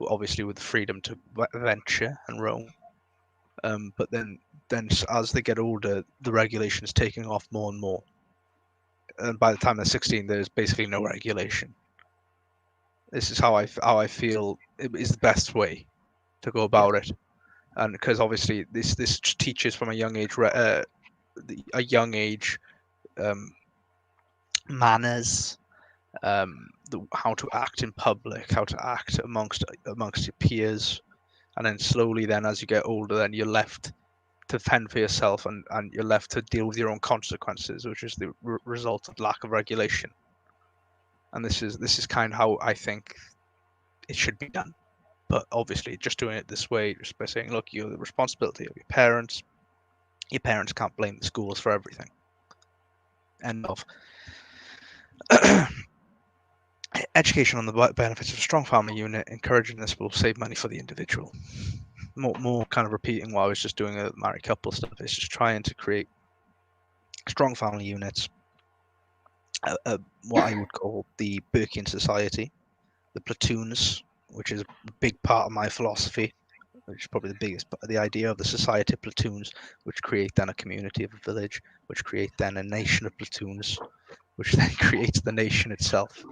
obviously with the freedom to venture and roam. But then as they get older, the regulation is taking off more and more. And by the time they're 16, there's basically no regulation. This is how I feel it is the best way to go about it, and because obviously this teaches from a young age manners, how to act in public, how to act amongst your peers, and then slowly, then as you get older, then you're left to fend for yourself, and you're left to deal with your own consequences, which is the result of lack of regulation. And this is kind of how I think it should be done. But obviously, just doing it this way, just by saying, look, you're the responsibility of your parents. Your parents can't blame the schools for everything. End of. Education on the benefits of a strong family unit, encouraging this will save money for the individual. More kind of repeating what I was just doing with married couple stuff. It's just trying to create strong family units. What I would call the Burkean society, the platoons, which is a big part of my philosophy, which is probably the biggest, but the idea of the society of platoons, which create then a community of a village, which create then a nation of platoons, which then creates the nation itself.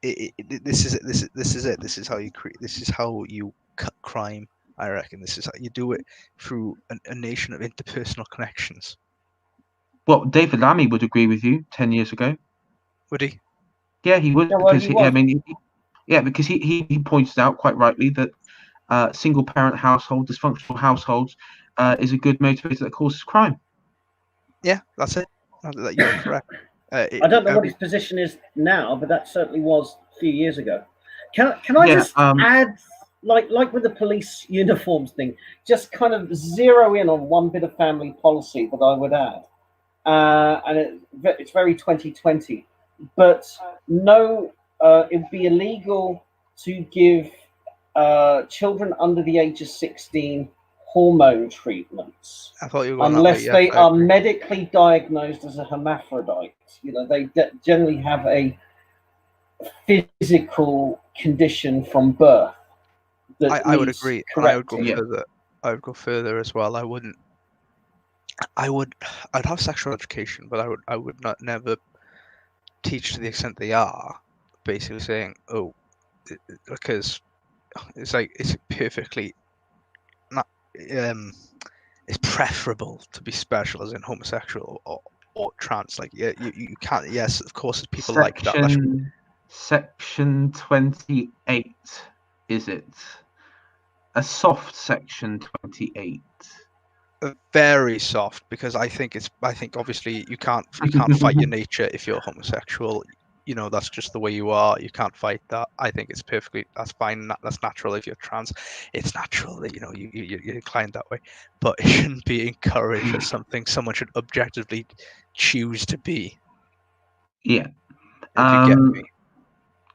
This is it. This is how you create. This is how you cut crime. I reckon this is how you do it, through a nation of interpersonal connections. Well, David Lammy would agree with you 10 years ago. Would he? Yeah, he would, because because he pointed out quite rightly that single-parent household, dysfunctional households, is a good motivator that causes crime. Yeah, that's it. You're correct. I don't know what his position is now, but that certainly was a few years ago. Can I just add, like with the police uniforms thing, just kind of zero in on one bit of family policy that I would add, and it's very 2020. But no, it would be illegal to give children under the age of 16 hormone treatments. I thought you were going Unless that way. they are medically diagnosed as a hermaphrodite. They generally have a physical condition from birth. I would agree. I would go Yeah. further. I would go further as well. I'd have sexual education, but I would never teach to the extent they are. Basically saying, because it's perfectly not. It's preferable to be special as in homosexual or trans. Like, yeah, you can't. Yes, of course, people like that. Section 28, is it? A soft section 28. Very soft, because I think obviously you can't fight your nature if you're homosexual. That's just the way you are. You can't fight that. I think that's fine. That's natural. If you're trans, it's natural that you're inclined that way, but it shouldn't be encouraged as something someone should objectively choose to be. Yeah. If you get me.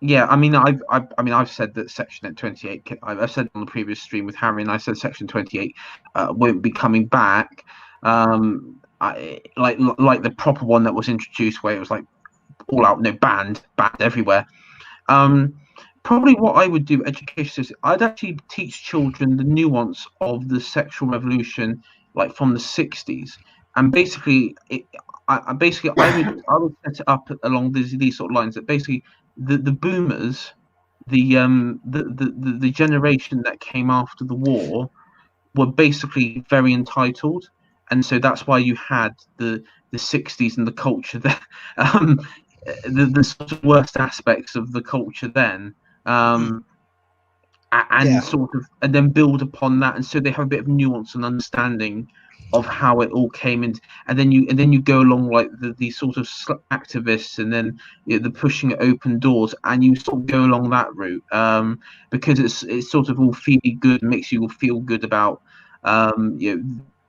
Yeah, I mean, I've said that Section 28. I've said on the previous stream with Harry, and I said Section 28 won't be coming back. Like the proper one that was introduced, where it was like all out, banned everywhere. Probably what I would do, education is, I'd actually teach children the nuance of the sexual revolution, like from the 60s, and basically, I would set it up along these sort of lines, that basically the boomers, the generation that came after the war, were basically very entitled, and so that's why you had the 60s and the culture there. The sort of worst aspects of the culture then, and then build upon that, and so they have a bit of nuance and understanding of how it all came in, and then you go along like the sort of activists, and then the pushing at open doors, and you sort of go along that route, because it's sort of all feely good, makes you all feel good about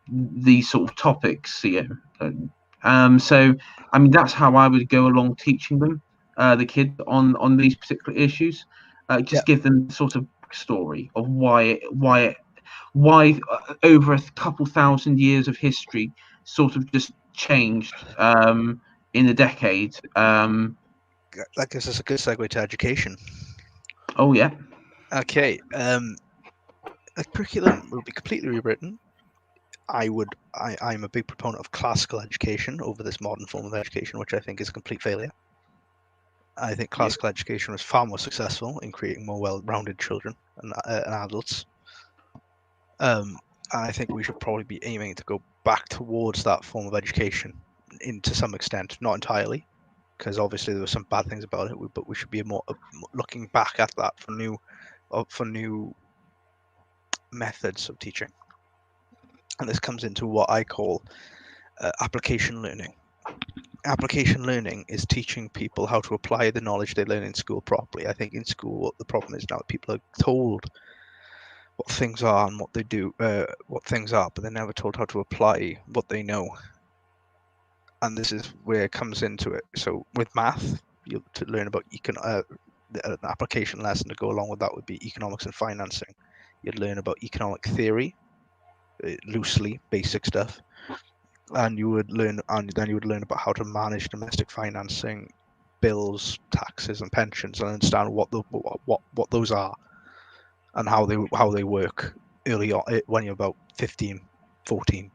these sort of topics. So I mean, that's how I would go along teaching them, the kids, on these particular issues. Give them sort of story of why over a couple thousand years of history sort of just changed in a decade. That gives us a good segue to education. Oh yeah. Okay. The curriculum will be completely rewritten. I'm a big proponent of classical education over this modern form of education, which I think is a complete failure. I think classical education was far more successful in creating more well-rounded children and adults. I think we should probably be aiming to go back towards that form of education, to some extent, not entirely, because obviously there were some bad things about it. But we should be more looking back at that for new methods of teaching. And this comes into what I call application learning. Application learning is teaching people how to apply the knowledge they learn in school properly. I think in school, what the problem is now, people are told what things are and what they do, what things are, but they're never told how to apply what they know. And this is where it comes into it. So with math, you to learn about an application lesson to go along with that would be economics and financing. You'd learn about economic theory, loosely basic stuff, and then you would learn about how to manage domestic financing, bills, taxes, and pensions, and understand what those are and how they work early on when you're about 15, 14.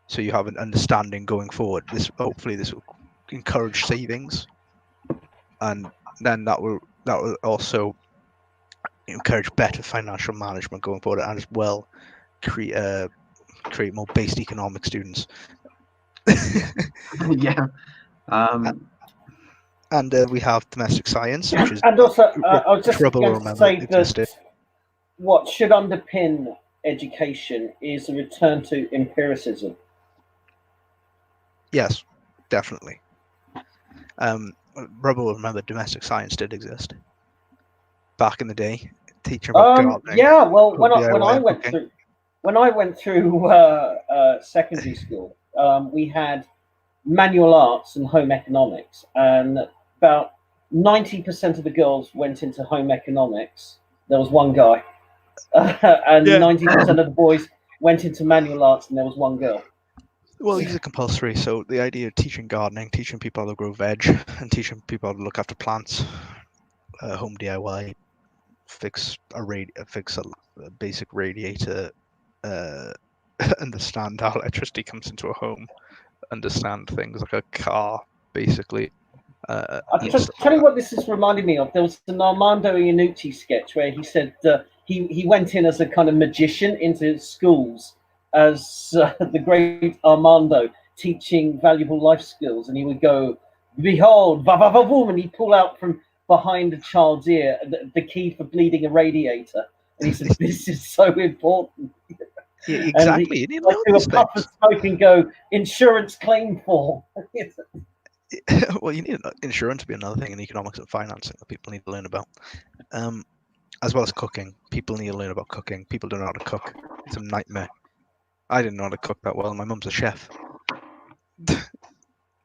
So you have an understanding going forward. Hopefully this will encourage savings, and then that will also encourage better financial management going forward, and as well create more based economic students. Yeah. And we have domestic science, which is and also I was just going to say existed. that what should underpin education is a return to empiricism. Yes, definitely. Rhubba will remember domestic science did exist back in the day. Teaching about gardening. Yeah, well, when I went through secondary school, we had manual arts and home economics, and about 90% of the girls went into home economics. there was one guy, and Yeah. 90% of the boys went into manual arts, and there was one girl. Well, these are compulsory. So the idea of teaching gardening, teaching people how to grow veg, and teaching people how to look after plants, home DIY, fix a basic radiator, understand how electricity comes into a home, understand things like a car, basically. I'll tell you what this is reminding me of. There was an Armando Iannucci sketch where he said he went in as a kind of magician into schools as the great Armando, teaching valuable life skills, and he would go, "Behold, va va va boom," and he'd pull out from behind a child's ear the key for bleeding a radiator, and he said, "This is so important." Yeah, exactly. And he'd do a puff of smoke and go, "Insurance claim form." Well, you need insurance to be another thing in economics and financing that people need to learn about, as well as cooking. People need to learn about cooking. People don't know how to cook. It's a nightmare. I didn't know how to cook that well. My mum's a chef.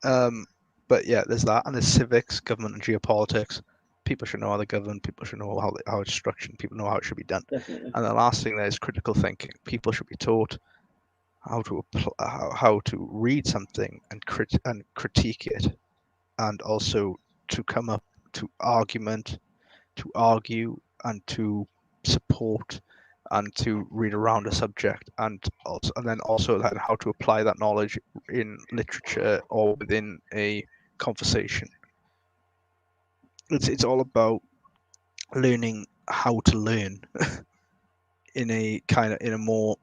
But yeah, there's that, and there's civics, government, and geopolitics. People should know how they govern. People should know how it's structured. People know how it should be done. Definitely. And the last thing there is critical thinking. People should be taught how to read something and critique it, and also to come up to argument, to argue, and to support, and to read around a subject, and then also how to apply that knowledge in literature or within a conversation. It's all about learning how to learn in a more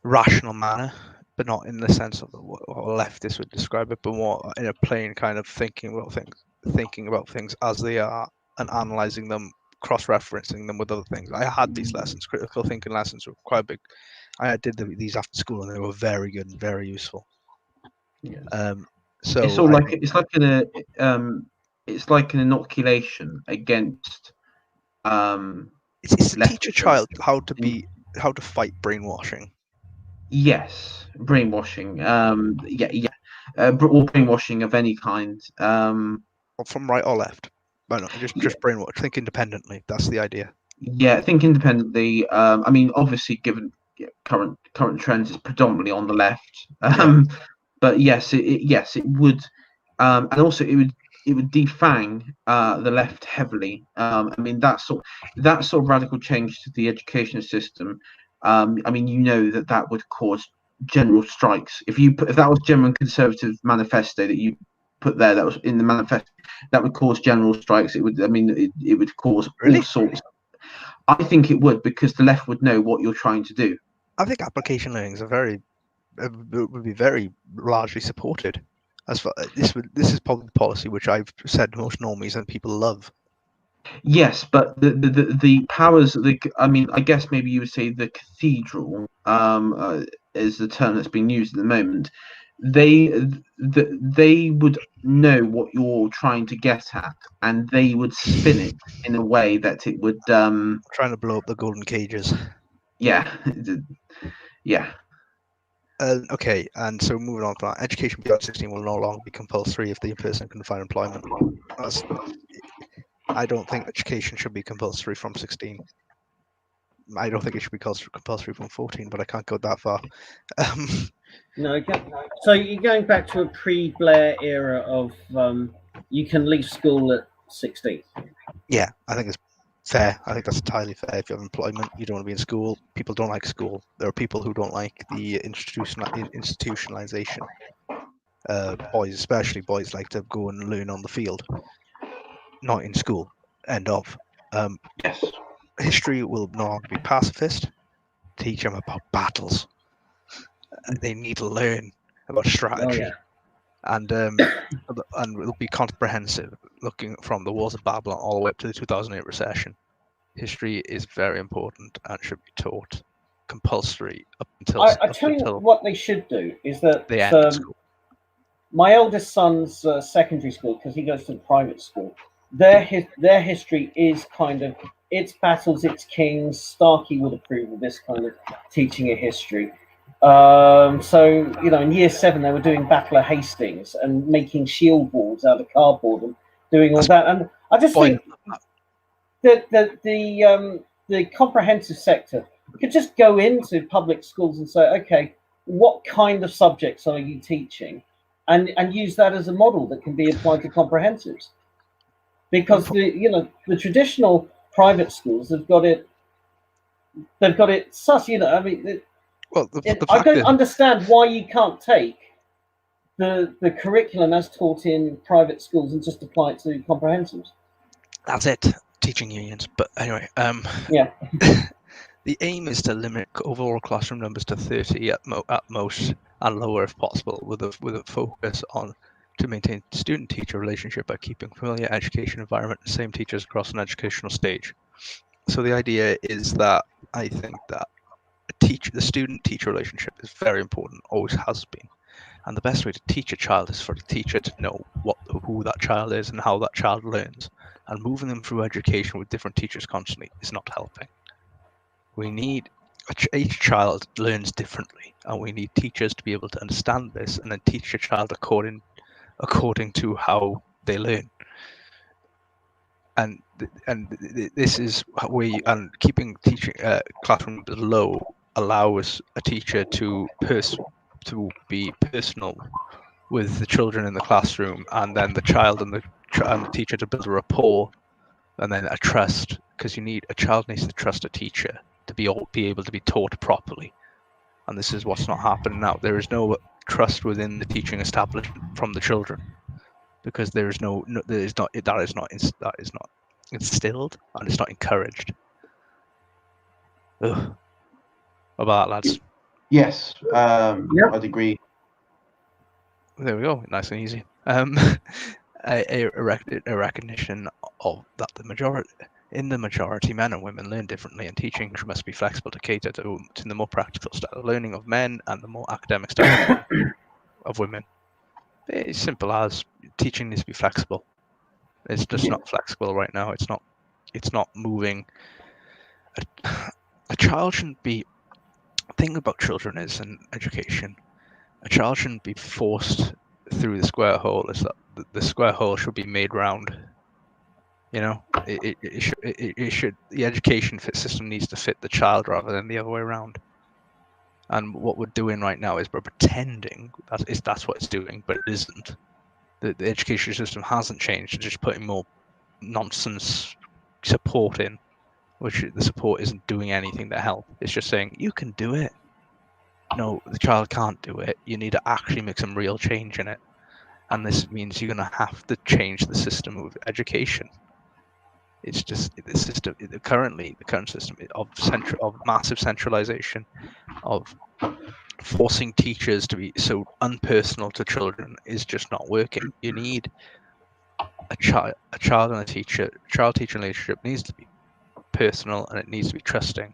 rational manner, but not in the sense of what leftists would describe it, but more in a plain kind of thinking about things as they are, and analyzing them, cross-referencing them with other things. I had these lessons. Critical thinking lessons were quite big. I did these after school, and they were very good and very useful. Yes. So it's all it's like an inoculation against. It's to teach a child how to fight brainwashing. Yes, brainwashing. Or brainwashing of any kind. From right or left. I don't know, just brainwash. Think independently. That's the idea. Yeah, think independently. I mean, obviously, given current trends, it's predominantly on the left. But yes, it would, and also it would defang the left heavily. I mean, that sort of radical change to the education system. I mean, that would cause general strikes. If that was German Conservative manifesto that you put there, that was in the manifesto, that would cause general strikes. It would. I mean, it would cause all sorts. I think it would, because the left would know what you're trying to do. I think application learning would be very largely supported. As far this is probably the policy which I've said most normies and people love. Yes, but the powers, I mean, I guess maybe you would say the cathedral, is the term that's being used at the moment. They would know what you're trying to get at, and they would spin it in a way that it would trying to blow up the golden cages. Yeah. Okay, and so moving on from that, education beyond 16 will no longer be compulsory if the person can find employment. I don't think education should be compulsory from 16. I don't think it should be compulsory from 14, but I can't go that far. No, so you're going back to a pre-Blair era of you can leave school at 16. Yeah, I think it's fair. I think that's entirely fair. If you have employment, you don't want to be in school. People don't like school. There are people who don't like the institutionalization. Boys, especially boys, like to go and learn on the field, not in school. End of. Yes. History will no longer be pacifist. Teach them about battles. They need to learn about strategy. And it'll be comprehensive, looking from the Wars of Babylon all the way up to the 2008 recession. History is very important and should be taught compulsory up until. I tell you what they should do is that they end school. My eldest son's secondary school, because he goes to the private school, their history is kind of, it's battles, it's kings. Starkey would approve of this kind of teaching of history. So, in year 7, they were doing Battle of Hastings and making shield walls out of cardboard and doing all that. And I just think the comprehensive sector could just go into public schools and say, okay, what kind of subjects are you teaching, and use that as a model that can be applied to comprehensives. Because the traditional private schools have got it. They've got it sus. I mean, I don't understand why you can't take the curriculum as taught in private schools and just apply it to comprehensives. That's it. Teaching unions. But anyway, yeah. The aim is to limit overall classroom numbers to 30 at most, and lower if possible, with a focus on to maintain student-teacher relationship by keeping familiar education environment and same teachers across an educational stage. So the idea is that I think that the student-teacher relationship is very important, always has been. And the best way to teach a child is for the teacher to know who that child is and how that child learns. And moving them through education with different teachers constantly is not helping. We need each child learns differently, and we need teachers to be able to understand this and then teach a child according to how they learn. And this is and keeping teaching classroom low allows a teacher to be personal with the children in the classroom, and then the child and the teacher to build a rapport, and then a trust, because a child needs to trust a teacher to be able to be taught properly. And this is what's not happening now. There is no trust within the teaching establishment from the children, because that is not instilled, and it's not encouraged. Ugh. About that, lads. Yes, I'd agree. There we go, nice and easy. A recognition of that the majority, men and women learn differently, and teaching must be flexible to cater to the more practical style of learning of men and the more academic style of women. It's simple as teaching needs to be flexible. It's just not flexible right now. It's not moving. A child shouldn't be. The thing about children is, in education, a child shouldn't be forced through the square hole. Is that the square hole should be made round. It should. The education system needs to fit the child rather than the other way around. And what we're doing right now is we're pretending that's what it's doing, but it isn't. The education system hasn't changed. It's just putting more nonsense support in, which the support isn't doing anything to help. It's just saying you can do it. No, the child can't do it. You need to actually make some real change in it, and this means you're going to have to change the system of education. It's just the system. The current system of massive centralization, of forcing teachers to be so unpersonal to children is just not working. You need a child and a teacher. Child-teacher relationship needs to be personal, and it needs to be trusting,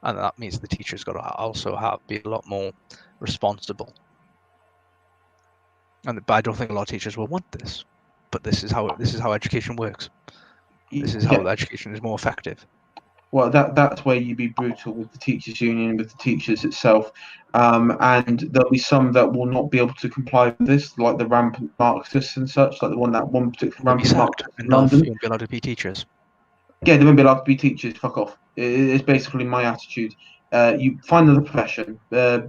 and that means the teacher's got to also be a lot more responsible. But I don't think a lot of teachers will want this. But this is how education works. This is how the education is more effective. Well, that's where you be brutal with the teachers' union, with the teachers itself, and there'll be some that will not be able to comply with this, like the rampant Marxists and such, like that one particular rampant Marxist in London. You won't be allowed to be teachers. Yeah, they won't be allowed to be teachers. Fuck off. It's basically my attitude. You find another profession,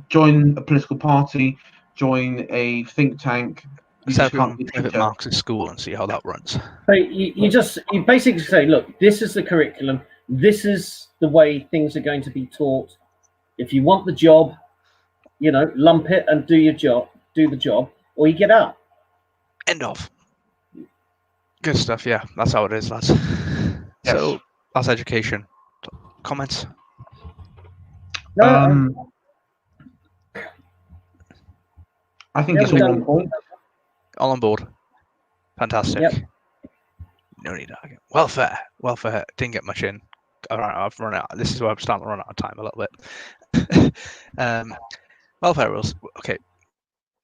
join a political party, join a think tank. Set up a private Marxist school and see how that runs. So you basically say, look, this is the curriculum. This is the way things are going to be taught. If you want the job, lump it and do the job, or you get out. End of. Good stuff. Yeah, that's how it is, lads. Yes. So that's education. Comments? No. I think it's all on point. All on board. Fantastic. Yep. No need to argue. Welfare. Didn't get much in. All right, I've run out. This is where I'm starting to run out of time a little bit. Welfare rules. Okay.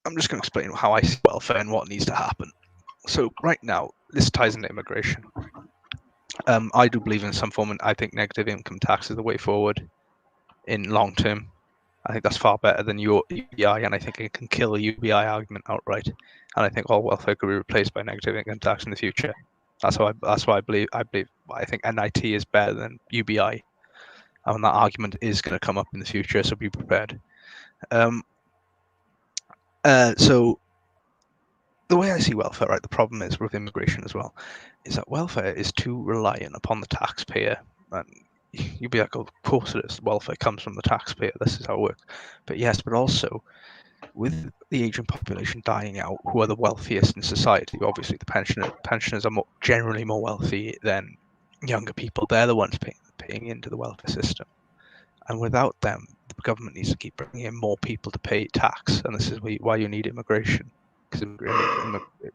I'm just going to explain how I see welfare and what needs to happen. So right now, this ties into immigration. I do believe in some form, and I think negative income tax is the way forward in long term. I think that's far better than your UBI, and I think it can kill a UBI argument outright. And I think all welfare could be replaced by negative income tax in the future. That's why I believe I think NIT is better than UBI, and that argument is going to come up in the future, so be prepared. So the way I see welfare, right, the problem is with immigration as well, is that welfare is too reliant upon the taxpayer. And you'd be like, oh, of course it is. Welfare comes from the taxpayer. This is how it works. But yes, but also with the aging population dying out, who are the wealthiest in society, obviously the pensioners are generally more wealthy than younger people. They're the ones paying into the welfare system. And without them, the government needs to keep bringing in more people to pay tax. And this is why you need immigration. Because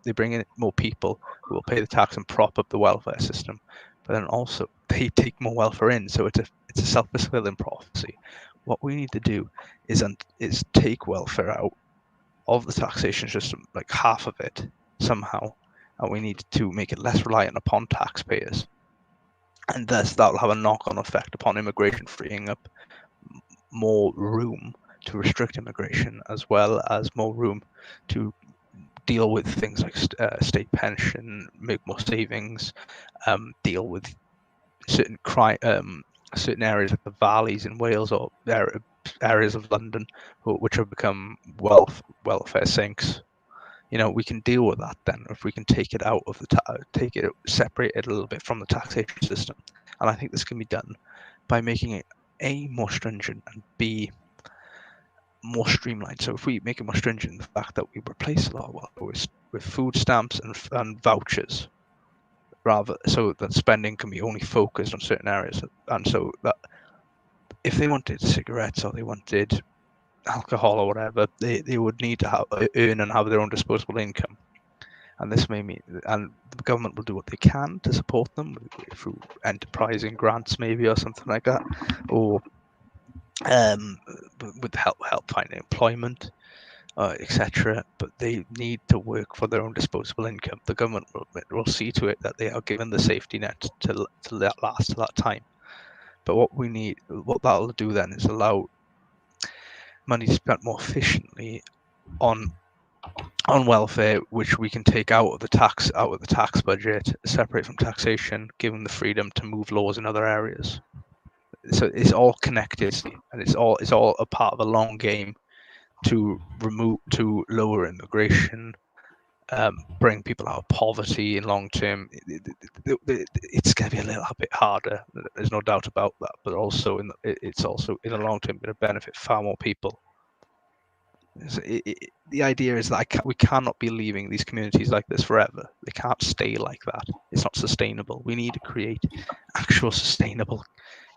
they bring in more people who will pay the tax and prop up the welfare system. But then also they take more welfare in. So it's a self-fulfilling prophecy. What we need to do is take welfare out of the taxation system, like half of it somehow. And we need to make it less reliant upon taxpayers. And thus that will have a knock-on effect upon immigration, freeing up more room to restrict immigration, as well as more room to deal with things like state pension, make more savings, deal with certain certain areas like the valleys in Wales or areas of London which have become welfare sinks. We can deal with that then if we can take it out of separate it a little bit from the taxation system. And I think this can be done by making it A, more stringent, and B, more streamlined. So if we make it more stringent, the fact that we replace a lot of welfare with food stamps and vouchers, rather, so that spending can be only focused on certain areas. And so that if they wanted cigarettes or they wanted alcohol or whatever, they would need to earn and have their own disposable income. And this may mean, and the government will do what they can to support them through enterprising grants, maybe, or something like that, or with help finding employment, etc. But they need to work for their own disposable income. The government will see to it that they are given the safety net to last to that time. But what that'll do then is allow money spent more efficiently on welfare, which we can take out of the tax budget, separate from taxation, given the freedom to move laws in other areas. So it's all connected, and it's all a part of a long game to lower immigration, bring people out of poverty in long term. It's going to be a little bit harder. There's no doubt about that. But also it's also in the long term going to benefit far more people. The idea is that we cannot be leaving these communities like this forever. They can't stay like that. It's not sustainable. We need to create actual sustainable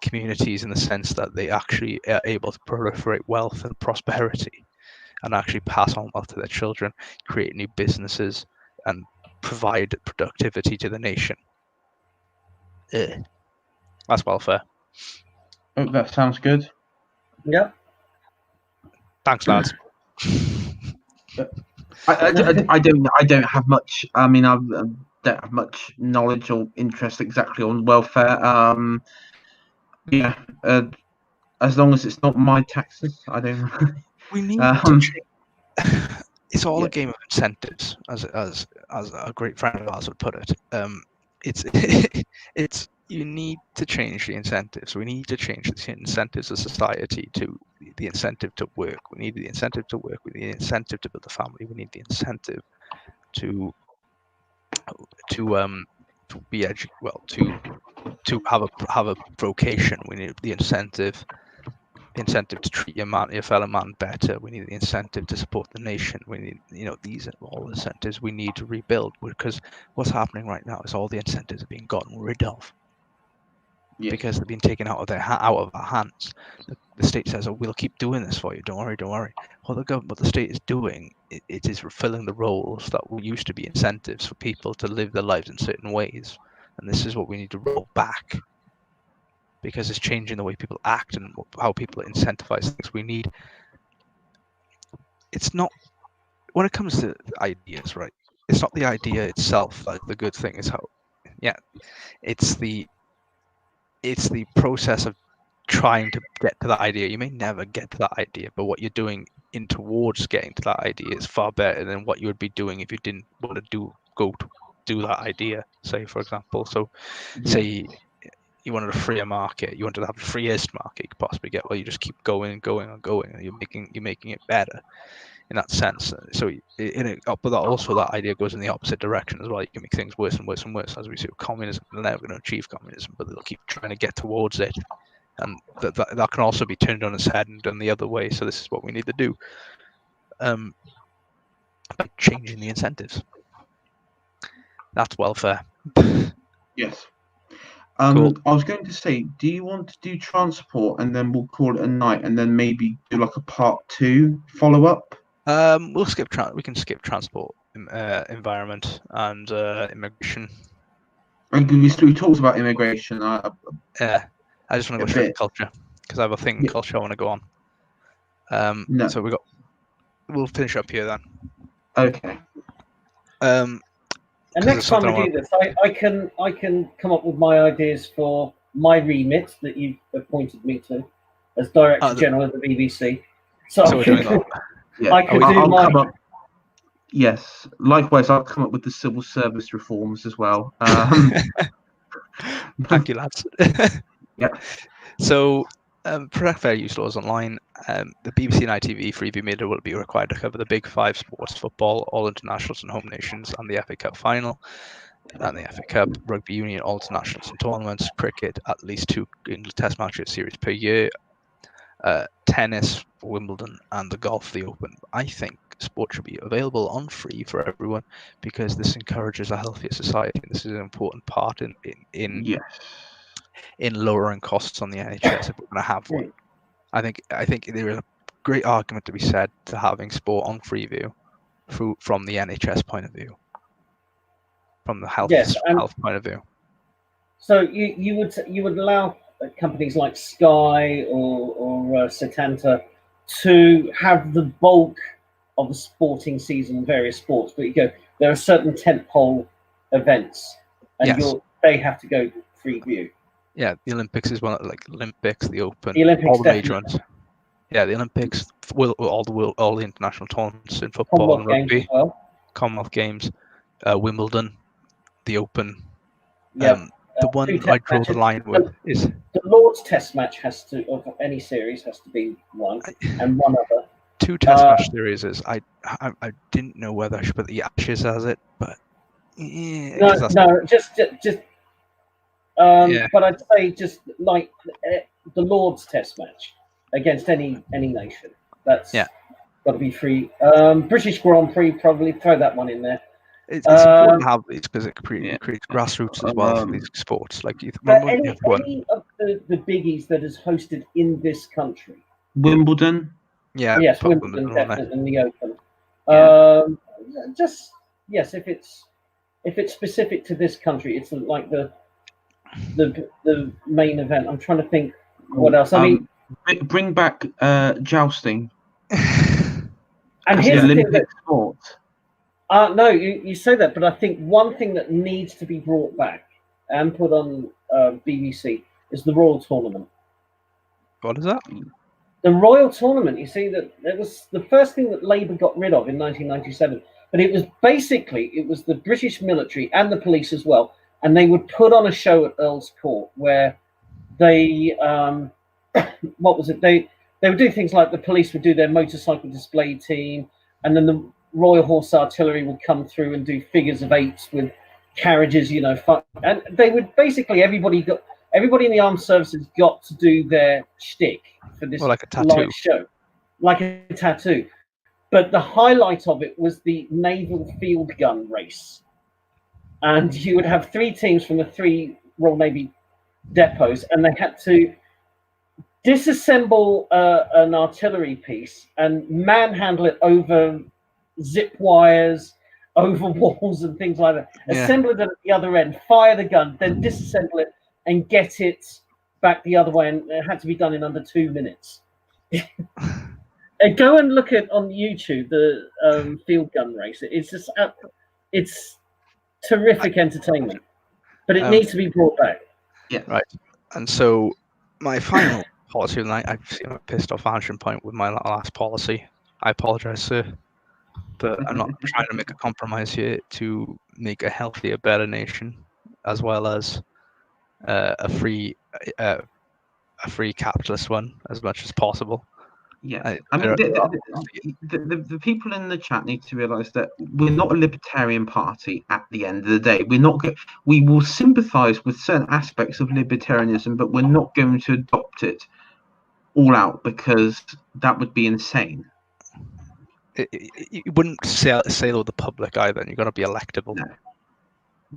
communities in the sense that they actually are able to proliferate wealth and prosperity and actually pass on wealth to their children, create new businesses, and provide productivity to the nation. That's welfare. Oh, that sounds good. Yeah. Thanks, lads. I don't have much. I mean, I don't have much knowledge or interest exactly on welfare. Yeah. As long as it's not my taxes, I don't. We need to change. It's all a game of incentives, as a great friend of ours would put it. It's you need to change the incentives. We need to change the incentives of society to the incentive to work. We need the incentive to work. We need the incentive to build a family. We need the incentive to be to have a vocation. We need the incentive to treat your fellow man better. We need the incentive to support the nation. We need, these are all incentives we need to rebuild, because what's happening right now is all the incentives are being gotten rid of because they've been taken out of our hands. The state says, "Oh, we'll keep doing this for you. Don't worry." What the state is doing, it is fulfilling the roles that used to be incentives for people to live their lives in certain ways, and this is what we need to roll back. Because it's changing the way people act and how people incentivize things. It's not, when it comes to ideas, right? It's not the idea itself that's the good thing. It's the process of trying to get to that idea. You may never get to that idea, but what you're doing towards getting to that idea is far better than what you would be doing if you didn't want to go do that idea. Say, for example, so say you wanted a freer market, you wanted to have the freest market you could possibly get. Well, you just keep going and going and going, and you're making it better in that sense. So but also that idea goes in the opposite direction as well. You can make things worse and worse and worse. As we see with communism, they're never going to achieve communism, but they'll keep trying to get towards it. And that can also be turned on its head and done the other way. So this is what we need to do, by changing the incentives. That's welfare. Yes. Cool. I was going to say, do you want to do transport and then we'll call it a night, and then maybe do like a part 2 follow up? We can skip transport, environment, and immigration. We talked about immigration. Yeah, I just want to go straight to culture because I have a thing in culture I want to go on. No. So we'll finish up here then. Okay. And next time we do this, I can come up with my ideas for my remit that you've appointed me to as Director General of the BBC. So I can do my. Yes. Likewise, I'll come up with the civil service reforms as well. Thank you, lads. Yeah. So, for fair use laws online, the BBC and ITV Freeview Media will be required to cover the big 5 sports: football, all internationals and home nations, and the FA Cup final, and the FA Cup, rugby union, all internationals and tournaments, cricket, at least 2 English Test matches series per year, tennis, Wimbledon, and the golf, the Open. I think sport should be available on free for everyone because this encourages a healthier society. This is an important part in lowering costs on the NHS if we're going to have one. I think there is a great argument to be said to having sport on Freeview from the NHS point of view, from the health point of view. So you would allow companies like Sky or Setanta to have the bulk of the sporting season in various sports, but there are certain tentpole events, and they have to go Freeview. Yeah, the Olympics is one of Olympics, the Open, the Olympics, all the major ones. Yeah, the Olympics, all the international tournaments in football and rugby, Commonwealth Games, Wimbledon, the Open. Yeah. The one I draw the line with is the Lord's Test match of any series has to be one, and one other. 2 Test match series is I didn't know whether I should put the Ashes as it, but but I'd say just like the Lord's Test match against any nation. That's got to be free. British Grand Prix, probably throw that one in there. It's important to have these because it creates grassroots as well for these sports. Like any of the biggies that is hosted in this country. Wimbledon. Yeah. Yes, Wimbledon definitely in the Open. If it's specific to this country, it's like the main event. I'm trying to think what else. I mean, bring back jousting. And here's the thing sport. No, you say that, but I think one thing that needs to be brought back and put on BBC is the Royal Tournament. What is that? The Royal Tournament. You see, that it was the first thing that Labour got rid of in 1997, but it was the British military and the police as well, and they would put on a show at Earl's Court where they what was it? They would do things like the police would do their motorcycle display team, and then the Royal Horse Artillery would come through and do figures of 8s with carriages, and they would basically everybody in the armed services got to do their shtick for this like a tattoo show, like a tattoo. But the highlight of it was the naval field gun race, and you would have 3 teams from the 3 Royal Navy depots, and they had to disassemble an artillery piece and manhandle it over zip wires, over walls and things like that. Assemble it at the other end, fire the gun, then disassemble it and get it back the other way, and it had to be done in under 2 minutes. Go and look at on YouTube the field gun race. It's just it's terrific entertainment, but it needs to be brought back. Yeah, right. And so my final policy of the night, I've seen a pissed off action point with my last policy. I apologize, sir. But I'm not trying to make a compromise here to make a healthier, better nation, as well as a free capitalist one as much as possible. Yeah, I mean, the people in the chat need to realise that we're not a libertarian party. At the end of the day, we're not. We will sympathise with certain aspects of libertarianism, but we're not going to adopt it all out because that would be insane. You wouldn't sail with the public either, and you've got to be electable. No.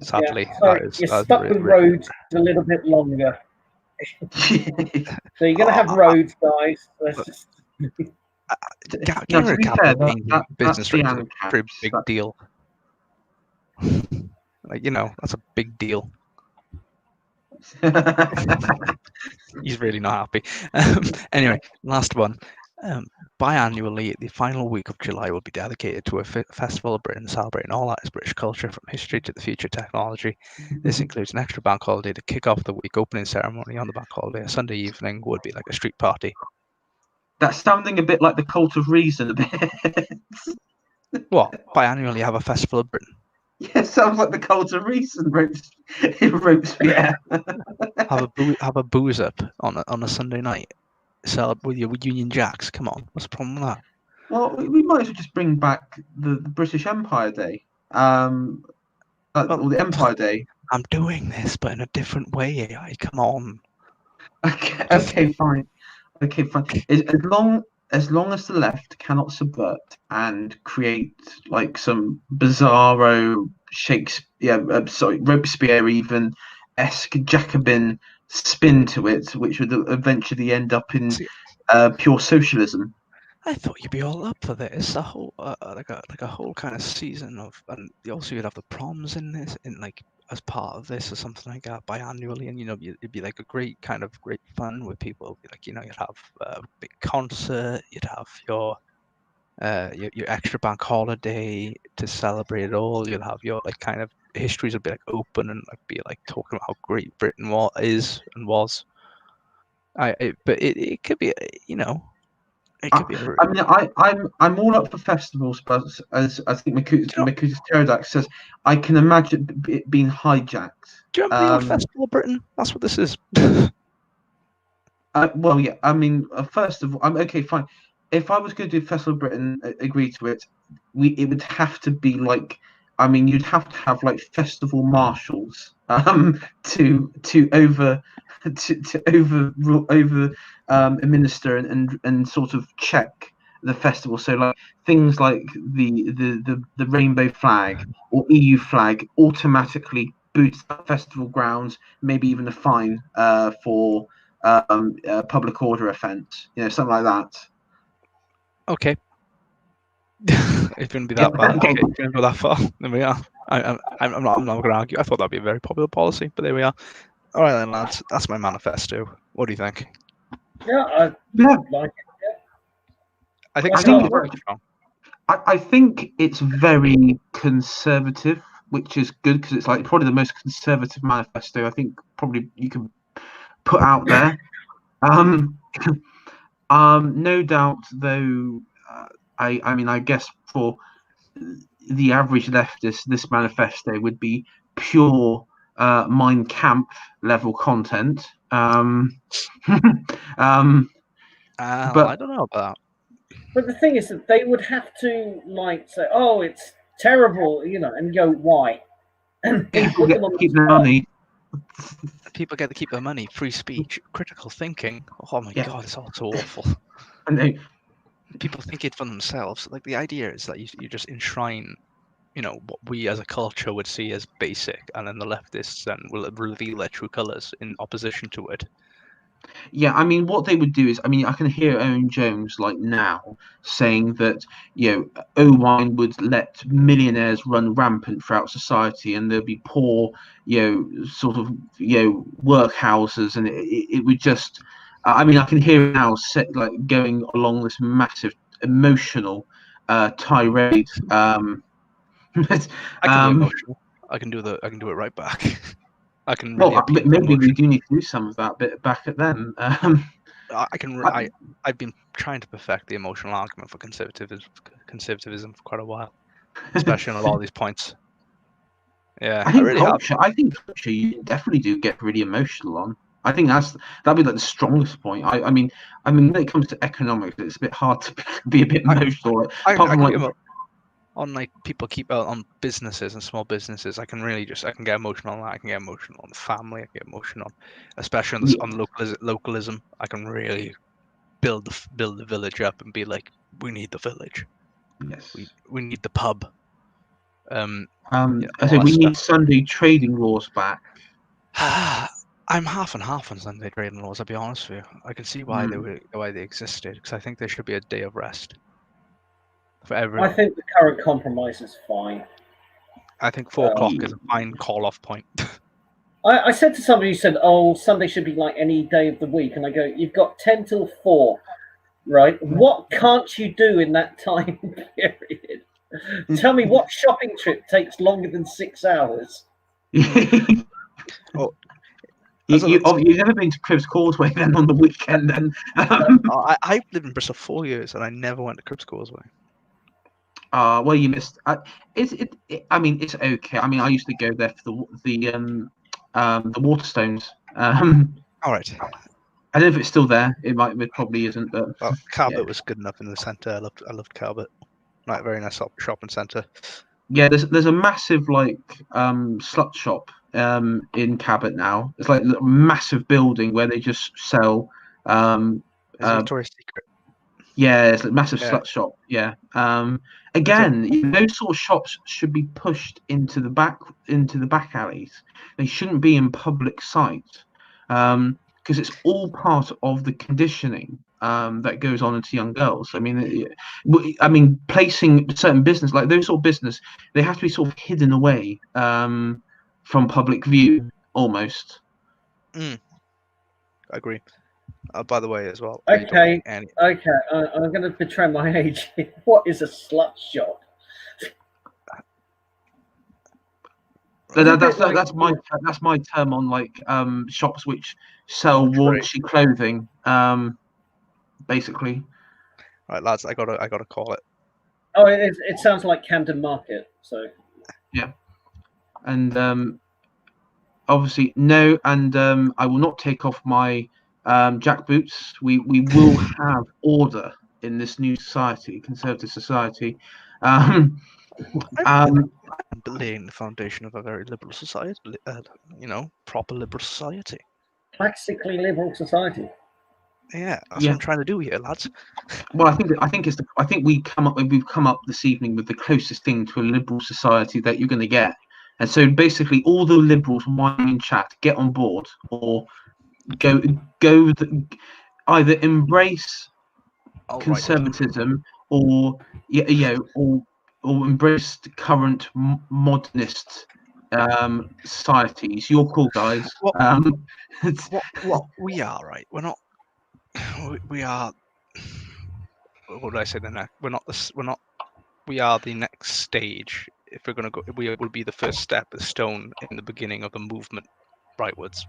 Sadly, so you're stuck with roads a little bit longer. So you're going to have roads, guys. Let's just... Getting rid of capital business rates is a pretty big deal. Like, that's a big deal. He's really not happy. Anyway, last one. Biannually, the final week of July will be dedicated to a festival of Britain celebrating all that is British culture, from history to the future technology. This includes an extra bank holiday to kick off the week, opening ceremony on the bank holiday. A Sunday evening would be like a street party. That's sounding a bit like the Cult of Reason a bit. What? Biannually have a festival of Britain? Yeah, sounds like the Cult of Reason. Robespierre. have a booze up on a Sunday night. Celebrate with your Union Jacks. Come on, what's the problem with that? Well, we might as well just bring back the British Empire Day, or the Empire Day. I'm doing this, but in a different way. AI, come on. Okay, fine. As long as the left cannot subvert and create like some bizarro Robespierre even esque Jacobin spin to it, which would eventually end up in pure socialism. I thought you'd be all up for this. A whole like a whole kind of season of, and also you'd have the proms in this, as part of this or something like that biannually, and it'd be like a great fun with people. You'd have a big concert, you'd have your extra bank holiday to celebrate it all. You'll have your kind of histories would be open and be talking about how great Britain was. But it could be It could be I'm all up for festivals, but as I think Makutas Pterodax says, I can imagine it being hijacked. Do you remember the old Festival of Britain? That's what this is. Well, yeah. I mean, first of all, I'm okay, fine. If I was going to do Festival of Britain, agree to it, it would have to be you'd have to have festival marshals to administer and sort of check the festival. So things like the rainbow flag or EU flag automatically boots up festival grounds, maybe even a fine for public order offence, something like that. Okay. It's going to be that bad. Okay, it's going to go that far. There we are. I'm not going to argue. I thought that'd be a very popular policy, but there we are. All right then, lads. That's my manifesto. What do you think? Yeah, I like it. Yeah. I think it's very conservative, which is good because it's probably the most conservative manifesto I think probably you can put out there. No doubt, though. I guess for the average leftist, this manifesto would be pure Mein Kampf level content. But I don't know about that. But the thing is that they would have to say, "Oh, it's terrible," and go, "Why?" People get to keep their money. People get to keep their money. Free speech, critical thinking. Oh my God, it's all so awful. And people think it for themselves. The idea is that you just enshrine, what we as a culture would see as basic, and then the leftists then will reveal their true colours in opposition to it. Yeah, what they would do is, I can hear Owen Jones now saying that Oh-wine would let millionaires run rampant throughout society, and there'd be poor, sort of workhouses, and it would just. I can hear it now going along this massive emotional tirade. I can be emotional. I can do it right back. I can. Really maybe we do need to do some of that bit back at them. I've been trying to perfect the emotional argument for conservatism for quite a while, especially on a lot of these points. Yeah, I think really have. culture. I think culture. You definitely do get really emotional on. I think that'd be like the strongest point. I mean, when it comes to economics, it's a bit hard to be a bit emotional. I Apart from agree like, on like people keep out on businesses and small businesses. I can get emotional on that. I can get emotional on the family. I can get emotional on, especially on on localism. I can really build the village up and be like, we need the village. yes. We need the pub. I all say that we need stuff. Sunday trading laws back. I'm half and half on Sunday trading laws. I'll be honest with you. I can see why they existed, because I think there should be a day of rest for everyone. I think the current compromise is fine. I think 4 o'clock is a fine call-off point. I said to somebody who said, "Oh, Sunday should be like any day of the week," and I go, "You've got 10 till 4, right? What can't you do in that time period? Tell me what shopping trip takes longer than 6 hours?" Oh, You've never been to Cribs Causeway then on the weekend then? I've lived in Bristol 4 years and I never went to Cribs Causeway. Well, you missed. I mean, it's okay. I mean, I used to go there for the Waterstones. All right. I don't know if it's still there. It probably isn't. But well, Cabot was good enough in the centre. I loved Cabot. Like, very nice shopping centre. Yeah, there's a massive like slut shop in Cabot now. It's like a massive building where they just sell Victoria's Secret. Yeah, it's a massive slut shop. Yeah. Again, those sort of shops should be pushed into the back alleys. They shouldn't be in public sight, because it's all part of the conditioning that goes on into young girls. I mean, placing certain business like those sort of business, they have to be sort of hidden away from public view almost. I agree. By the way, as well. Okay. I'm going to betray my age. What is a slut shop? That's my term on like shops which sell raunchy clothing, basically. Right, lads, I gotta call it. Oh, it sounds like Camden Market. So yeah, and obviously no, and I will not take off my jack boots. We will have order in this new society, conservative society. Laying the foundation of a very liberal society, proper liberal society. Classically liberal society. Yeah, that's what I'm trying to do here, lads. Well, I think we've come up this evening with the closest thing to a liberal society that you're going to get. And so basically, all the liberals whining in chat, get on board, or either embrace conservatism, or or embrace the current modernist societies. You're cool, guys. What we are, right? We're not. We are. What did I say then? We're not. We are the next stage. If we're going to go, we will be the first step, a stone in the beginning of the movement rightwards.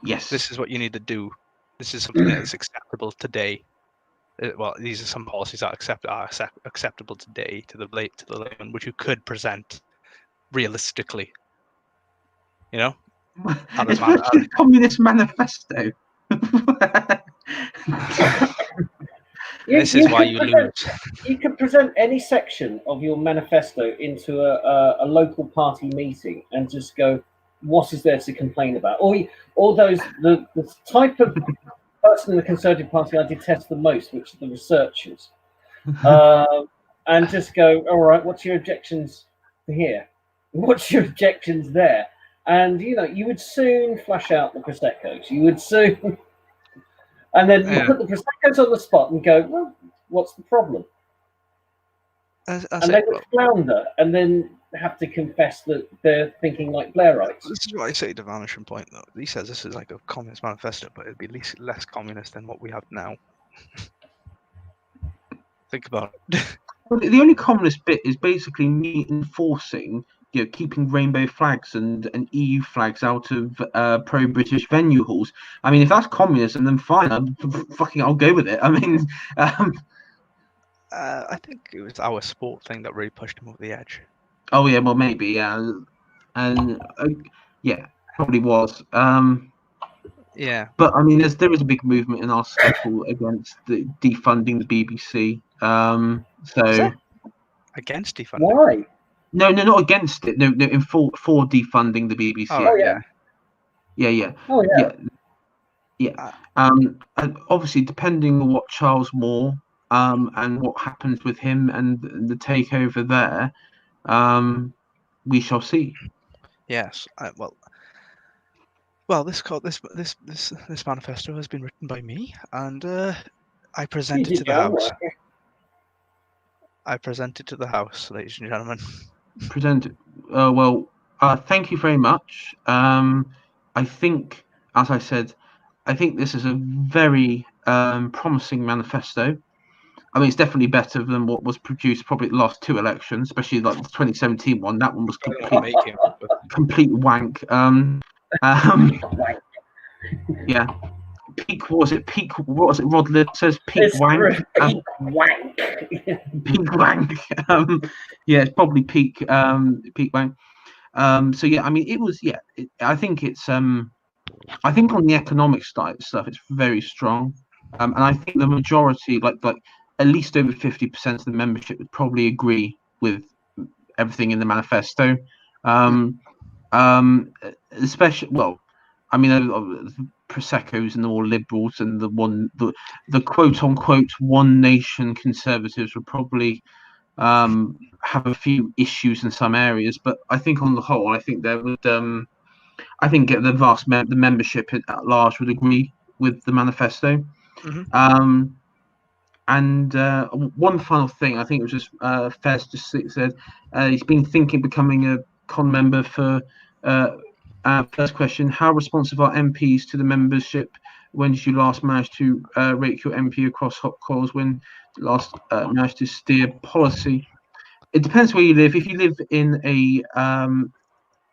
Yes. This is what you need to do. This is something that is acceptable today. Well, these are some policies that are acceptable today to the layman, which you could present realistically. You know, it's the Communist Manifesto. This is why you lose. You could present any section of your manifesto into a local party meeting and just go, what is there to complain about? Or the type of person in the Conservative Party I detest the most, which are the researchers, and just go, all right, what's your objections here? What's your objections there? And you would soon flush out the Prosecco's. You would soon, and then you put the Prosecco's on the spot and go, well, what's the problem? And they would flounder, and then have to confess that they're thinking like Blairites. This is what I say to Vanishing Point, though. He says this is like a communist manifesto, but it'd be less communist than what we have now. Think about it. Well, the only communist bit is basically me enforcing keeping rainbow flags and EU flags out of pro-British venue halls. I mean, if that's communism, then fine. I'll go with it. I mean, I think it was our sport thing that really pushed him over the edge. oh yeah, well maybe, yeah, and yeah, probably was. Yeah, but I mean, there is a big movement in our circle against defunding the BBC. So against defunding. Why? no, not against it. No, for defunding the BBC. Oh yeah. Yeah. Oh yeah. Yeah. And obviously, depending on what Charles Moore and what happens with him and the takeover there, we shall see. Yes. Well, this manifesto has been written by me, and I present it to the House. I present it to the House, ladies and gentlemen. Present it. Well, thank you very much. I think, as I said, I think this is a very promising manifesto. I mean, it's definitely better than what was produced probably the last two elections, especially like the 2017 one. That one was complete wank. Yeah. Peak, what was it? Peak, what was it? Rod Liv says peak wank. Peak wank. Peak wank. Yeah, it's probably peak wank. So yeah, I mean, it was, yeah. I think it's I think on the economic stuff, it's very strong. And I think the majority, like at least over 50% of the membership would probably agree with everything in the manifesto. Especially, well, I mean, Prosecco's and all liberals and the quote unquote one nation conservatives would probably have a few issues in some areas, but I think on the whole, I think there would I think the membership at large would agree with the manifesto. And one final thing, I think it was just Fez just said he's been thinking becoming a con member for. First question: how responsive are MPs to the membership? When did you last manage to rake your MP across hot coals? When last managed to steer policy? It depends where you live. If you live in a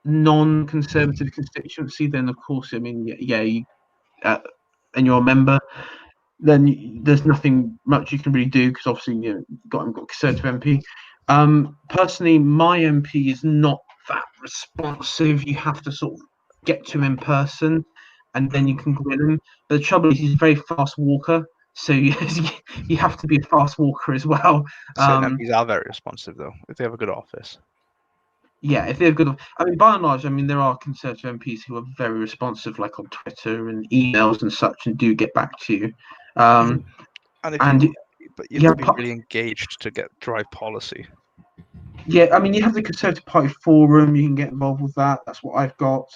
non-conservative constituency, then of course, I mean, and you're a member, then there's nothing much you can really do because obviously you've got conservative MP. Personally, my MP is not that responsive. You have to sort of get to him in person, and then you can grill him. But the trouble is, he's a very fast walker, so you have to be a fast walker as well. MPs are very responsive, though, if they have a good office. Yeah, if they're good. I mean, by and large, I mean there are conservative MPs who are very responsive, like on Twitter and emails and such, and do get back to you. But you have to be really engaged to drive policy. Yeah, I mean, you have the Conservative Party forum. You can get involved with that. That's what I've got.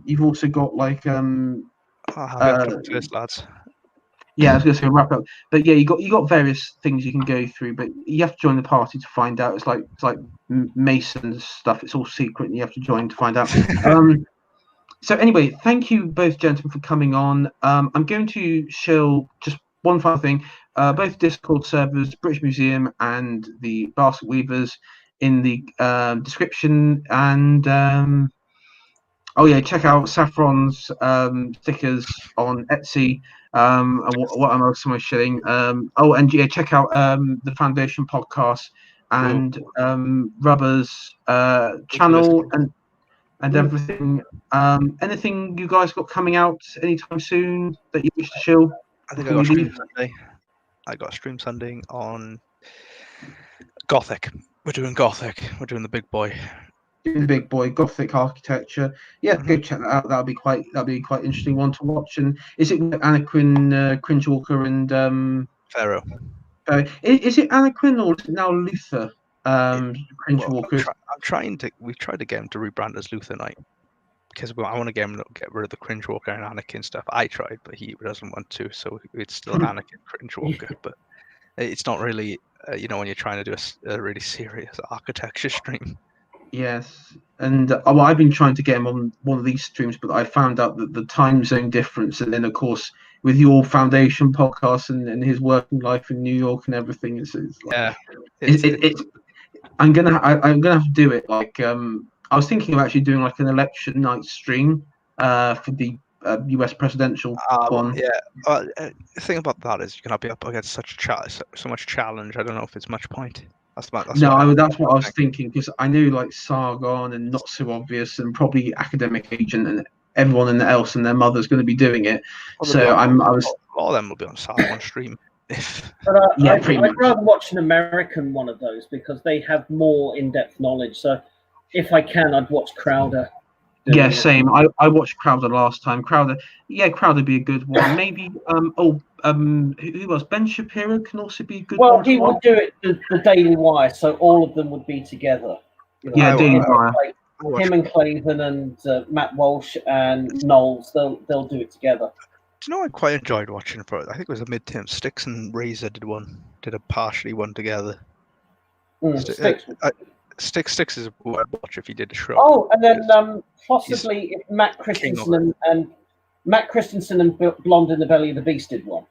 You've also got like first, lads. Yeah, I was going to say wrap up, but yeah, you got various things you can go through, but you have to join the party to find out. It's like Mason's stuff. It's all secret, and you have to join to find out. So anyway, thank you both gentlemen for coming on. I'm going to show just one final thing. Both Discord servers, British Museum and the Basket Weavers, in the description, and oh yeah, check out Saffron's stickers on Etsy. And what else am I shilling? And yeah, check out the Foundation podcast and Rhubba's channel and everything. Anything you guys got coming out anytime soon that you wish to shill? I think I got stream Sunday. I got stream Sunday on Gothic. We're doing Gothic. We're doing the big boy. The big boy Gothic architecture. Yeah, go check that out. That'll be quite interesting one to watch. And is it Anakin, Cringewalker, and Pharaoh? Is it Anakin or is it now Luther? Cringewalker. We've tried to get him to rebrand as Luther Knight because I want to get rid of the Cringewalker and Anakin stuff. I tried, but he doesn't want to, so it's still Anakin Cringewalker. But it's not really, when you're trying to do a really serious architecture stream. Yes, and I've been trying to get him on one of these streams, but I found out that the time zone difference, and then of course with your Foundation podcast and his working life in New York and everything, it's I'm gonna have to do it. Like I was thinking of actually doing like an election night stream for the US presidential one. Yeah. The thing about that is you cannot be up against so much challenge. I don't know if it's much point. That's what That's what I was thinking, because I knew like Sargon and Not So Obvious and probably Academic Agent and everyone else and their mother's going to be doing it. Well, So a lot of them will be on Sargon stream. But I'd rather watch an American one of those because they have more in-depth knowledge. So if I can, I'd watch Crowder. Yeah, same. I watched Crowder last time. Crowder would be a good one. Maybe who else? Ben Shapiro can also be a good one. Well, he would do it the Daily Wire, so all of them would be together. You know, yeah, Daily Wire. Him and Clavin and Matt Walsh and Knowles, they'll do it together. Do you know I quite enjoyed watching for it? I think it was a midterm. Sticks and Razor did a partially one together. Sticks is a word watch if he did a show. Oh, and then possibly if Matt Christensen and Blonde in the Belly of the Beast did one.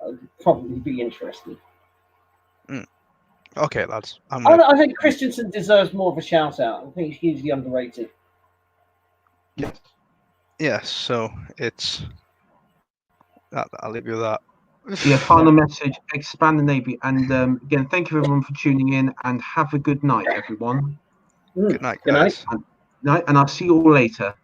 I'd probably be interested. Okay, lads. I think Christensen deserves more of a shout out. I think he's hugely underrated. Yes. Yes. So it's that. I'll leave you with that. Yeah. Final message: expand the Navy. And again, thank you everyone for tuning in, and have a good night, everyone. Good night, guys. And I'll see you all later.